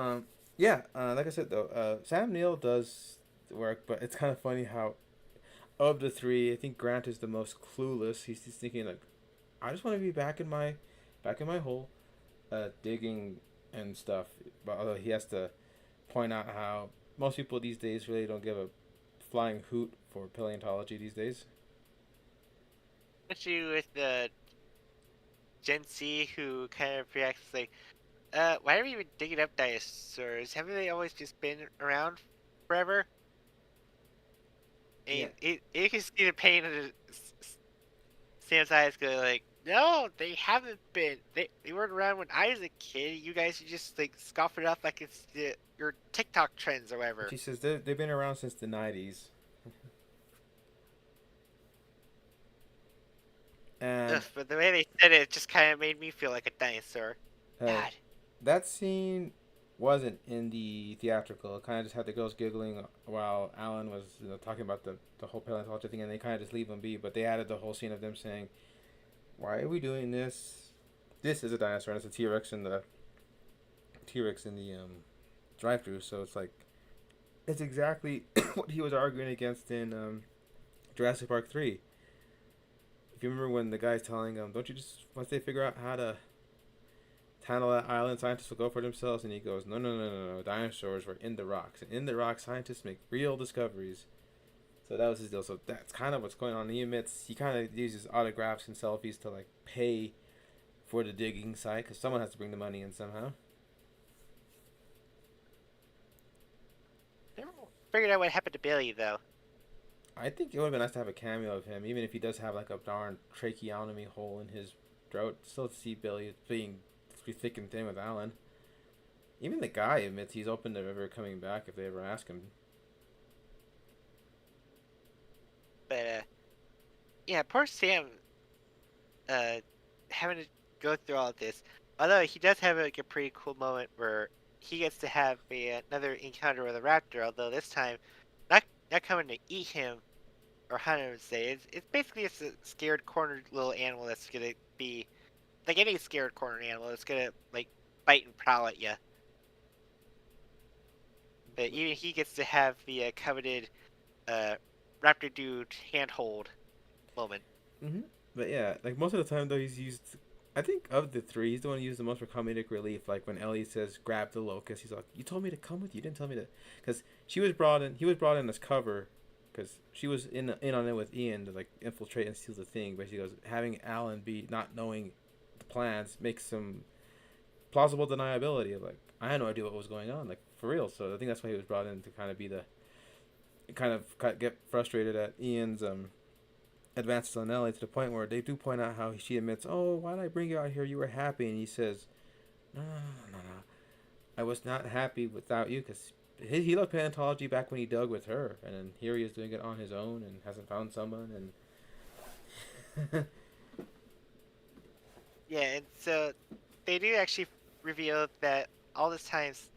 yeah, like I said though, Sam Neill does work, but it's kind of funny how of the three, I think Grant is the most clueless. He's just thinking like, I just want to be back in my hole, digging and stuff. But although he has to point out how most people these days really don't give a flying hoot for paleontology these days. Especially with the Gen Z who kind of reacts like, why are we even digging up dinosaurs? Haven't they always just been around forever? Yeah. And you can see the pain in Sam's eyes going like, no, they haven't been. They weren't around when I was a kid. You guys are just like scoffing it off like it's your TikTok trends or And whatever. she says they've been around since the 90s. Ugh, And but the way they said it just kind of made me feel like a dinosaur. uh, God. that scene wasn't in the theatrical. It kind of just had the girls giggling while Alan was talking about the whole paleontology thing, and they kind of just leave them be. But they added the whole scene of them saying, "Why are we doing this? This is a dinosaur, and it's a T Rex in the drive-through." So it's like it's exactly what he was arguing against in Jurassic Park 3. If you remember when the guy's telling him, "Don't you just once they figure out how to handle that island, scientists will go for themselves," and he goes, "No, no, no, no, no. Dinosaurs were in the rocks, and in the rocks, scientists make real discoveries." So that was his deal. So that's kind of what's going on. He kind of uses autographs and selfies to like pay for the digging site because someone has to bring the money in somehow. Never figured out what happened to Billy though. I think it would have been nice to have a cameo of him, even if he does have like a darn tracheotomy hole in his throat. Still to see Billy being through thick and thin with Alan. Even the guy admits he's open to ever coming back if they ever ask him. But yeah, poor Sam. Uh, having to go through all of this. Although he does have like a pretty cool moment where he gets to have another encounter with a raptor. Although this time, not coming to eat him, or how to say it's basically just a scared cornered little animal that's gonna be like any scared cornered animal. It's gonna like bite and prowl at you. But even he gets to have the coveted uh, raptor dude handhold moment. Mm-hmm. But yeah, like most of the time though, he's used. I think of the three, he's the one who used the most for comedic relief. Like when Ellie says, "Grab the locust," he's like, "You told me to come with you. You didn't tell me to." Because she was brought in. He was brought in as cover. Because she was in on it with Ian to like infiltrate and steal the thing. But she goes, having Alan be not knowing the plans makes some plausible deniability of like I had no idea what was going on, like for real. So I think that's why he was brought in to kind of be the kind of get frustrated at Ian's advances on Ellie to the point where they do point out how she admits, "Oh, why did I bring you out here? You were happy," and he says, "No, no, no, no, no. I was not happy without you because." He loved paleontology back when he dug with her, and then here he is doing it on his own and hasn't found someone. And Yeah, and so they do actually reveal that all this times,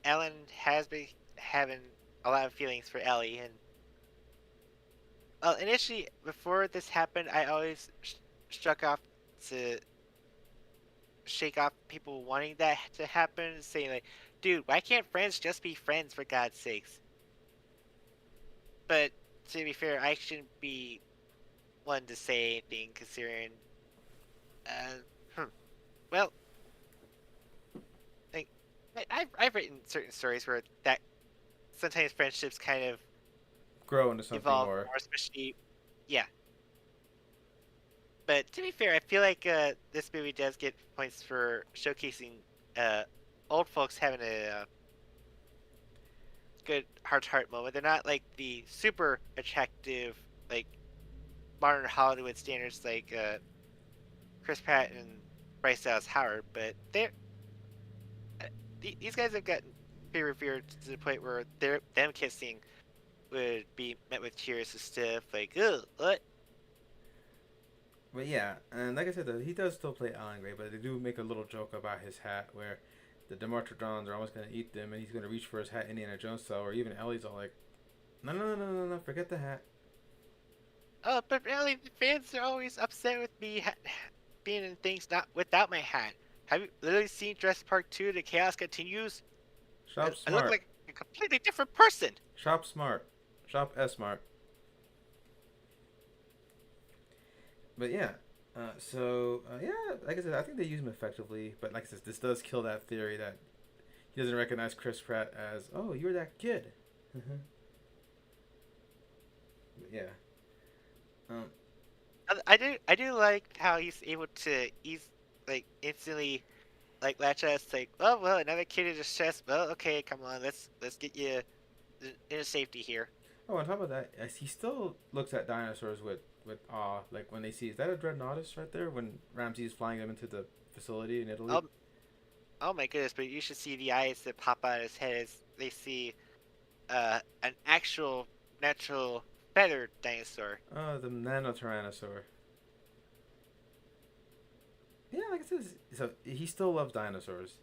Ellen has been having a lot of feelings for Ellie, and initially before this happened, I always struck off to shake off people wanting that to happen, saying like, "Dude, why can't friends just be friends for God's sakes?" But to be fair, I shouldn't be one to say anything considering, uh, hmm, well, like I've written certain stories where that sometimes friendships kind of grow into something evolve more. more, especially yeah. But to be fair, I feel like this movie does get points for showcasing uh, old folks having a good heart to heart moment. They're not like the super attractive like modern Hollywood standards like Chris Pratt and Bryce Dallas Howard, but uh, these guys have gotten pretty revered to the point where them kissing would be met with tears and stuff like, ugh, what? But yeah, and like I said, he does still play Alan Gray, but they do make a little joke about his hat where the Demartodons are almost going to eat them, and he's going to reach for his hat, Indiana Jones style, or even Ellie's all like, no, no, no, no, no, no, forget the hat. Oh, but really, the fans are always upset with me being in things not without my hat. Have you literally seen Jurassic Park 2, The Chaos Continues? Shop I look smart. like a completely different person. Shop smart. Shop S smart. But yeah, yeah, like I said, I think they use him effectively. But like I said, this does kill that theory that he doesn't recognize Chris Pratt as, oh, you're that kid. But yeah, um, I do like how he's able to like instantly like latch us like, oh well, another kid in his chest. Well, okay, come on, let's get you into safety here. oh, on top of that, he still looks at dinosaurs with awe. Like when they see, is that a Dreadnoughtus right there? When Ramsey is flying them into the facility in Italy. Oh, oh my goodness! But you should see the eyes that pop out of his head as they see an actual natural feathered dinosaur. Oh, the Nanotyrannosaur. Yeah, like I said, so he still loves dinosaurs,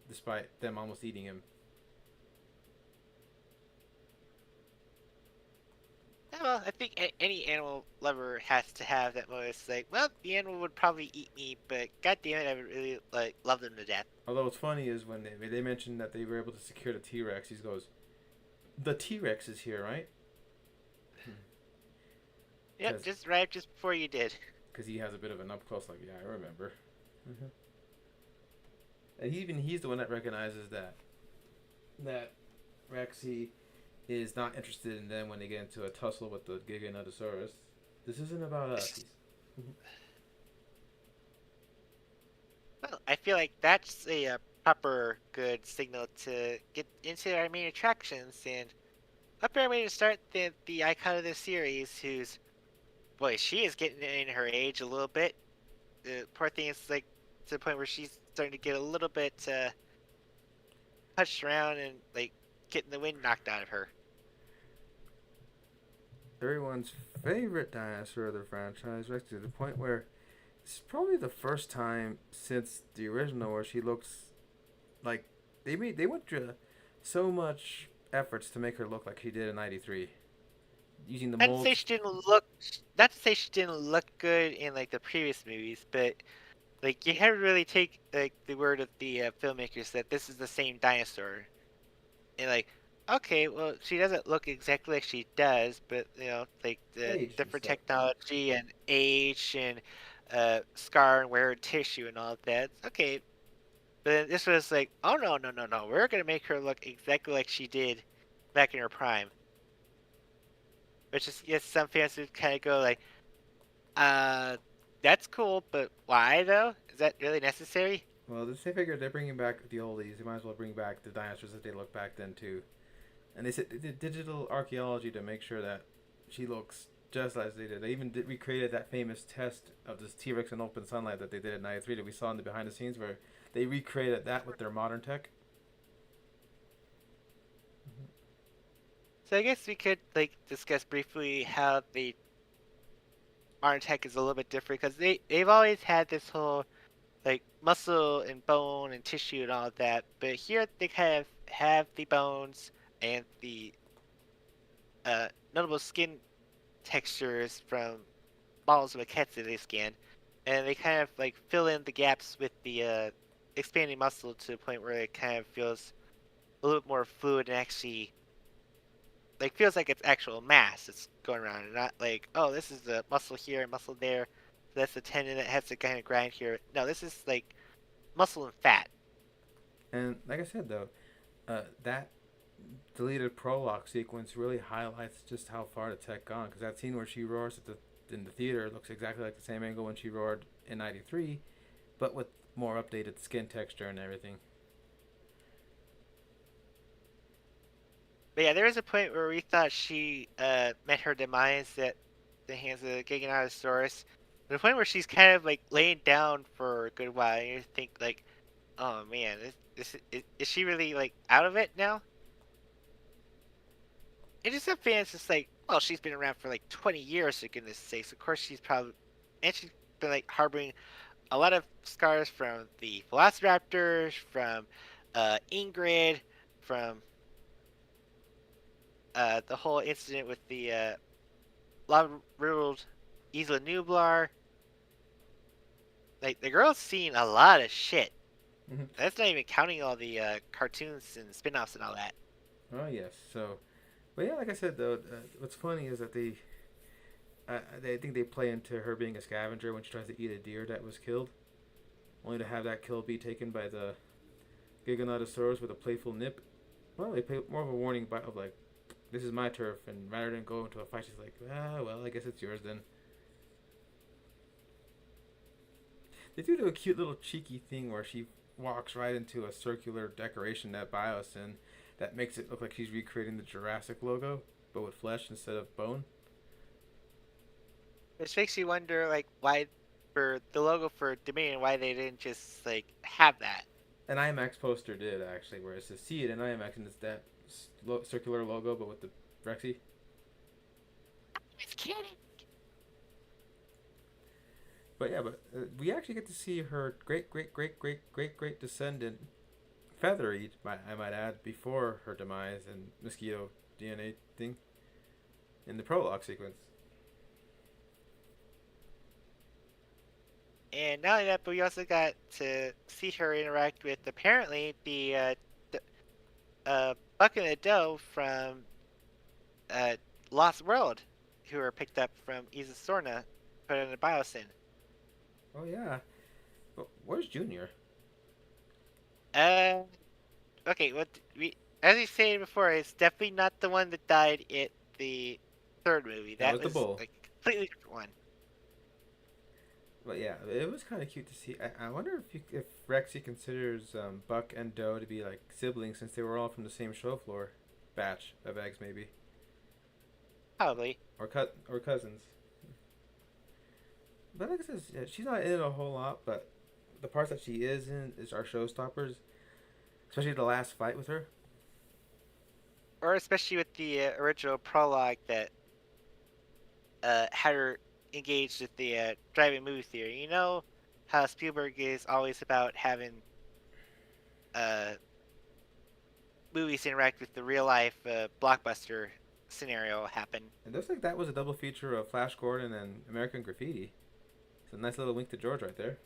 despite them almost eating him. Yeah, well, I think any animal lover has to have that moment. It's like, well, the animal would probably eat me, but god damn it, I would really like love them to death. Although what's funny is when they mentioned that they were able to secure the T Rex, he goes, "The T Rex is here, right?" Yep, Because just right just before you did. he has a bit of an up close, like, yeah, I remember. And he's the one that recognizes that Rexy is not interested in them when they get into a tussle with the Giganotosaurus. This isn't about us. Well, I feel like that's a proper good signal to get into our main attractions and a better way to start the icon of the series, who's boy, she is getting in her age a little bit. The poor thing is like to the point where she's starting to get a little bit touched around and like getting the wind knocked out of her. Everyone's favorite dinosaur of the franchise, Rex, to the point where it's probably the first time since the original where she looks like they went through so much efforts to make her look like she did in '93. using the Not to say molds. she didn't look, not to say she didn't look good in like the previous movies, but like you have to really take like the word of the filmmakers that this is the same dinosaur, and like, okay, well she doesn't look exactly like she does, but like the Aged and different stuff. technology and age and scar and wear and tissue and all of that. Okay, but then this was like, oh no no no no, we're gonna make her look exactly like she did back in her prime, which is yes, some fans would kind of go like, uh, that's cool, but why though? Is that really necessary? Well, they figured they're bringing back the oldies. They might as well bring back the dinosaurs that they looked back then too. And they said they did digital archaeology to make sure that she looks just as they did. They even recreated that famous test of this T Rex in open sunlight that they did in '93 that we saw in the behind the scenes, where they recreated that with their modern tech. So I guess we could like discuss briefly how the modern tech is a little bit different because they've always had this whole like muscle and bone and tissue and all of that, but here they kind of have the bones and the notable skin textures from models of the cats that they scanned, and they kind of like fill in the gaps with the expanding muscle to the point where it kind of feels a little bit more fluid and actually like feels like it's actual mass that's going around, and not like, oh, this is the muscle here and muscle there. That's the tendon that has to kind of grind here. No, this is like muscle and fat. And like I said though, that deleted prologue sequence really highlights just how far the tech gone. Because that scene where she roars at the in the theater looks exactly like the same angle when she roared in '93, but with more updated skin texture and everything. But yeah, there was a point where we thought she met her demise at the hands of the Giganotosaurus. The point where she's kind of like laying down for a good while, and you think like, oh man, is she really like out of it now? And just some fans just like, well, she's been around for like 20 years, for goodness sakes. Of course, she's probably, and she's been like harboring a lot of scars from the Velociraptors, from Ingrid, from the whole incident with the lava-riddled Isla Nublar. Like the girl's seen a lot of shit. Mm-hmm. That's not even counting all the cartoons and spin-offs and all that. Oh yes. So, but yeah, like I said though, what's funny is that they think they play into her being a scavenger when she tries to eat a deer that was killed, only to have that kill be taken by the Giganotosaurus with a playful nip. Well, they play more of a warning of like, this is my turf, and rather than go into a fight, she's like, well, I guess it's yours then. They do a cute little cheeky thing where she walks right into a circular decoration that Bios in that makes it look like she's recreating the Jurassic logo, but with flesh instead of bone. Which makes you wonder, like, why for the logo for Dominion, why they didn't just like have that. An IMAX poster did actually, where it says "See it in IMAX" and it's that circular logo, but with the Rexy. It's kidding. But yeah, we actually get to see her great descendant, Feathery, I might add, before her demise and mosquito DNA thing in the prologue sequence. And not only that, but we also got to see her interact with apparently the Buck and the Doe from uh, Lost World, who were picked up from Isa Sorna, put in a biosyn. Oh yeah, but where's Junior? Uh, okay, what we as we stated before, it's definitely not the one that died in the third movie. That That was the was bull. like a completely different one. But yeah, it was kind of cute to see. I wonder if Rexy considers Buck and Doe to be like siblings since they were all from the same show floor batch of eggs, maybe, Probably. or cousins. But like I said, yeah, she's not in it a whole lot. But the parts that she is in is our showstoppers, especially the last fight with her. Or especially with the original prologue that had her engaged with the driving movie theory. You know how Spielberg is always about having uh, movies interact with the real life blockbuster scenario happen. It looks like that was a double feature of Flash Gordon and American Graffiti. It's a nice little wink to George right there.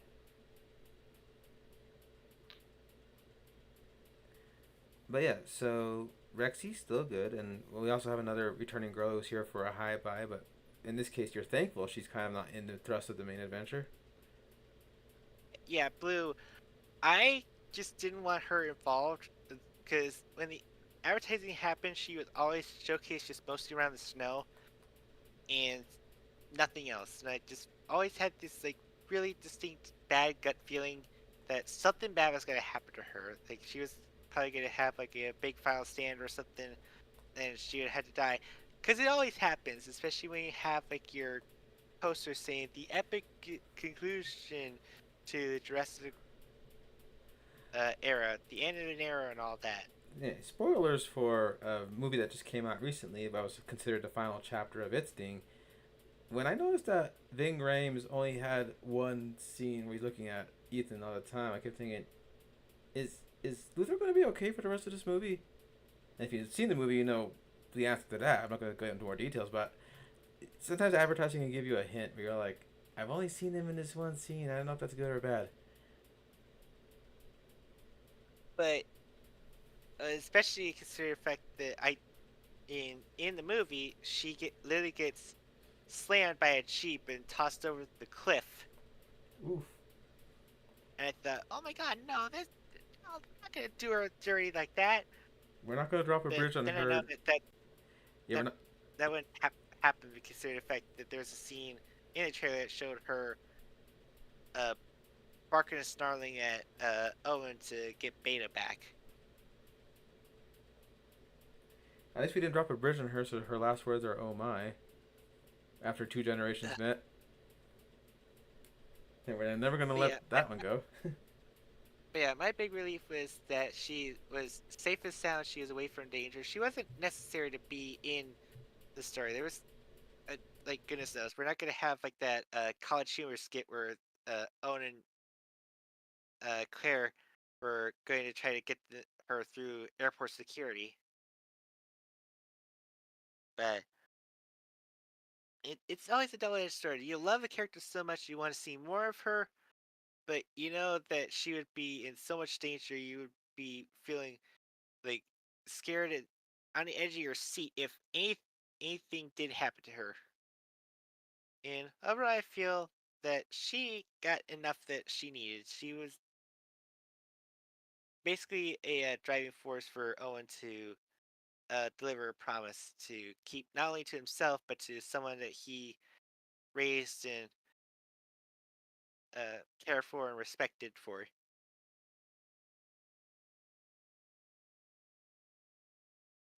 But yeah, so Rexy's still good, and we also have another returning girl who's here for a high bye. But in this case, you're thankful she's kind of not in the thrust of the main adventure. Yeah, Blue. I just didn't want her involved because when the advertising happened, she was always showcased just mostly around the snow and nothing else. And I just always had this like really distinct bad gut feeling that something bad was gonna happen to her. Like she was probably gonna have like a big final stand or something, and she would have to die. Because it always happens, especially when you have like your poster saying the epic conclusion to the Jurassic era, the end of an era, and all that. Yeah, spoilers for a movie that just came out recently, but was considered the final chapter of its thing. When I noticed that Ving Rhames only had one scene where he's looking at Ethan all the time, I kept thinking, is Luther going to be okay for the rest of this movie? And if you've seen the movie, you know the answer to that. I'm not going to go into more details, but sometimes advertising can give you a hint where you're like, I've only seen him in this one scene. I don't know if that's good or bad. But especially considering the fact that I in the movie she literally gets slammed by a jeep and tossed over the cliff, Oof. and I thought, oh my god, no, no, I'm not gonna do her dirty like that. We're not going to drop a But bridge on then I know her. Yeah, we're that not. that wouldn't happen considering the fact that there was a scene in the trailer that showed her uh barking and snarling at Owen to get Beta back. At least we didn't drop a bridge on her, so her last words are "Oh my." After two generations met, and we're never going to But yeah, let that one go. but yeah, my big relief was that she was safe and sound. She was away from danger. She wasn't necessary to be in the story. There was, like goodness knows, we're not gonna have like that college humor skit where Owen and Claire were going to try to get her through airport security. But it's always a double-edged sword. You love a character so much you want to see more of her, but you know that she would be in so much danger. You would be feeling like scared and on the edge of your seat if anything did happen to her. And overall, I feel that she got enough that she needed. She was basically a driving force for Owen to deliver a promise to keep not only to himself but to someone that he raised and cared for and respected for.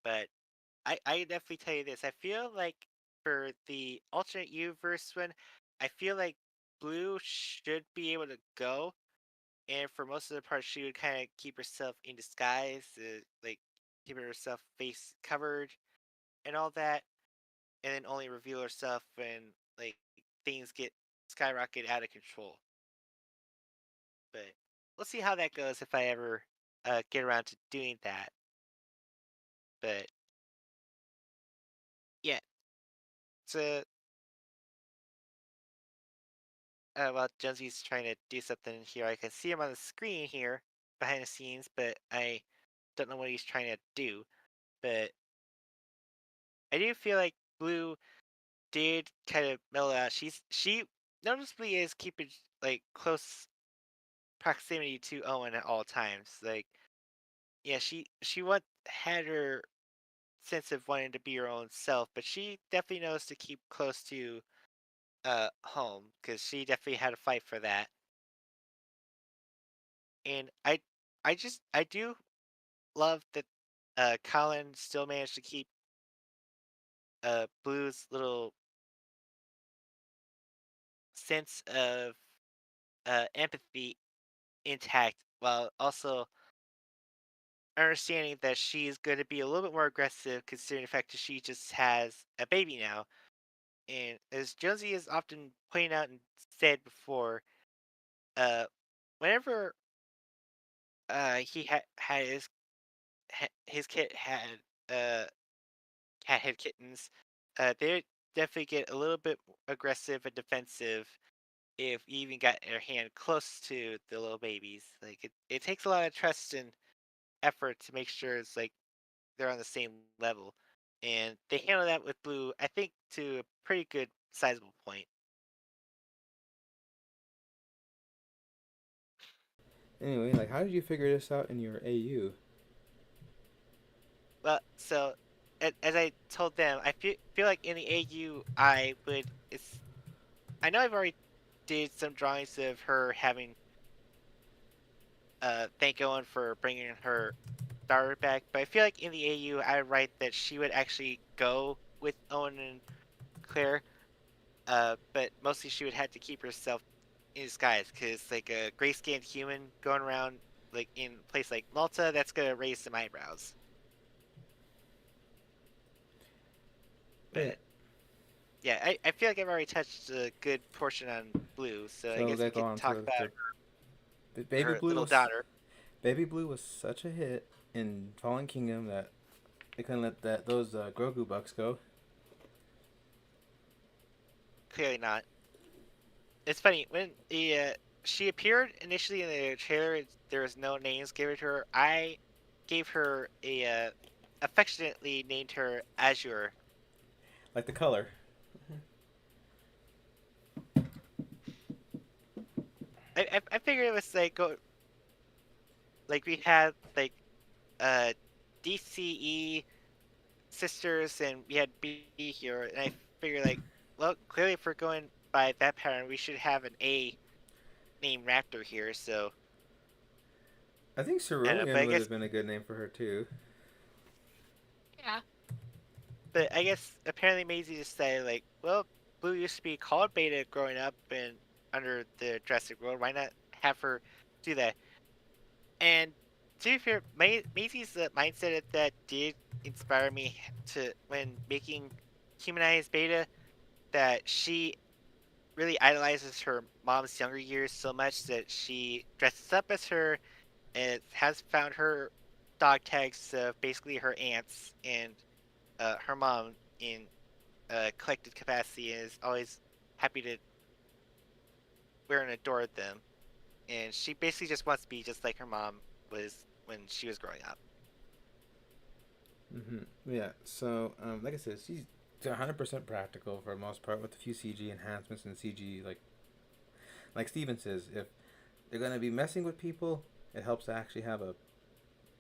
But I definitely tell you this. I feel like for the alternate universe one, I feel like Blue should be able to go, and for most of the part, she would kind of keep herself in disguise, like keeping herself face covered and all that, and then only reveal herself when like things get skyrocket out of control. But we'll see how that goes if I ever get around to doing that. But yeah, so while Jonesy's trying to do something here, I can see him on the screen here behind the scenes, but I don't know what he's trying to do. But I do feel like Blue did kind of mellow out. She noticeably is keeping like close proximity to Owen at all times. Like yeah, she want had her sense of wanting to be her own self, but she definitely knows to keep close to home because she definitely had a fight for that. And I do love that Colin still managed to keep Blue's little sense of empathy intact while also understanding that she's going to be a little bit more aggressive considering the fact that she just has a baby now. And as Jonesy has often pointed out and said before, uh, whenever he had his kid had uh cathead kittens, they definitely get a little bit aggressive and defensive if you even got your hand close to the little babies. Like it takes a lot of trust and effort to make sure it's like they're on the same level. And they handle that with Blue, I think, to a pretty good sizable point. Anyway, like, how did you figure this out in your AU? Well, so as I told them, I feel like in the AU I would. It's I know I've already did some drawings of her having thank Owen for bringing her daughter back, but I feel like in the AU I would write that she would actually go with Owen and Claire, but mostly she would have to keep herself in disguise because like a gray skinned human going around like in a place like Malta, that's gonna raise some eyebrows. Oh yeah. But yeah, I feel like I've already touched a good portion on Blue, so I So guess we let's go could on talk to about the Baby her Blue little was daughter. Baby Blue was such a hit in Fallen Kingdom that they couldn't let that those Grogu bucks go. Clearly not. It's funny when the she appeared initially in the trailer. There was no names given to her. I gave her a affectionately named her Azure. Like the color. I figured it was like go like we had like uh DCE sisters and we had B here, and I figured like well clearly if we're going by that pattern, we should have an A named Raptor here. So I think I don't know, but Cerulean I would guess have been a good name for her too. yeah. But I guess apparently Maisie just said like, well, Blue used to be called Beta growing up and under the Jurassic World. Why not have her do that? And to be fair, Maisie's mindset that did inspire me to when making humanized Beta. That she really idolizes her mom's younger years so much that she dresses up as her and has found her dog tags of basically her aunts and her mom in collected capacity and is always happy to wear and adore them. And she basically just wants to be just like her mom was when she was growing up. Yeah. So like I said, she's 100% practical for the most part, with a few CG enhancements and CG like Steven says, if they're gonna be messing with people, it helps to actually have a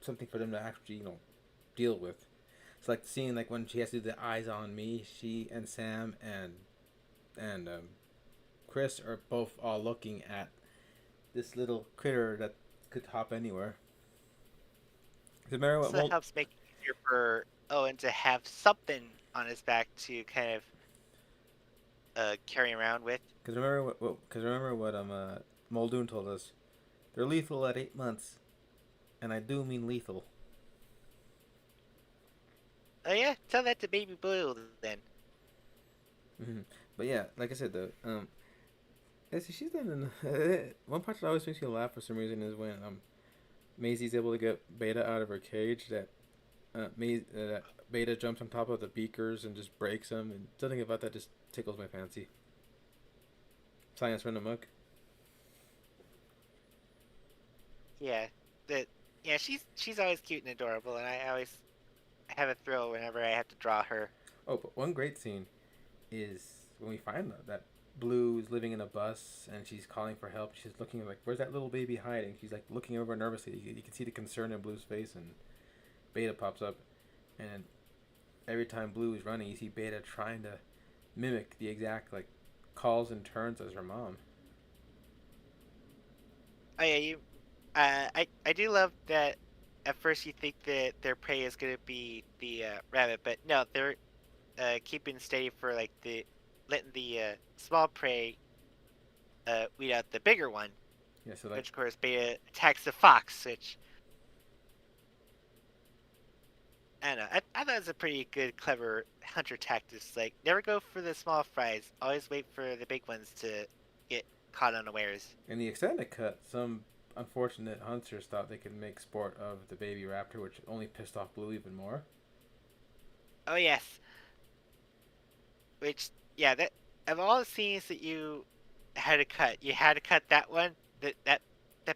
something for them to actually deal with. It's like seeing like when she has to do the eyes on me. She and Sam and Chris are both all looking at this little critter that could hop anywhere. Remember what So that Mold? helps make it easier for Owen to have something on his back to kind of carry around with. Because remember what Muldoon told us. They're lethal at 8 months, and I do mean lethal. Oh yeah, tell that to Baby Blue then. Mm-hmm. But yeah, like I said though, she's done one part that always makes me laugh for some reason is when Maisie's able to get Beta out of her cage. That Beta jumps on top of the beakers and just breaks them, and something about that just tickles my fancy. Science run amok. Yeah, that yeah, she's always cute and adorable, and I always have a thrill whenever I have to draw her. Oh, but one great scene is when we find that Blue is living in a bus and she's calling for help. She's looking like, "Where's that little baby hiding?" She's like looking over nervously. You can see the concern in Blue's face, and Beta pops up, and every time Blue is running, you see Beta trying to mimic the exact like calls and turns as her mom. Oh yeah, you. I do love that. At first, you think that their prey is gonna be the rabbit, but no, they're keeping steady for like the letting the small prey weed out the bigger one, Yeah, so like which of course Beta attacks the fox, which I don't know. I thought it was a pretty good, clever hunter tactics. Like never go for the small fries, always wait for the big ones to get caught unawares. in the extended cut, some unfortunate hunters thought they could make sport of the baby raptor, which only pissed off Blue even more. Oh yes, which yeah, that of all the scenes that you had to cut that one. That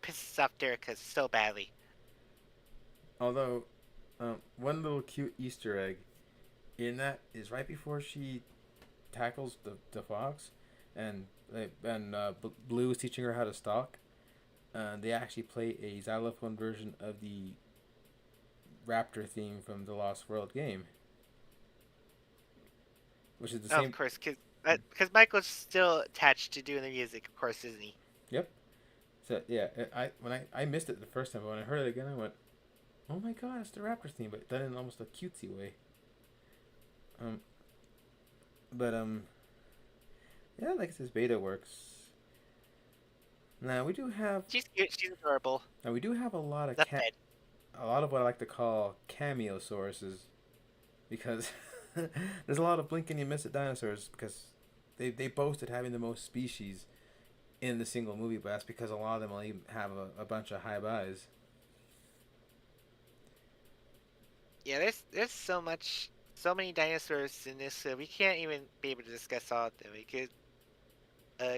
pisses off Derek so badly. Although, one little cute Easter egg in that is right before she tackles the fox, and Blue is teaching her how to stalk. They actually play a xylophone version of the Raptor theme from the Lost World game, which is the Oh, of same. course, because Michael's still attached to doing the music, of course, isn't he? Yep. So yeah, I missed it the first time, but when I heard it again, I went, "Oh my god, it's the Raptor theme!" But done in almost a cutesy way. Um, but yeah, like this beta works. Now we do have She's cute. She's adorable. now we do have a lot of Enough said. a lot of what I like to call cameo sources because there's a lot of blink and you miss it dinosaurs because they boasted having the most species in the single movie, but that's because a lot of them only have a bunch of high buys. Yeah, there's so many dinosaurs in this. We can't even be able to discuss all of them. We could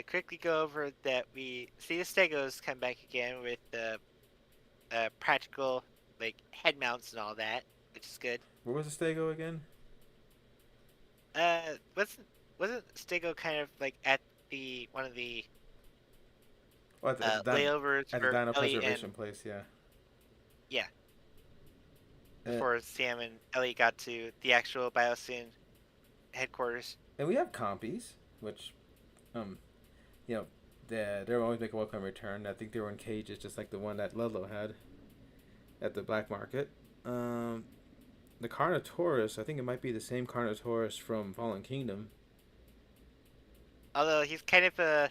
quickly go over that we see the Stegos come back again with the practical like head mounts and all that, which is good. Where was the Stego again? Wasn't Stego kind of like at the one of the Oh, layovers at the for Dino Ellie and Preservation place, yeah. yeah, Uh, before Sam and Ellie got to the actual Biosyn headquarters? and we have compies, which um you know they're always make a welcome return. I think they were in cages, just like the one that Ludlow had at the black market. Um, the Carnotaurus, I think it might be the same Carnotaurus from Fallen Kingdom. Although he's kind of a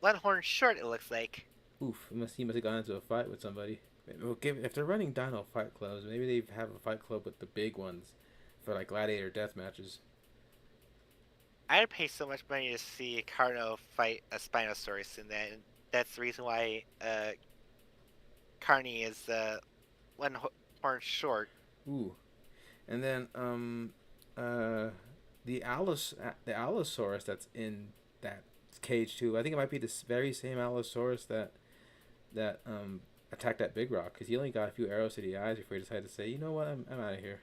one horn short, it looks like. Oof, he must have gone into a fight with somebody. Well, if they're running Dino fight clubs, maybe they have a fight club with the big ones for like gladiator death matches. I'd pay so much money to see Carno fight a Spinosaurus in that, and that's the reason why Carney is one horn short. Ooh, and then the Allosaurus that's in that cage too. I think it might be the very same Allosaurus that attacked that big rock because he only got a few arrows to the eyes before he decided to say, you know what, I'm out of here.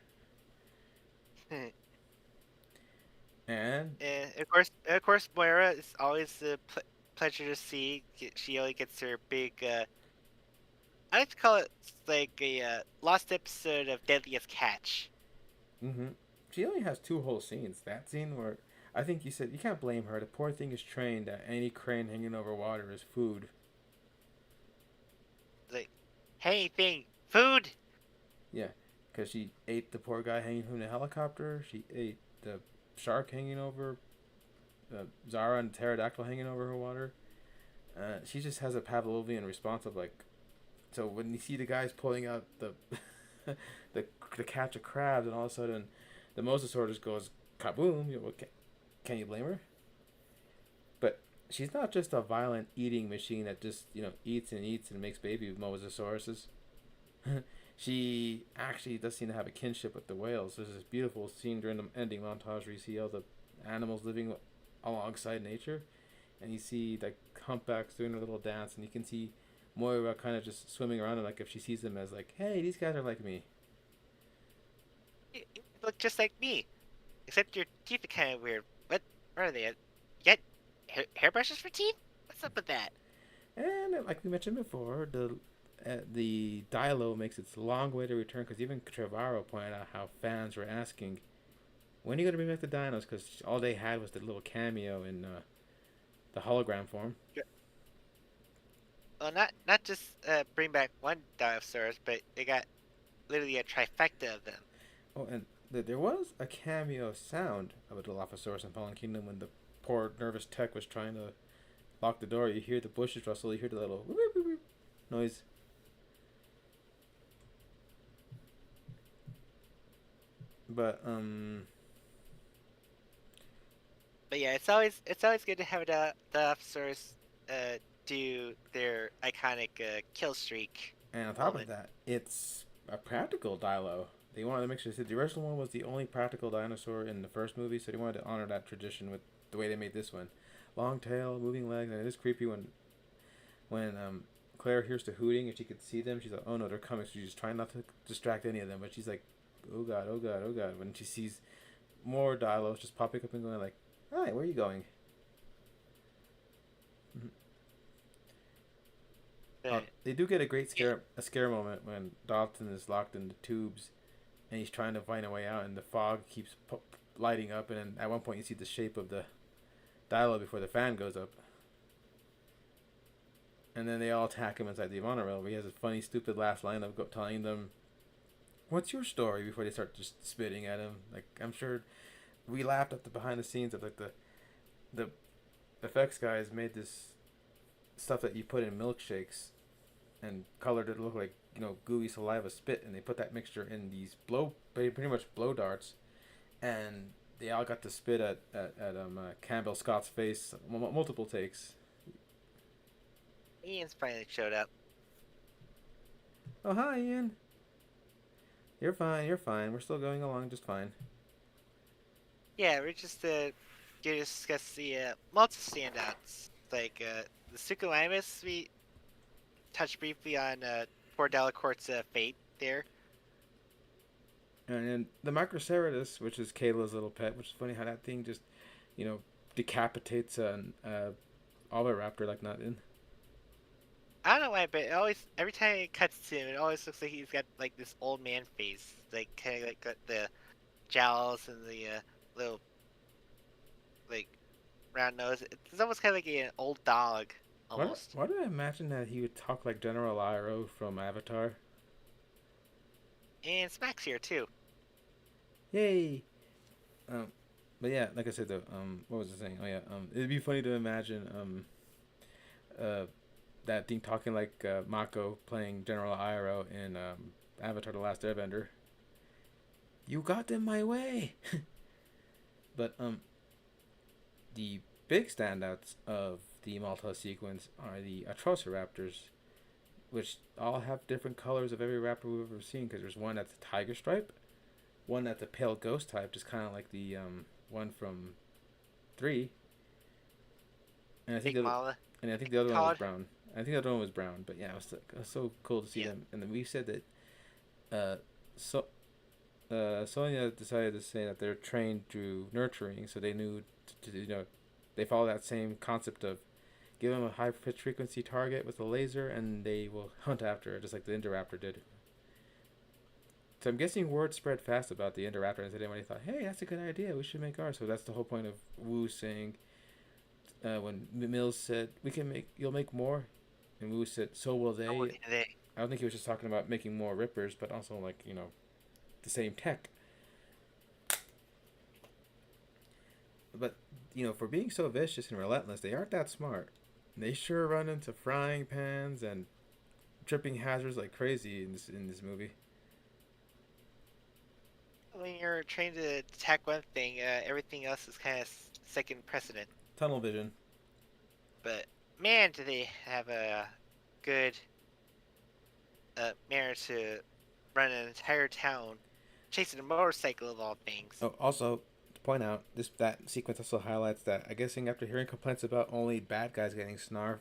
And And of course, Moira is always a pleasure to see. She only gets her big. I like to call it like a lost episode of Deadliest Catch. mm-hmm, she only has two whole scenes. That scene where I think you said you can't blame her. The poor thing is trained that any crane hanging over water is food. Like, hey, thing, food. Yeah, because she ate the poor guy hanging from the helicopter. She ate the shark hanging over Zara and the pterodactyl hanging over her water. She just has a Pavlovian response of like, so when you see the guys pulling out the the catch of crabs, and all of a sudden the mosasaur just goes kaboom. Can you blame her? But she's not just a violent eating machine that just eats and makes baby with mosasauruses. She actually does seem to have a kinship with the whales. There's this beautiful scene during the ending montage where you see all the animals living alongside nature, and you see like humpbacks doing a little dance, and you can see Moira kind of just swimming around, and like if she sees them as like, hey, these guys are like me. You look just like me, except your teeth are kind of weird. What are they? Yet hairbrushes for teeth? What's up with that? And like we mentioned before, the Dilo makes its long way to return because even Trevorrow pointed out how fans were asking, when are you going to bring back the dinos? Because all they had was the little cameo in the hologram form. Well, not just bring back one Dinosaurus, but they got literally a trifecta of them. Oh, and there was a cameo sound of a Dilophosaurus in Fallen Kingdom when the poor nervous tech was trying to lock the door. You hear the bushes rustle, you hear the little whoop, whoop, whoop noise. But But yeah, it's always good to have the officers do their iconic kill streak and on top of moment. that, it's a practical Dilo. They wanted to make sure. They said the original one was the only practical dinosaur in the first movie, so they wanted to honor that tradition with the way they made this one. Long tail, moving legs, and it is creepy when Claire hears the hooting and she could see them. She's like, "Oh no, they're coming!" So she's just trying not to distract any of them. But she's like, "Oh god, oh god, oh god!" When she sees more dialos just popping up and going like, "Hi, where are you going?" Mm-hmm. But They do get a great yeah, scare moment when Dalton is locked in the tubes and he's trying to find a way out, and the fog keeps lighting up, and then at one point you see the shape of the dialogue before the fan goes up, and then they all attack him inside the monorail. Where he has a funny, stupid last line of telling them, "What's your story?" before they start just spitting at him. Like I'm sure we laughed at the behind the scenes of like the effects guys made this stuff that you put in milkshakes and colored it to look like gooey saliva spit, and they put that mixture in these pretty much blow darts, and they all got to spit at Campbell Scott's face multiple takes. Ian's finally showed up. Oh hi Ian, you're fine, you're fine. We're still going along just fine. Yeah, we're just gonna discuss the multi standouts. Like the Suchomimus, we touched briefly on poor Delacorte's fate there. And then the Microceratus, which is Kayla's little pet, which is funny how that thing just you know decapitates an Oviraptor like nothing. I don't know why, but it always every time it cuts to him, it always looks like he's got like this old man face, like kind of like got the jowls and the little like round nose. It's almost kind of like an old dog, almost. Why do I imagine that he would talk like General Iroh from Avatar? And Smack's here too. Yay! Um, but yeah, like I said though, what was I saying? Oh yeah, it'd be funny to imagine uh, that thing talking like Mako playing General Iroh in Avatar: The Last Airbender. You got in my way. But the big standouts of the Malta sequence are the Atrociraptors, which all have different colors of every raptor we've ever seen. Because there's one that's a tiger stripe, one that's a pale ghost type, just kind of like the one from 3, and I think Big the other, Mala, and I think like the other one was Todd. brown. I think the other one was brown, but yeah, it was so cool to see Yeah. them. And then we said that uh, so Sonia decided to say that they're trained through nurturing, so they knew they follow that same concept of give them a high pitch frequency target with a laser, and they will hunt after it, just like the Indoraptor did. So I'm guessing word spread fast about the Indoraptor, and everybody thought, "Hey, that's a good idea. We should make ours." So that's the whole point of Wu saying when Mills said, you'll make more," and Wu said, "So will Oh, they." they, I don't think he was just talking about making more Rippers, but also like the same tech. But for being so vicious and relentless, they aren't that smart. They sure run into frying pans and tripping hazards like crazy in this movie. when you're trained to attack one thing, everything else is kind of second precedent. Tunnel vision. But man, do they have a good manner to run an entire town chasing a motorcycle of all things. Oh, also to point out, that sequence also highlights that I guessing after hearing complaints about only bad guys getting snarfed,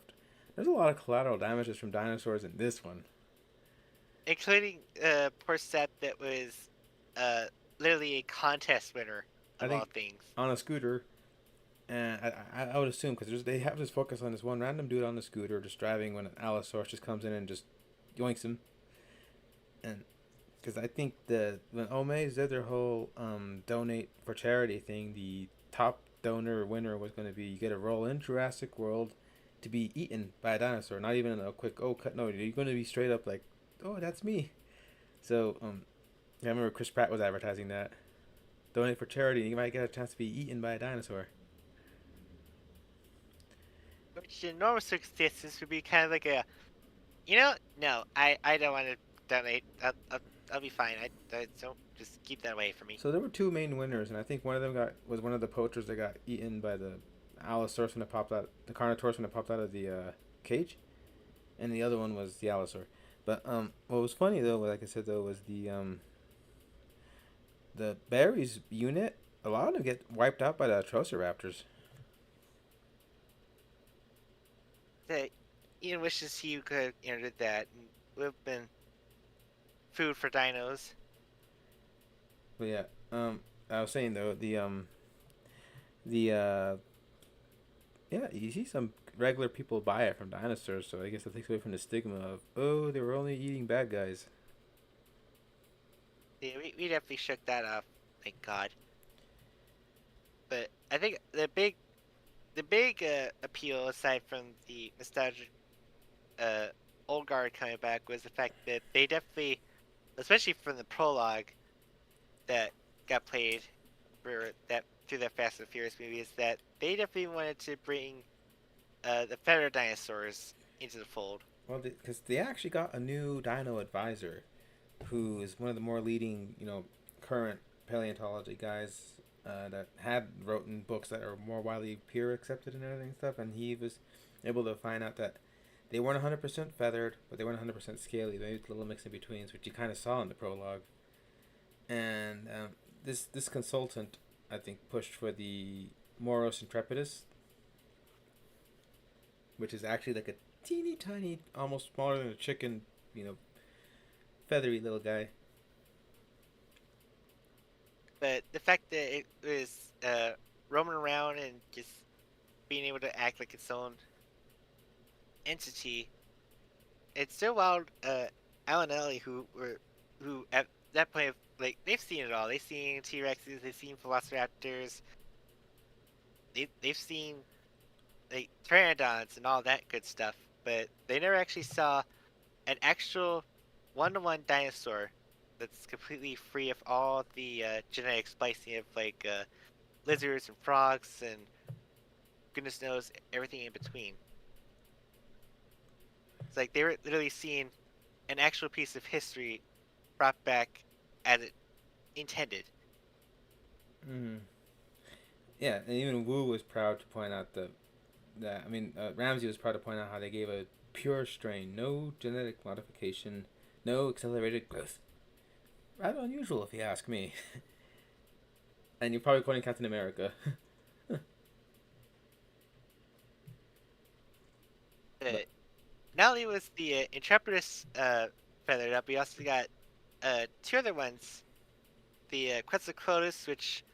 there's a lot of collateral damages from dinosaurs in this one. Including poor Seth that was uh, literally a contest winner I of all think things. on a scooter, and I would assume because they have this focus on this one random dude on the scooter just driving when an Allosaurus just comes in and just yoinks him, and because I think when Omaze did their whole donate for charity thing, the top donor winner was going to be you get a role in Jurassic World to be eaten by a dinosaur, not even a quick cut. No, you're going to be straight up like, oh, that's me. So I remember Chris Pratt was advertising that donate for charity, and you might get a chance to be eaten by a dinosaur. Which in normal circumstances would be kind of like no, I don't want to donate. I'll be fine. I don't just keep that away from me. So there were two main winners, and I think one of them was one of the poachers that got eaten by the Allosaurus when it popped out, the Carnotaurus when it popped out of the cage, and the other one was the Allosaur. But what was funny though, like I said though, was The berries unit, a lot of them get wiped out by the Atrociraptors. That Ian wishes he could have did that and would have been food for dinos. But yeah, I was saying though the yeah, you see some regular people buy it from dinosaurs, so I guess that takes away from the stigma of, oh, they were only eating bad guys. Yeah, we definitely shook that off. Thank God. But I think the big appeal aside from the nostalgic uh old guard coming back was the fact that they definitely, especially from the prologue that got played for that through the Fast and Furious movies, that they definitely wanted to bring the feather dinosaurs into the fold. Well, because they actually got a new dino advisor who is one of the more leading, current paleontology guys that had written books that are more widely peer accepted and everything and stuff. And he was able to find out that they weren't 100% feathered, but they weren't 100% scaly. They used a little mix in betweens, which you kind of saw in the prologue. And this consultant, I think, pushed for the Moros Intrepidus, which is actually like a teeny tiny, almost smaller than a chicken, you know, feathery little guy. But the fact that it was roaming around and just being able to act like its own entity, it's so wild. Alan and Ellie, who at that point, like they've seen it all. They've seen T Rexes, they've seen Velociraptors, they've seen like pteranodons and all that good stuff, but they never actually saw an actual one-to-one dinosaur that's completely free of all the genetic splicing of like lizards and frogs and goodness knows everything in between. It's like they were literally seeing an actual piece of history brought back as it intended. Mm. Yeah, and even Wu was proud to point out that I mean, Ramsey was proud to point out how they gave a pure strain, no genetic modification, no accelerated growth. Rather unusual, if you ask me. And you're probably quoting Captain America. Uh, But Not only was the Intrepidus feathered up, we also got two other ones. The Quetzalcoatlus, which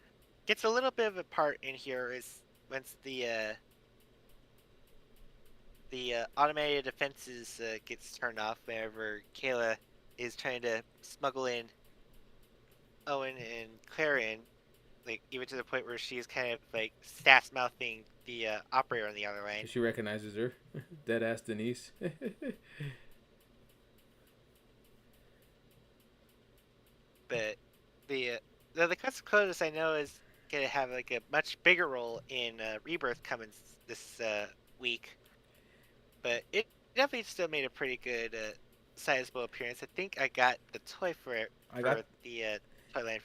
gets a little bit of a part in here, is once the automated defenses gets turned off whenever Kayla is trying to smuggle in Owen and Claire in, like even to the point where she's kind of like sass mouthing the operator on the other line. because she recognizes her, dead ass Denise. But the Quetzalcoatlus I know is gonna have like a much bigger role in Rebirth coming this week, but it definitely still made a pretty good sizable appearance. I think I got the toy for it I got, for the toy line.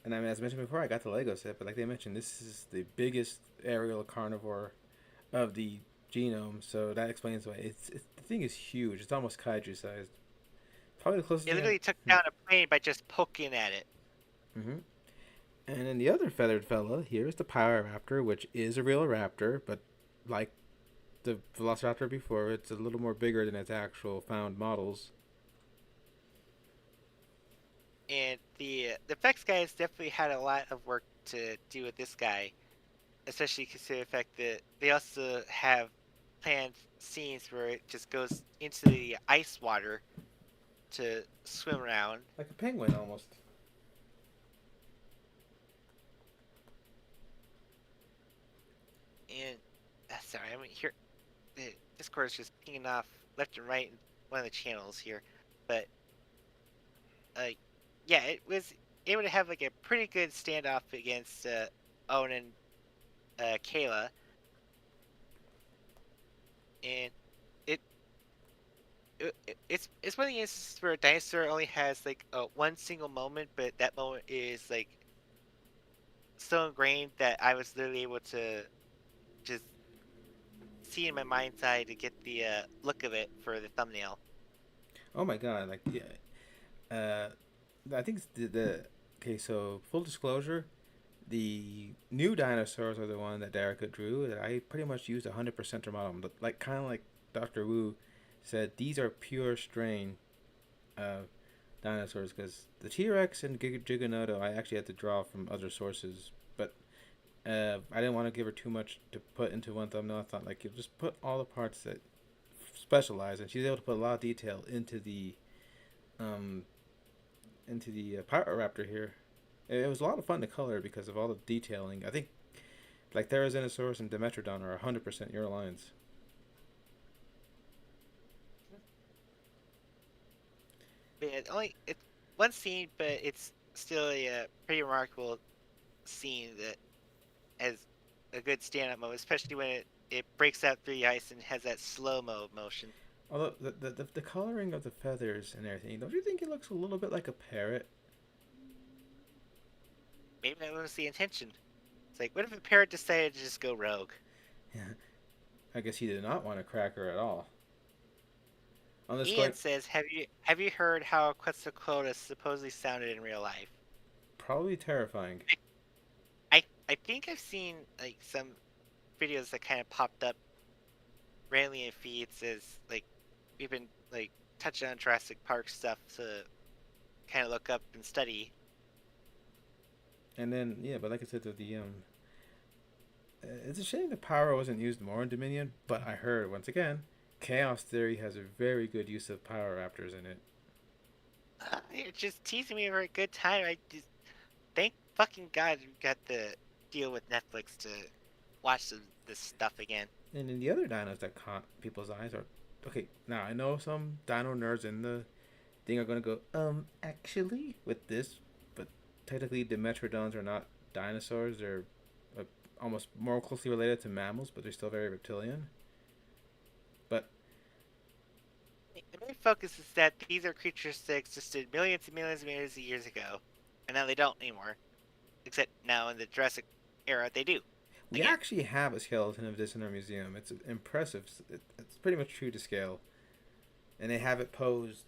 and I mean, as mentioned before, I got the Lego set, but like they mentioned, this is the biggest aerial carnivore of the genome, so that explains why it's the thing is huge. It's almost kaiju sized. Probably the closest It thing I. literally took Hmm. down a plane by just poking at it. Mm-hmm. And then the other feathered fella here is the Pyroraptor, which is a real raptor, but like the Velociraptor before, it's a little more bigger than its actual found models. And the effects guys definitely had a lot of work to do with this guy, especially considering the fact that they also have planned scenes where it just goes into the ice water to swim around. Like a penguin almost. And sorry, I mean here the Discord is just pinging off left and right in one of the channels here, but uh, yeah, it was able to have like a pretty good standoff against Owen and Kayla, and it, it's one of the instances where a dinosaur only has like one single moment, but that moment is like so ingrained that I was literally able to just see in my mind's eye to get the look of it for the thumbnail. Oh my god! Like yeah, I think it's the Okay, so full disclosure, the new dinosaurs are the one that Derica drew. That I pretty much used 100% to model them. Like kind of like Dr. Wu said, these are pure strain uh, dinosaurs because the T Rex and Giganoto I actually had to draw from other sources, but I didn't want to give her too much to put into one thumbnail. I thought like you just put all the parts that specialize, and she's able to put a lot of detail um into the Pyroraptor here. It was a lot of fun to color because of all the detailing. I think like Therizinosaurus and Dimetrodon are 100% your lines. It's one scene, but it's still a pretty remarkable scene that has a good stand-up moment, especially when it breaks out through the ice and has that slow-mo motion. Although the coloring of the feathers and everything, don't you think it looks a little bit like a parrot? Maybe that was the intention. It's like, what if a parrot decided to just go rogue? Yeah, I guess he did not want a cracker at all. On this going Ian says, have you heard how Quetzalcoatlus supposedly sounded in real life? probably terrifying. I think I've seen like some videos that kind of popped up randomly in feeds as like we've been like touching on Jurassic Park stuff to kind of look up and study. And then yeah, but like I said, it's a shame the power wasn't used more in Dominion. But I heard once again, Chaos Theory has a very good use of Power Raptors in it. You're just teasing me for a good time. I just thank fucking God you got the deal with Netflix to watch this stuff again. And then the other dinos that caught people's eyes are okay. Now I know some dino nerds in the thing are gonna go actually with this, but technically Dimetrodons are not dinosaurs. They're uh, almost more closely related to mammals, but they're still very reptilian. But The main focus is that these are creatures that existed millions and millions and millions of years ago, and now they don't anymore. Except now in the Jurassic era, they do. we Again. actually have a skeleton of this in our museum. It's impressive. It's pretty much true to scale, and they have it posed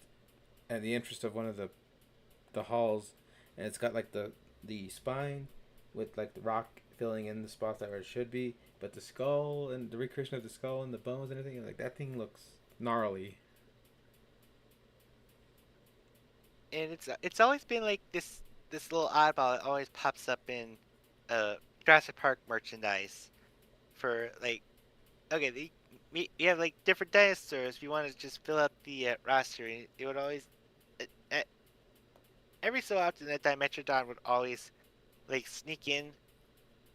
at the interest of one of the halls, and it's got like the spine with like the rock filling in the spots that where it should be, but the skull and the recreation of the skull and the bones and everything like that thing looks gnarly. And it's always been like this little oddball that always pops up in uh Jurassic Park merchandise for like okay, you have like different dinosaurs. If you want to just fill out the roster, it would always uh, every so often that Dimetrodon would always like sneak in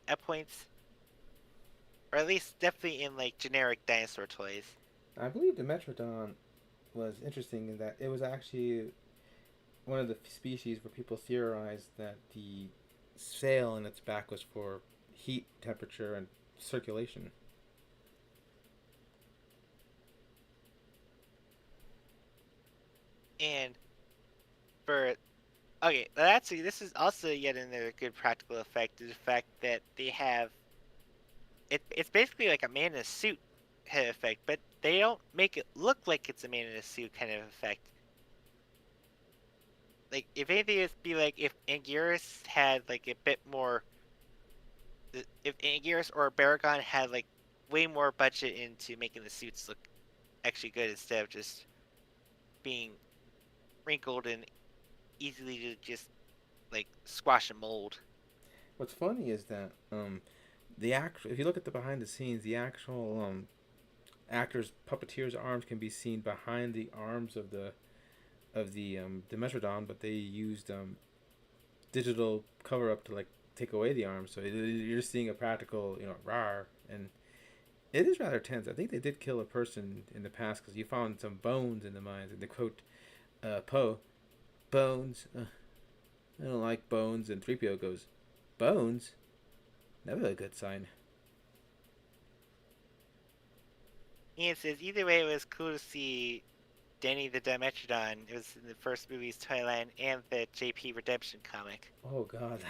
at points, or at least definitely in like generic dinosaur toys. I believe the Metrodon was interesting in that it was actually one of the species where people theorized that the sail in its back was for heat, temperature, and circulation. And for okay, that's this is also yet another good practical effect is the fact that they have it's basically like a man in a suit kind of effect, but they don't make it look like it's a man in a suit kind of effect. Like if anything, it'd be like if Anguirus had like a bit more, if Anguirus or Baragon had like way more budget into making the suits look actually good instead of just being wrinkled and easily to just like squash and mold. What's funny is that the actual if you look at the behind the scenes, the actual actors puppeteers arms can be seen behind the arms of the Metroodon, but they used digital cover up to like take away the arms, so you're seeing a practical rar, and it is rather tense. I think they did kill a person in the past because you found some bones in the mines, and they quote Poe, bones. I don't like bones, and 3PO goes, bones. Never a good sign. And it says either way, it was cool to see Danny the Dimetrodon. It was in the first movie's Toyland and the JP Redemption comic. Oh God,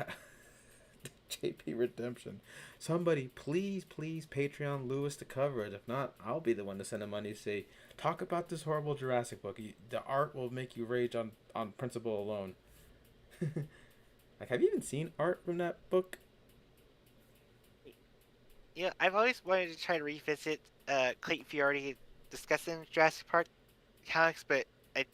JP Redemption. Somebody, please, please, Patreon Lewis to cover it. If not, I'll be the one to send him money to say, talk about this horrible Jurassic book. The art will make you rage on principle alone. Like, have you even seen art from that book? Yeah, I've always wanted to try to revisit Clayton Fiordi discussing Jurassic Park comics, but I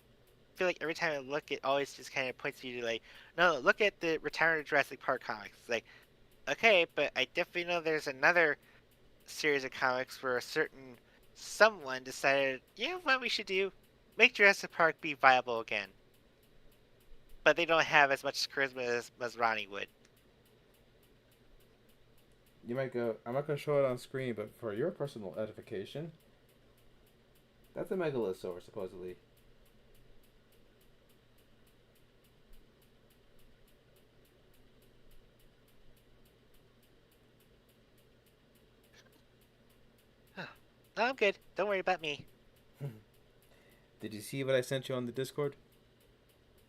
feel like every time I look, it always just kind of points me to like, no, look at the Return of Jurassic Park comics. It's like, okay, but I definitely know there's another series of comics where a certain someone decided, you know what we should do? Make Jurassic Park be viable again. But they don't have as much charisma as Ronnie would. You might go, I'm not going to show it on screen, but for your personal edification, that's a megalosaur, supposedly. No, I'm good. Don't worry about me. Did you see what I sent you on the Discord?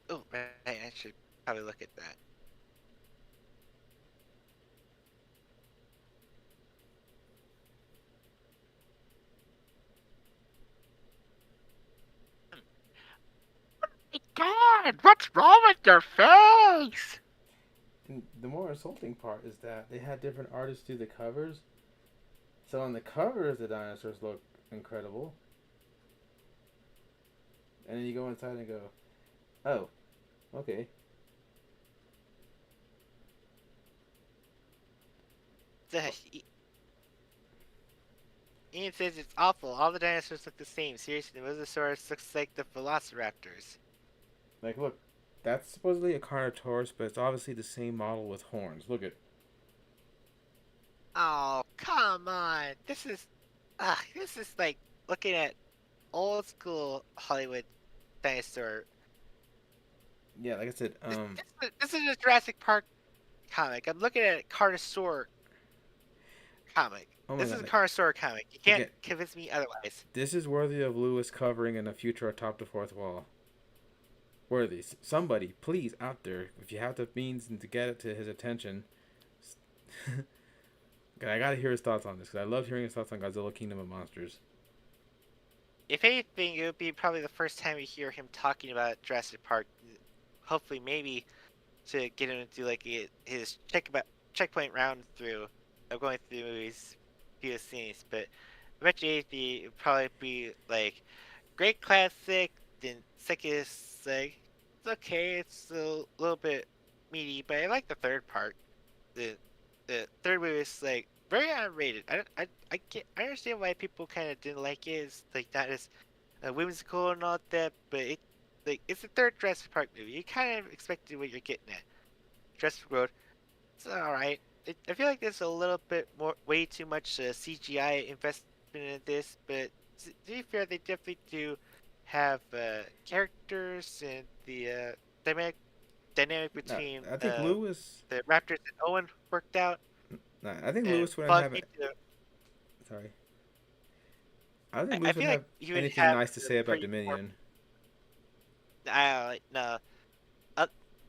Oh, right, I should probably look at that. God, what's wrong with your face? And the more insulting part is that they had different artists do the covers. So on the covers, the dinosaurs look incredible. And then you go inside and go, oh, okay. Oh, Ian says it's awful. All the dinosaurs look the same. Seriously, the Mosasaurus looks like the Velociraptors. like, look, that's supposedly a Carnotaurus, but it's obviously the same model with horns. Look at. Oh, come on. This is like looking at old school Hollywood dinosaur. Yeah, like I said, This is a Jurassic Park comic. I'm looking at a Carnosaur comic. oh my This is god, a like, Carnosaur comic. You can't again, convince me otherwise. this is worthy of Lewis covering in a future atop the fourth wall. Worthy. Somebody, please, out there, if you have the means to get it to his attention. I gotta hear his thoughts on this, because I love hearing his thoughts on Godzilla Kingdom of Monsters. If anything, it would be probably the first time we hear him talking about Jurassic Park. Hopefully, maybe to get him to like his checkpoint round through of going through his few scenes. But eventually, it would probably be like great classic. Then second is like it's okay. It's a little bit meaty, but I like the third part. The the third movie is like very underrated. I understand why people kind of didn't like it. It's like not as whimsical and all that, but it's the third Jurassic Park movie. You kind of expected what you're getting at. Jurassic Road, it's all right. I feel like there's a little bit more, way too much CGI investment in this, but to be fair, they definitely do have characters and the dynamic Nah, between I think Lewis. the Raptors and Owen worked out. Nah, I think And Lewis wouldn't caused have. me to. Sorry. I don't think I Lewis would feel like have you would anything have nice to a say about pretty more. Dominion. No.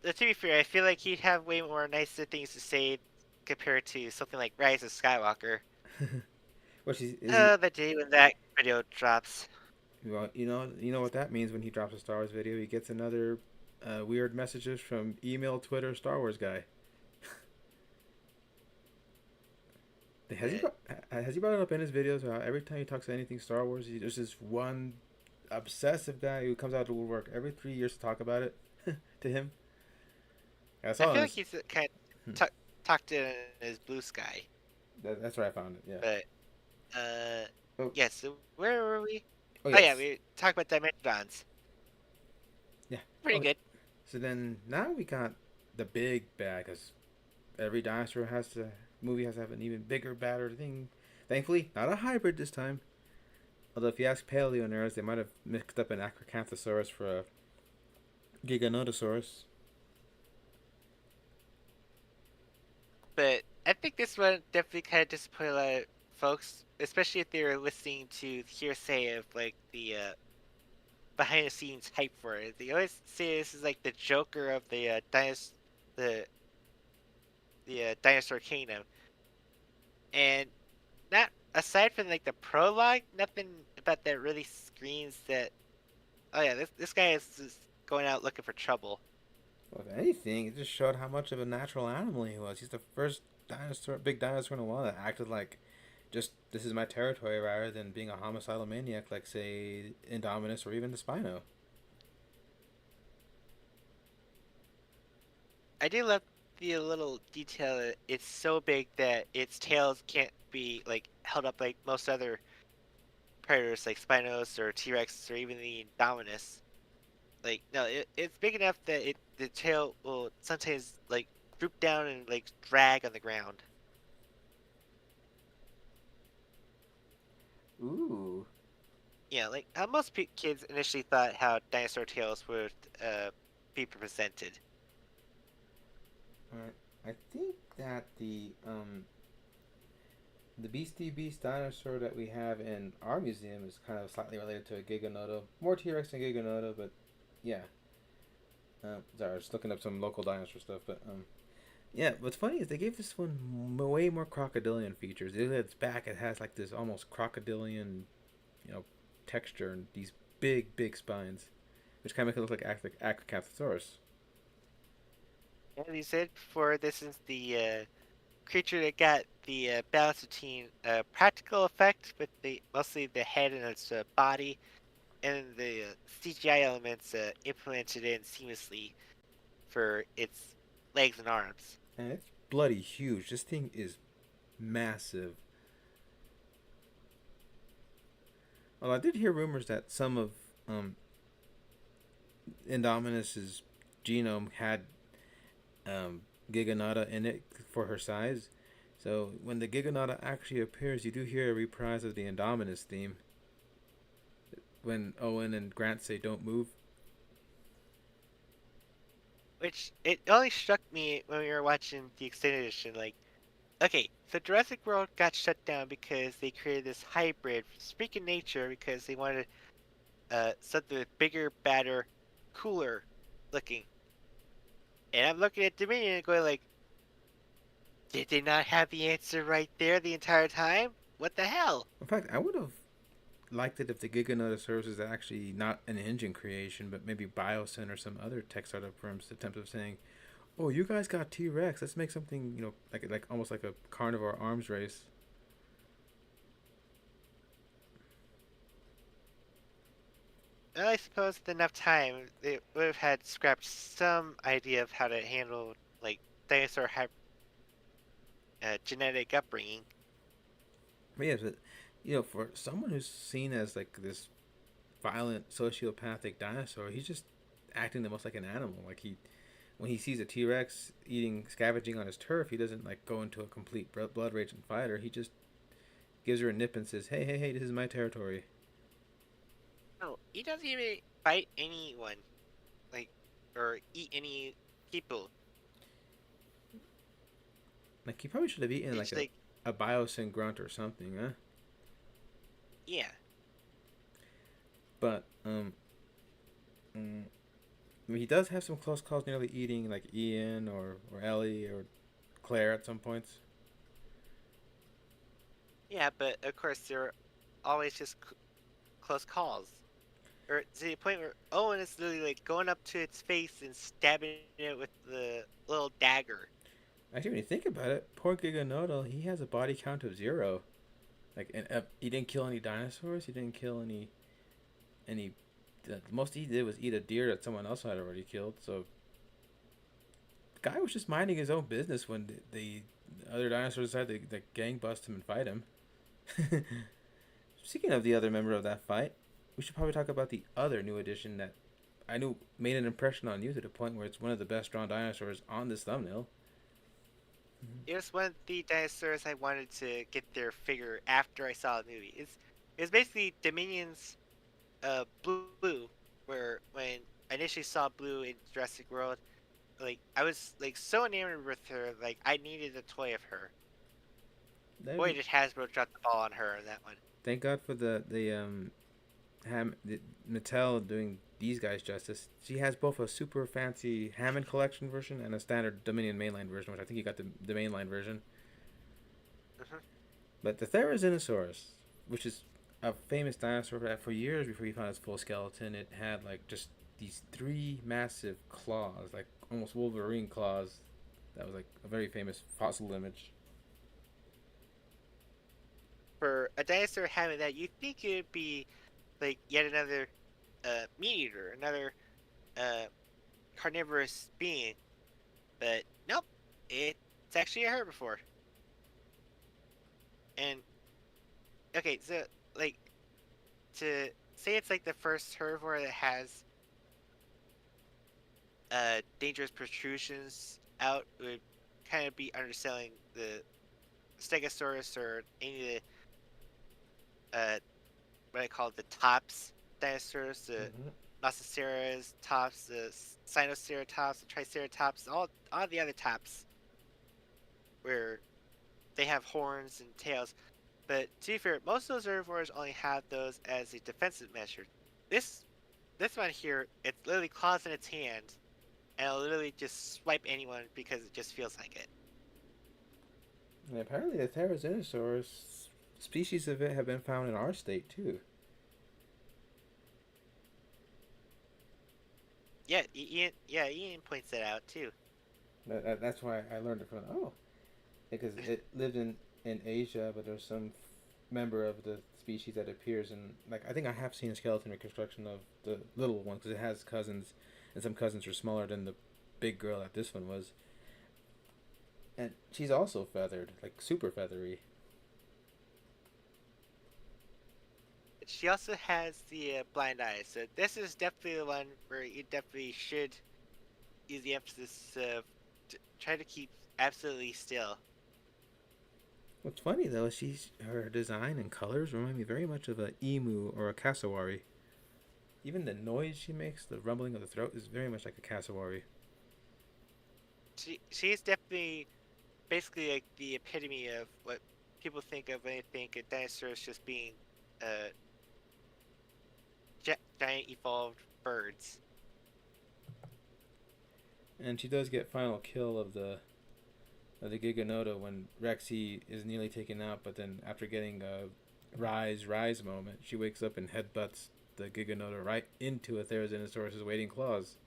To be fair, I feel like he'd have way more nicer things to say compared to something like Rise of Skywalker. Which is he? The day when that video drops. Well, you know what that means when he drops a Star Wars video. He gets another weird messages from email, Twitter, Star Wars guy. But Has he brought it up in his videos? Every time he talks to anything Star Wars, there's this one obsessive guy who comes out to woodwork every 3 years to talk about it to him. I I saw feel him. like he's kind of tucked in his blue sky. That's where I found it. Yeah. But uh, Oh, yeah. So where were we? oh Oh yeah, yes. we talked about Dimensions. Yeah. Pretty Okay. good. So then now we got the big bad because every dinosaur has to movie has to have an even bigger, badder thing. Thankfully, not a hybrid this time. Although if you ask paleo nerds, they might have mixed up an Acrocanthosaurus for a Giganotosaurus. But I think this one definitely kind of disappointed a lot of folks, especially if they were listening to hearsay of like the behind the scenes hype for it. They always say this is like the Joker of the the dinosaur kingdom, and not aside from like the prologue, nothing about that really screams that. Oh yeah, this guy is just going out looking for trouble. Well, if anything, it just showed how much of a natural animal he was. He's the first dinosaur, big dinosaur in a while that acted like just this is my territory rather than being a homicidal maniac like say Indominus or even the Spino. I do love the little detail that it's so big that its tails can't be like held up like most other predators like Spinos or T-Rex or even the Indominus. Like no, it's big enough that the tail will sometimes like droop down and like drag on the ground. Ooh. Yeah, like how most kids initially thought how dinosaur tails would uh be presented. Alright. I think that the Beastie Beast dinosaur that we have in our museum is kind of slightly related to a Giganoto. More T Rex than Giganoto, but yeah. Sorry, I was just looking up some local dinosaur stuff, but yeah. What's funny is they gave this one way more crocodilian features. Its back, it has like this almost crocodilian, you know, texture and these big spines, which kind of make it look like Acrocanthosaurus. And you said before, this is the creature that got the balance between practical effect with the mostly the head and its body, and the CGI elements implemented in seamlessly for its legs and arms. And it's bloody huge. This thing is massive. Well, I did hear rumors that some of um, Indominus's genome had Giganata in it for her size. So when the Giganata actually appears, you do hear a reprise of the Indominus theme when Owen and Grant say "Don't move." Which it only struck me when we were watching the extended edition. Like, okay, so Jurassic World got shut down because they created this hybrid freaking nature because they wanted something bigger, badder, cooler looking. And I'm looking at Dominion and going like, did they not have the answer right there the entire time? What the hell? In fact, I would have liked it if the Giganotosaurus is actually not an engine creation, but maybe Biosyn or some other tech startup firm's attempt of saying, "Oh, you guys got T Rex. Let's make something, like almost like a carnivore arms race." Well, I suppose with enough time, they would have had scrapped some idea of how to handle like dinosaur genetic upbringing. But yeah, but, for someone who's seen as like this violent sociopathic dinosaur, he's just acting the most like an animal. Like when he sees a T Rex eating, scavenging on his turf, he doesn't like go into a complete blood rage and fight her. He just gives her a nip and says, "Hey, hey, hey, this is my territory." No, he doesn't even bite anyone, like, or eat any people. Like he probably should have eaten like It's like, a biosyn grunt or something, huh? yeah. But I mean, he does have some close calls, nearly eating like Ian or Ellie or Claire at some points. Yeah, but of course they're always just close calls. Or to the point where Owen is literally like going up to its face and stabbing it with the little dagger. Actually, when you think about it, poor Giganoto, he has a body count of 0. Like, and he didn't kill any dinosaurs. He didn't kill any. The most he did was eat a deer that someone else had already killed. So, the guy was just minding his own business when the other dinosaurs decided to gang bust him and fight him. Speaking of the other member of that fight, we should probably talk about the other new addition that I knew made an impression on you to the point where it's one of the best drawn dinosaurs on this thumbnail. It was one of the dinosaurs I wanted to get their figure after I saw the movie. It's basically Dominion's Blue, where when I initially saw Blue in Jurassic World, like I was like so enamored with her, like I needed a toy of her. That'd Boy, be, did Hasbro drop the ball on her on that one. thank God for the Mattel doing these guys justice. She has both a super fancy Hammond collection version and a standard Dominion mainline version, which I think you got the mainline version. Mhm. But the Therizinosaurus, which is a famous dinosaur that for years before you found its full skeleton, it had like just these three massive claws, like almost Wolverine claws. That was like a very famous fossil image. For a dinosaur having that, you think it would be like yet another meat eater, another uh, carnivorous being, but nope, it's actually a herbivore. And okay, so like to say it's like the first herbivore that has dangerous protrusions out would kind of be underselling the Stegosaurus or any of the what I call the tops dinosaurs, the Mm-hmm. Mosasaurus tops, the Sinoceratops, the Triceratops, all the other tops where they have horns and tails. But to be fair, most of those herbivores only have those as a defensive measure. This this one here, it's literally claws in its hand, and it'll literally just swipe anyone because it just feels like it. And apparently, the Therizinosaurus species of it have been found in our state too. Yeah, Ian points that out too. That's why I learned it from. Oh, because it lived in Asia, but there's some member of the species that appears in, like, I think I have seen a skeleton reconstruction of the little one because it has cousins, and some cousins are smaller than the big girl that this one was, and she's also feathered, like super feathery. She also has the blind eye, so this is definitely the one where you definitely should use the emphasis of try to keep absolutely still. What's funny though is her design and colors remind me very much of a emu or a cassowary. Even the noise she makes, the rumbling of the throat, is very much like a cassowary. She's definitely basically like the epitome of what people think of when they think of dinosaurs just being uh, giant evolved birds. And she does get final kill of the Giganoto when Rexy is nearly taken out, but then after getting a rise moment, she wakes up and headbutts the Giganoto right into a Therizinosaurus's waiting claws.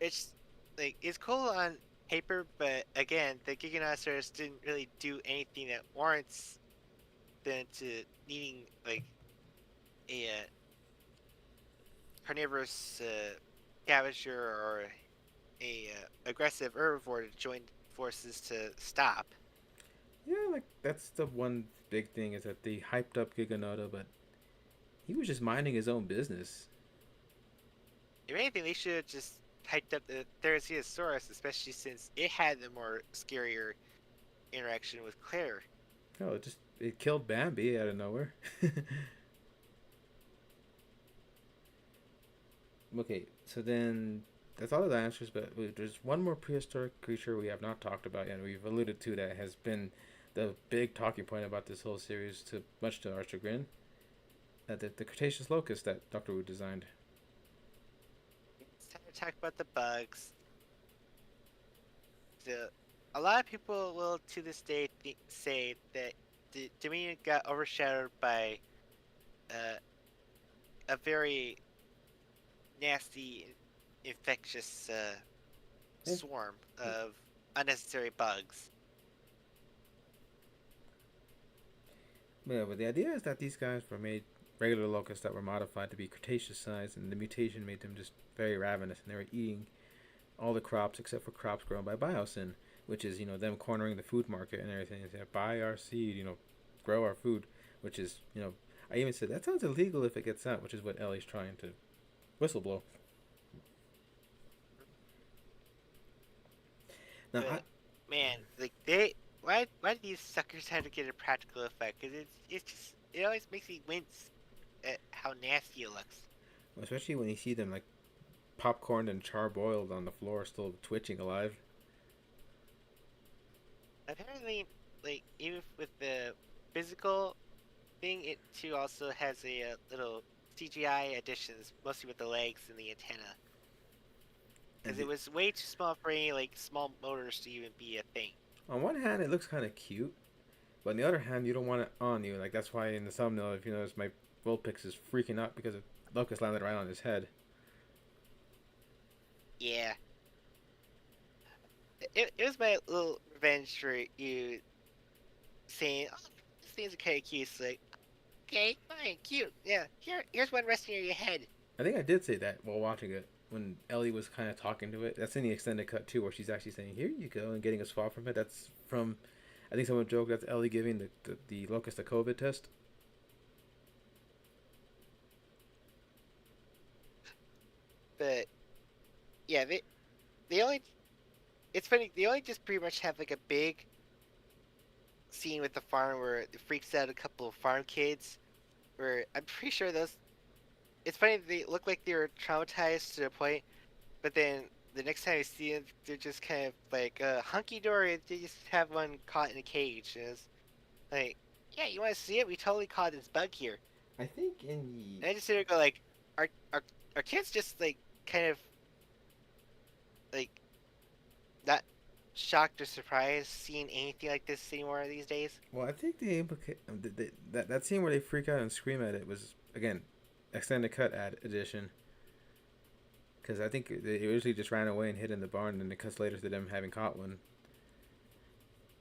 It's like it's cool on paper, but again, the Giganotosaurus didn't really do anything that warrants them to needing like a carnivorous scavenger or a aggressive herbivore to join forces to stop. Yeah, like that's the one big thing is that they hyped up Giganoto, but he was just minding his own business. If anything, they should have just hyped up the Therizinosaurus, especially since it had the more scarier interaction with Claire. No, it killed Bambi out of nowhere. Okay, so then that's all the dinosaurs, but there's one more prehistoric creature we have not talked about yet. And we've alluded to that has been the big talking point about this whole series, to much to our chagrin. The Cretaceous locust that Doctor Wu designed. It's time to talk about the bugs. The a lot of people will to this day say that the Dominion got overshadowed by uh, a very nasty, infectious Yeah, swarm of unnecessary bugs. yeah, but the idea is that these guys were made regular locusts that were modified to be Cretaceous sized, and the mutation made them just very ravenous, and they were eating all the crops except for crops grown by biosyn, which is them cornering the food market and everything. They say buy our seed, grow our food, which is I even said that sounds illegal if it gets out, which is what Ellie's trying to whistleblow. Now I But man, like why do these suckers have to get a practical effect? Because it's just it always makes me wince at how nasty it looks. especially when you see them like popcorned and charboiled on the floor, still twitching alive. Apparently, like even with the physical thing, it too also has a little CGI additions, mostly with the legs and the antenna, And because it was way too small for any like small motors to even be a thing. on one hand, it looks kind of cute, but on the other hand, you don't want it on you. Like that's why in the thumbnail, if you notice, my Vulpix is freaking out because locust landed right on his head. Yeah, it was my little revenge for you saying, "Oh, this thing's kind of cute." It's like, okay, fine, cute. Yeah, here's one resting near your head. I think I did say that while watching it when Ellie was kind of talking to it. That's in the extended cut too, where she's actually saying, "Here you go," and getting a swab from it. That's from, I think someone joked that's Ellie giving the locust a COVID test. But yeah, they only it's funny. They only just pretty much have like a big scene with the farm where it freaks out a couple of farm kids. Where I'm pretty sure those. It's funny they look like they were traumatized to the point, but then the next time you see them, they're just kind of like hunky dory. They just have one caught in a cage, and it's like, yeah, you want to see it? We totally caught this bug here. I think in the And I just sit there and go like, are are are kids just like kind of like not shocked or surprised seeing anything like this anymore these days? well, I think that scene where they freak out and scream at it was again extended cut ad edition because I think they usually just ran away and hid in the barn, and it cuts later to them having caught one.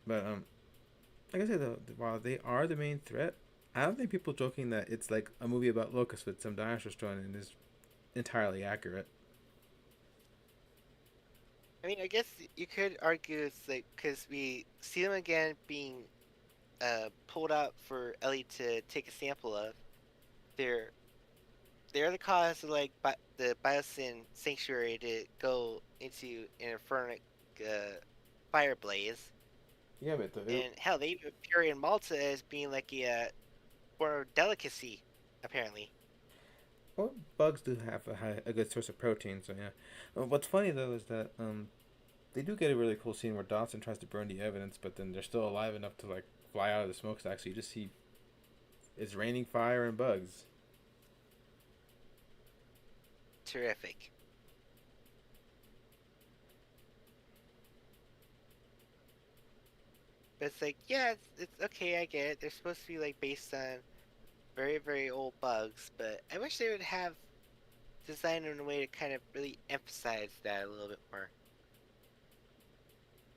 But like I said, though, while they are the main threat, I don't think people joking that it's like a movie about locusts with some dinosaurs thrown in is entirely accurate. I mean, I guess you could argue it's like because we see them again being pulled out for Ellie to take a sample of. They're they're the cause of like the Biosyn sanctuary to go into an infernic fire blaze. Yeah, but And hell, they even appear in Malta as being like a form of delicacy, apparently. well, bugs do have a good source of protein, so yeah. What's funny though is that they do get a really cool scene where Dawson tries to burn the evidence, but then they're still alive enough to like fly out of the smokestack, so you just see it's raining fire and bugs. Terrific. But it's like, yeah, it's okay, I get it. They're supposed to be like based on very, very old bugs, but I wish they would have designed in a way to kind of really emphasize that a little bit more.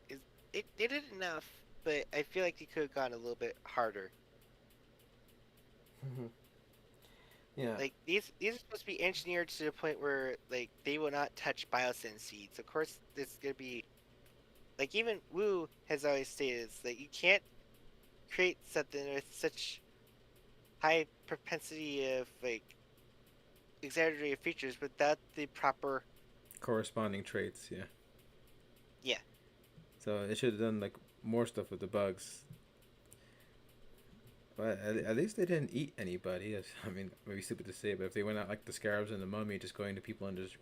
'Cause they did enough, but I feel like they could have gone a little bit harder. Yeah. Like these are supposed to be engineered to the point where like they will not touch biosyn seeds. Of course, this is gonna be like even Wu has always stated it's like you can't create something with such high propensity of like exaggerated features without the proper Corresponding traits, yeah. yeah. So it should have done like more stuff with the bugs. But at least they didn't eat anybody. I mean, maybe stupid to say, but if they went out like the scarabs and the mummy, just going to people and just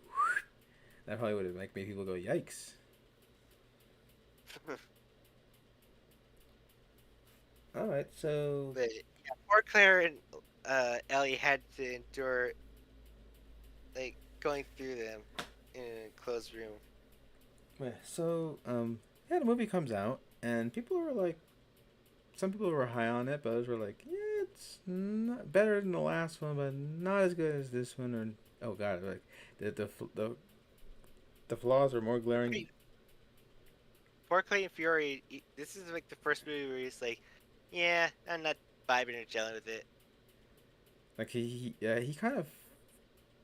that probably would have like made people go yikes. All right, so But yeah, poor Claire and Ellie had to endure like going through them in a closed room. yeah, yeah, the movie comes out and people were like, some people were high on it, but others were like, yeah, it's not better than the last one, but not as good as this one. Or oh god, like the flaws are more I glaring. mean, poor Clayton Fury. This is like the first movie where he's like, "Yeah, I'm not vibing or gelling with it." Like yeah, he kind of,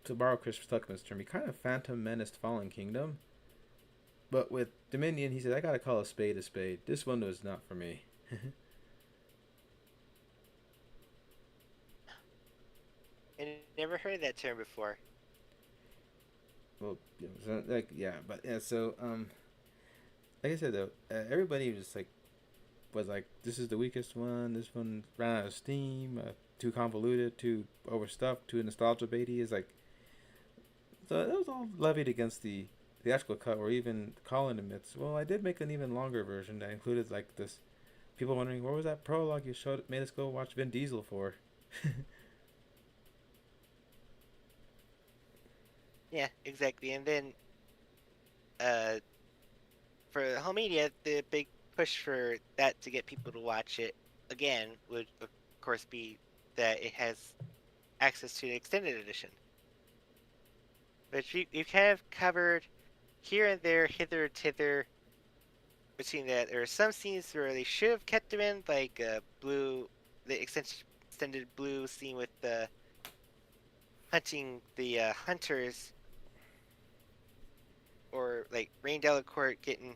to borrow Chris Tuckman's term, he kind of phantom menaced Fallen Kingdom. But with Dominion, he said, I gotta call a spade a spade. This one was not for me. And I never heard that term before. Well, so, like, yeah, but yeah, so, like I said, though, everybody was like, this is the weakest one, this one ran out of steam, too convoluted, too overstuffed, too nostalgia baity. Is like, so it was all levied against the theatrical cut, or even Colin admits, well, I did make an even longer version that included, like, this people wondering where was that prologue you showed made us go watch Vin Diesel for. Yeah, exactly. And then, uh, for home media, the big push for that to get people to watch it again would, of course, be that it has access to the extended edition. But we've kind of covered here and there, hither and thither, between that. There are some scenes where they should have kept him in, like the extended blue scene with the hunting the hunters, or like Rain Delacourt getting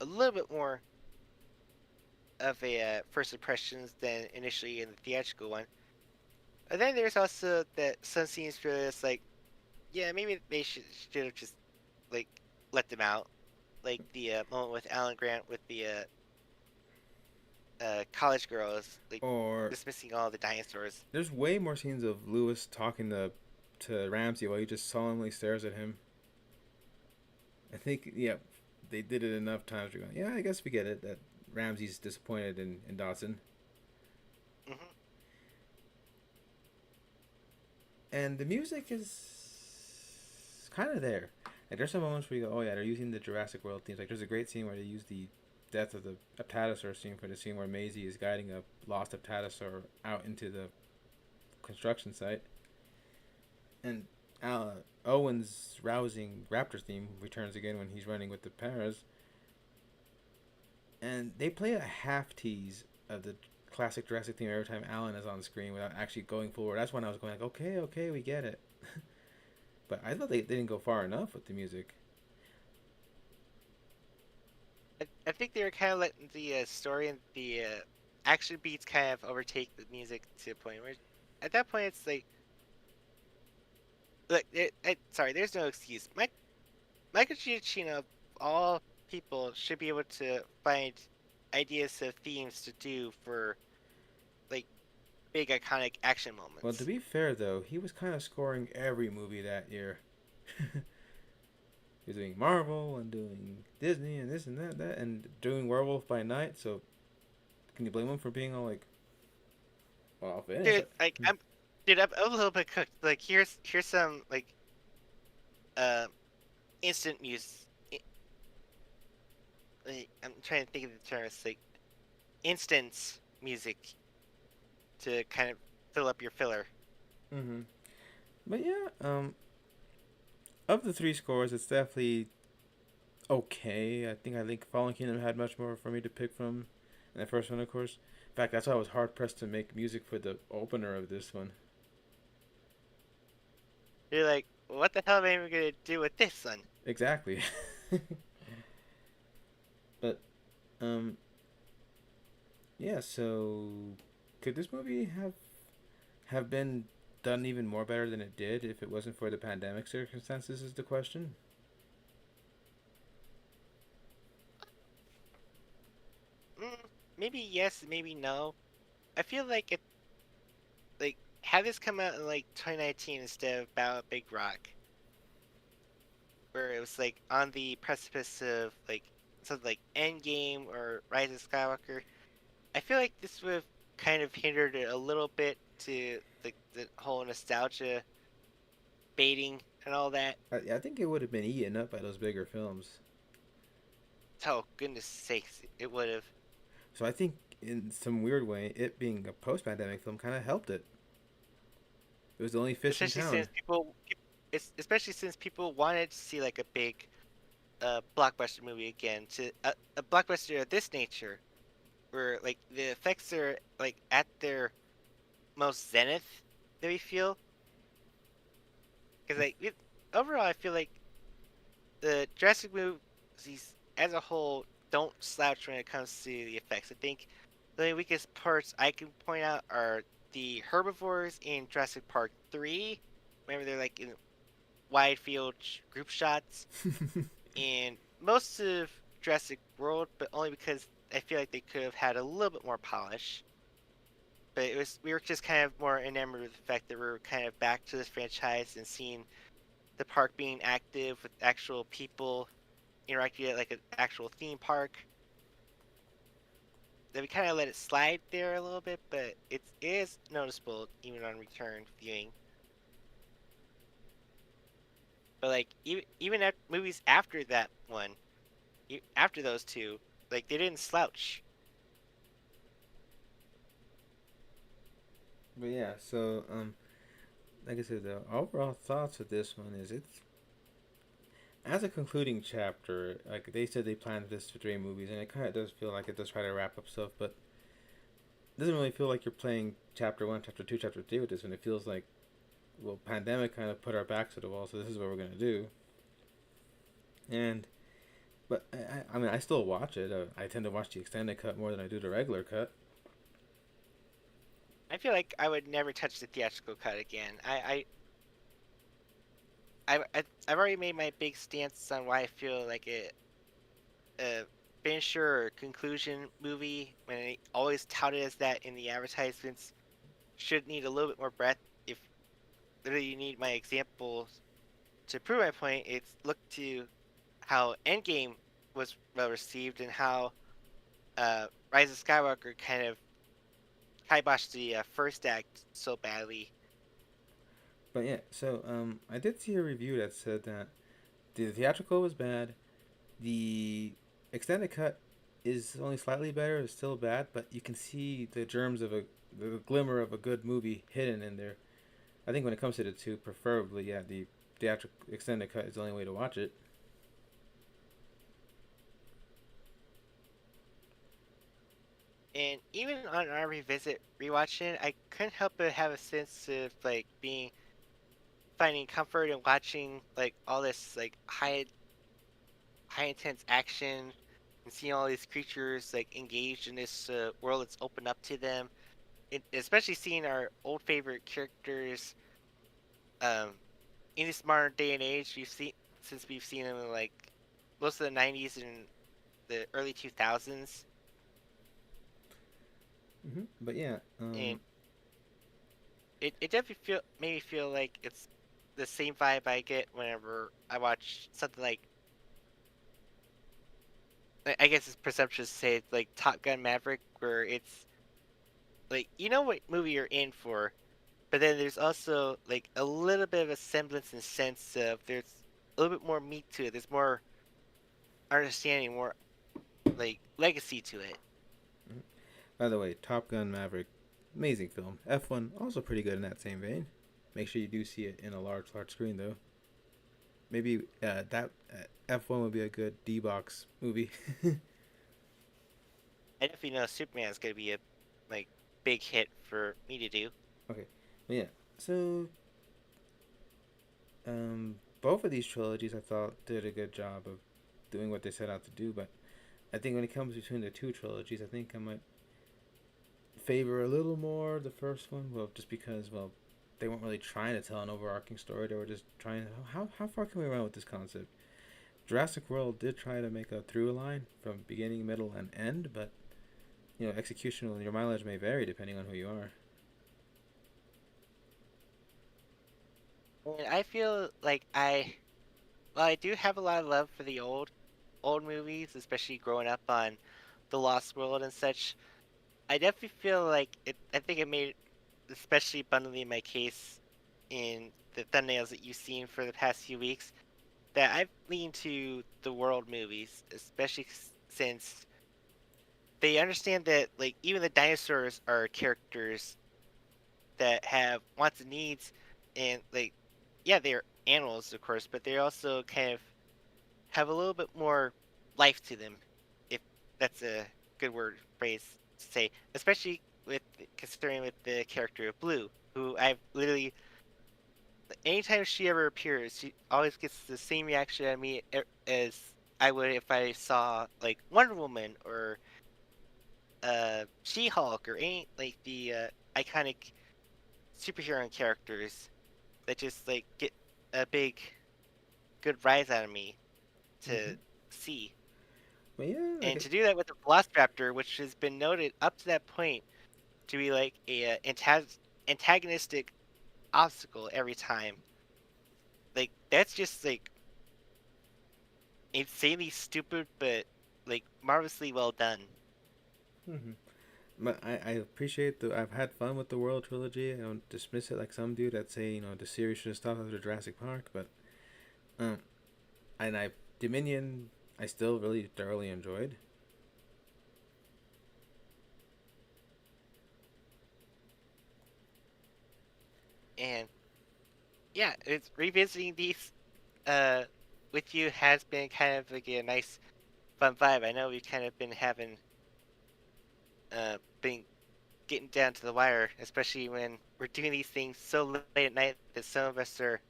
a little bit more of a first impressions than initially in the theatrical one. And then there's also that some scenes where it's like, yeah, maybe they should have just like let them out, like the moment with Alan Grant with the college girls, like Or dismissing all the dinosaurs. there's way more scenes of Lewis talking to Ramsey while he just solemnly stares at him. I think, yeah, they did it enough times. We're going, yeah, I guess we get it that Ramsey's disappointed in Dodson. Hmm. And the music is kind of there. Like there's some moments where you go, oh yeah, they're using the Jurassic World themes. Like there's a great scene where they use the death of the Apatosaur scene for the scene where Maisie is guiding a lost Apatosaur out into the construction site, and Owen's rousing Raptor theme returns again when he's running with the Paras, and they play a half tease of the classic Jurassic theme every time Alan is on screen without actually going forward. That's when I was going like, okay, okay, we get it. But I thought they didn't go far enough with the music. I think they were kind of letting the story and the action beats kind of overtake the music to a point where, at that point, it's like, look, sorry, there's no excuse. Michael Giacchino, of all people, should be able to find ideas of themes to do for like big iconic action Well, to moments. be fair though, he was kind of scoring every movie that year. He was doing Marvel and doing Disney and this and that and doing Werewolf by Night. So can you blame him for being all like, well, I'll finish Dude, it? like I'm a little bit cooked. Like here's some like uh instant music. Like, I'm trying to think of the term. It's like instance music to kind of fill up your filler. Mm-hmm. But yeah, of the three scores, it's definitely okay. I think Fallen Kingdom had much more for me to pick from, and the first one, of course. In fact, that's why I was hard pressed to make music for the opener of this one. You're like, what the hell am I even gonna do with this one? Exactly. But um, yeah. So could this movie have been done even more better than it did if it wasn't for the pandemic circumstances? Is the question. Mm, maybe yes, maybe no. I feel like it like had this come out in like 2019 instead of Battle at Big Rock, where it was like on the precipice of like something like Endgame or Rise of Skywalker. I feel like this would have kind of hindered it a little bit to the whole nostalgia baiting and all that. I think it would have been eaten up by those bigger films. Oh goodness sakes, it would have. So I think in some weird way, it being a post-pandemic film kind of helped it. It was the only fish in Especially town. since especially since people wanted to see like a big blockbuster movie again, to a blockbuster of this nature, where like the effects are like at their most zenith that we feel. Because overall, I feel like the Jurassic movies as a whole don't slouch when it comes to the effects. I think the weakest parts I can point out are the herbivores in Jurassic Park 3. Remember, they're like in wide field group shots. And most of Jurassic World, but only because I feel like they could have had a little bit more polish. But we were just kind of more enamored with the fact that we were kind of back to this franchise and seeing the park being active with actual people interacting at like an actual theme park. That we kind of let it slide there a little bit, but it is noticeable even on return viewing. But like even at movies after that one, after those two, like they didn't slouch. But yeah, so like I said, the overall thoughts of this one is as a concluding chapter, like they said, they planned this for 3 movies, and it kind of does feel like it does try to wrap up stuff, but it doesn't really feel like you're playing chapter one, chapter two, chapter three with this one. It feels like, well, pandemic kind of put our backs to the wall, so this is what we're gonna do. And but I mean, I still watch it. I tend to watch the extended cut more than I do the regular cut. I feel like I would never touch the theatrical cut again. I've already made my big stance on why I feel like a finisher or conclusion movie, when it always touted as that in the advertisements, should need a little bit more breadth. If literally you need my examples to prove my point, it's look to how Endgame was well received and how Rise of Skywalker kind of kiboshed the first act so badly. But yeah, so I did see a review that said that the theatrical was bad. The extended cut is only slightly better. It's still bad, but you can see the germs of the glimmer of a good movie hidden in there. I think when it comes to the two, preferably, yeah, the theatrical extended cut is the only way to watch it. And even on our revisit rewatching, I couldn't help but have a sense of like being finding comfort in watching like all this like high intense action and seeing all these creatures like engaged in this world that's opened up to them. Especially seeing our old favorite characters um in this modern day and age. We've seen them in like most of the '90s and the early 2000s, But yeah, and it definitely made me feel like it's the same vibe I get whenever I watch something like, I guess it's presumptuous to say it's like Top Gun Maverick, where it's like you know what movie you're in for, but then there's also like a little bit of a semblance and sense of there's a little bit more meat to it. There's more understanding, more like legacy to it. by the way, Top Gun Maverick, amazing film. F1 also pretty good in that same vein. Make sure you do see it in a large screen though. Maybe that F1 would be a good D box movie. I definitely know Superman is gonna be a like big hit for me to do. Okay, but yeah. So both of these trilogies I thought did a good job of doing what they set out to do, but I think when it comes between the two trilogies, I think I might favor a little more the first one. Well, just because, well, they weren't really trying to tell an overarching story. They were just trying. How far can we run with this concept? Jurassic World did try to make a through line from beginning, middle, and end, but execution, your mileage may vary depending on who you are. And I feel like well, I do have a lot of love for the old movies, especially growing up on The Lost World and such. I definitely feel like it. I think it made especially abundantly my case in the thumbnails that you've seen for the past few weeks that I've leaned to the world movies, especially since they understand that like even the dinosaurs are characters that have wants and needs, and like yeah, they're animals of course, but they also kind of have a little bit more life to them, if that's a good word phrase to say, especially with considering with the character of Blue, who I've literally anytime she ever appears, she always gets the same reaction at me as I would if I saw like Wonder Woman or She-Hulk or any like the iconic superhero characters that just like get a big good rise out of me Mm-hmm. to see. But yeah, And to do that with the Velociraptor, which has been noted up to that point to be like a antagonistic obstacle every time, like that's just like insanely stupid, but like marvelously well done. mm-hmm. But I appreciate I've had fun with the World trilogy. I don't dismiss it like some do that say the series should have stopped after Jurassic Park. But um, and I Dominion I still really thoroughly enjoyed. And yeah, it's revisiting these uh with you has been kind of like a nice, fun vibe. I know we've kind of been getting down to the wire, especially when we're doing these things so late at night that some of us are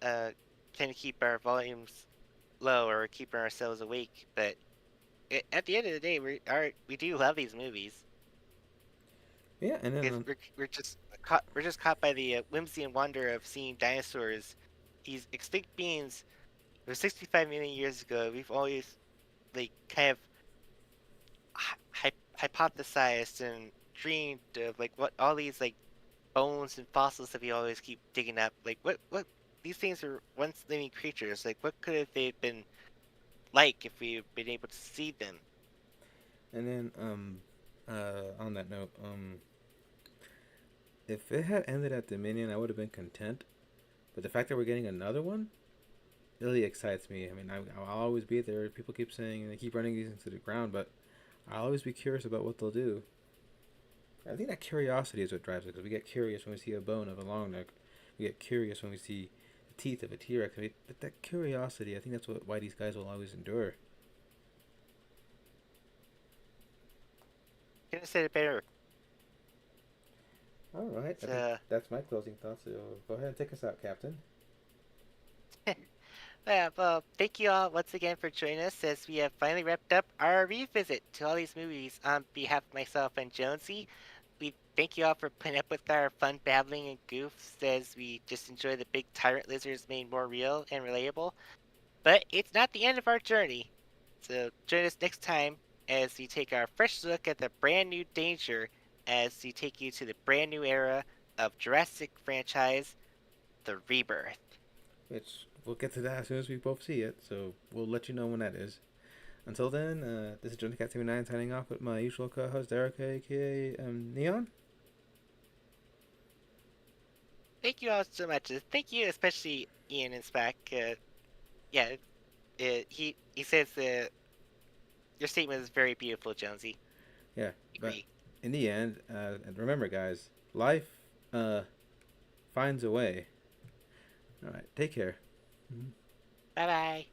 uh trying to keep our volumes low or keeping ourselves awake. But at the end of the day, we do love these movies. Yeah, and then We're just caught by the whimsy and wonder of seeing dinosaurs, these extinct beings. It was 65 million years ago. We've always like kind of hypothesized and dreamed of like what all these like bones and fossils that we always keep digging up. Like what these things are once living creatures. Like what could have they been like if we've been able to see them? on that note, if it had ended at Dominion, I would have been content. But the fact that we're getting another one really excites me. I mean, I'll always be there. People keep saying they keep running these into the ground, but I'll always be curious about what they'll do. I think that curiosity is what drives it. Because we get curious when we see a bone of a long neck. We get curious when we see the teeth of a T Rex. But that curiosity, I think that's why these guys will always endure. Couldn't have said it better. All right, I It's think that's my closing thoughts. So go ahead and take us out, Captain. Yeah, well, thank you all once again for joining us as we have finally wrapped up our revisit to all these movies. On behalf of myself and Jonesy, we thank you all for putting up with our fun babbling and goofs as we just enjoy the big tyrant lizards made more real and relatable. But it's not the end of our journey. So join us next time as we take our fresh look at the brand new danger as we take you to the brand new era of Jurassic franchise, the rebirth. Which we'll get to that as soon as we both see it. So we'll let you know when that is. Until then, this is Johnny Cat 79 signing off with my usual co-host Derek, aka Neon. Thank you all so much. Thank you, especially Ian and Spack. Yeah, he says your statement is very beautiful, Jonesy. Yeah, but Agree. in the end, and remember, guys, life uh, finds a way. All right, take care. Bye bye.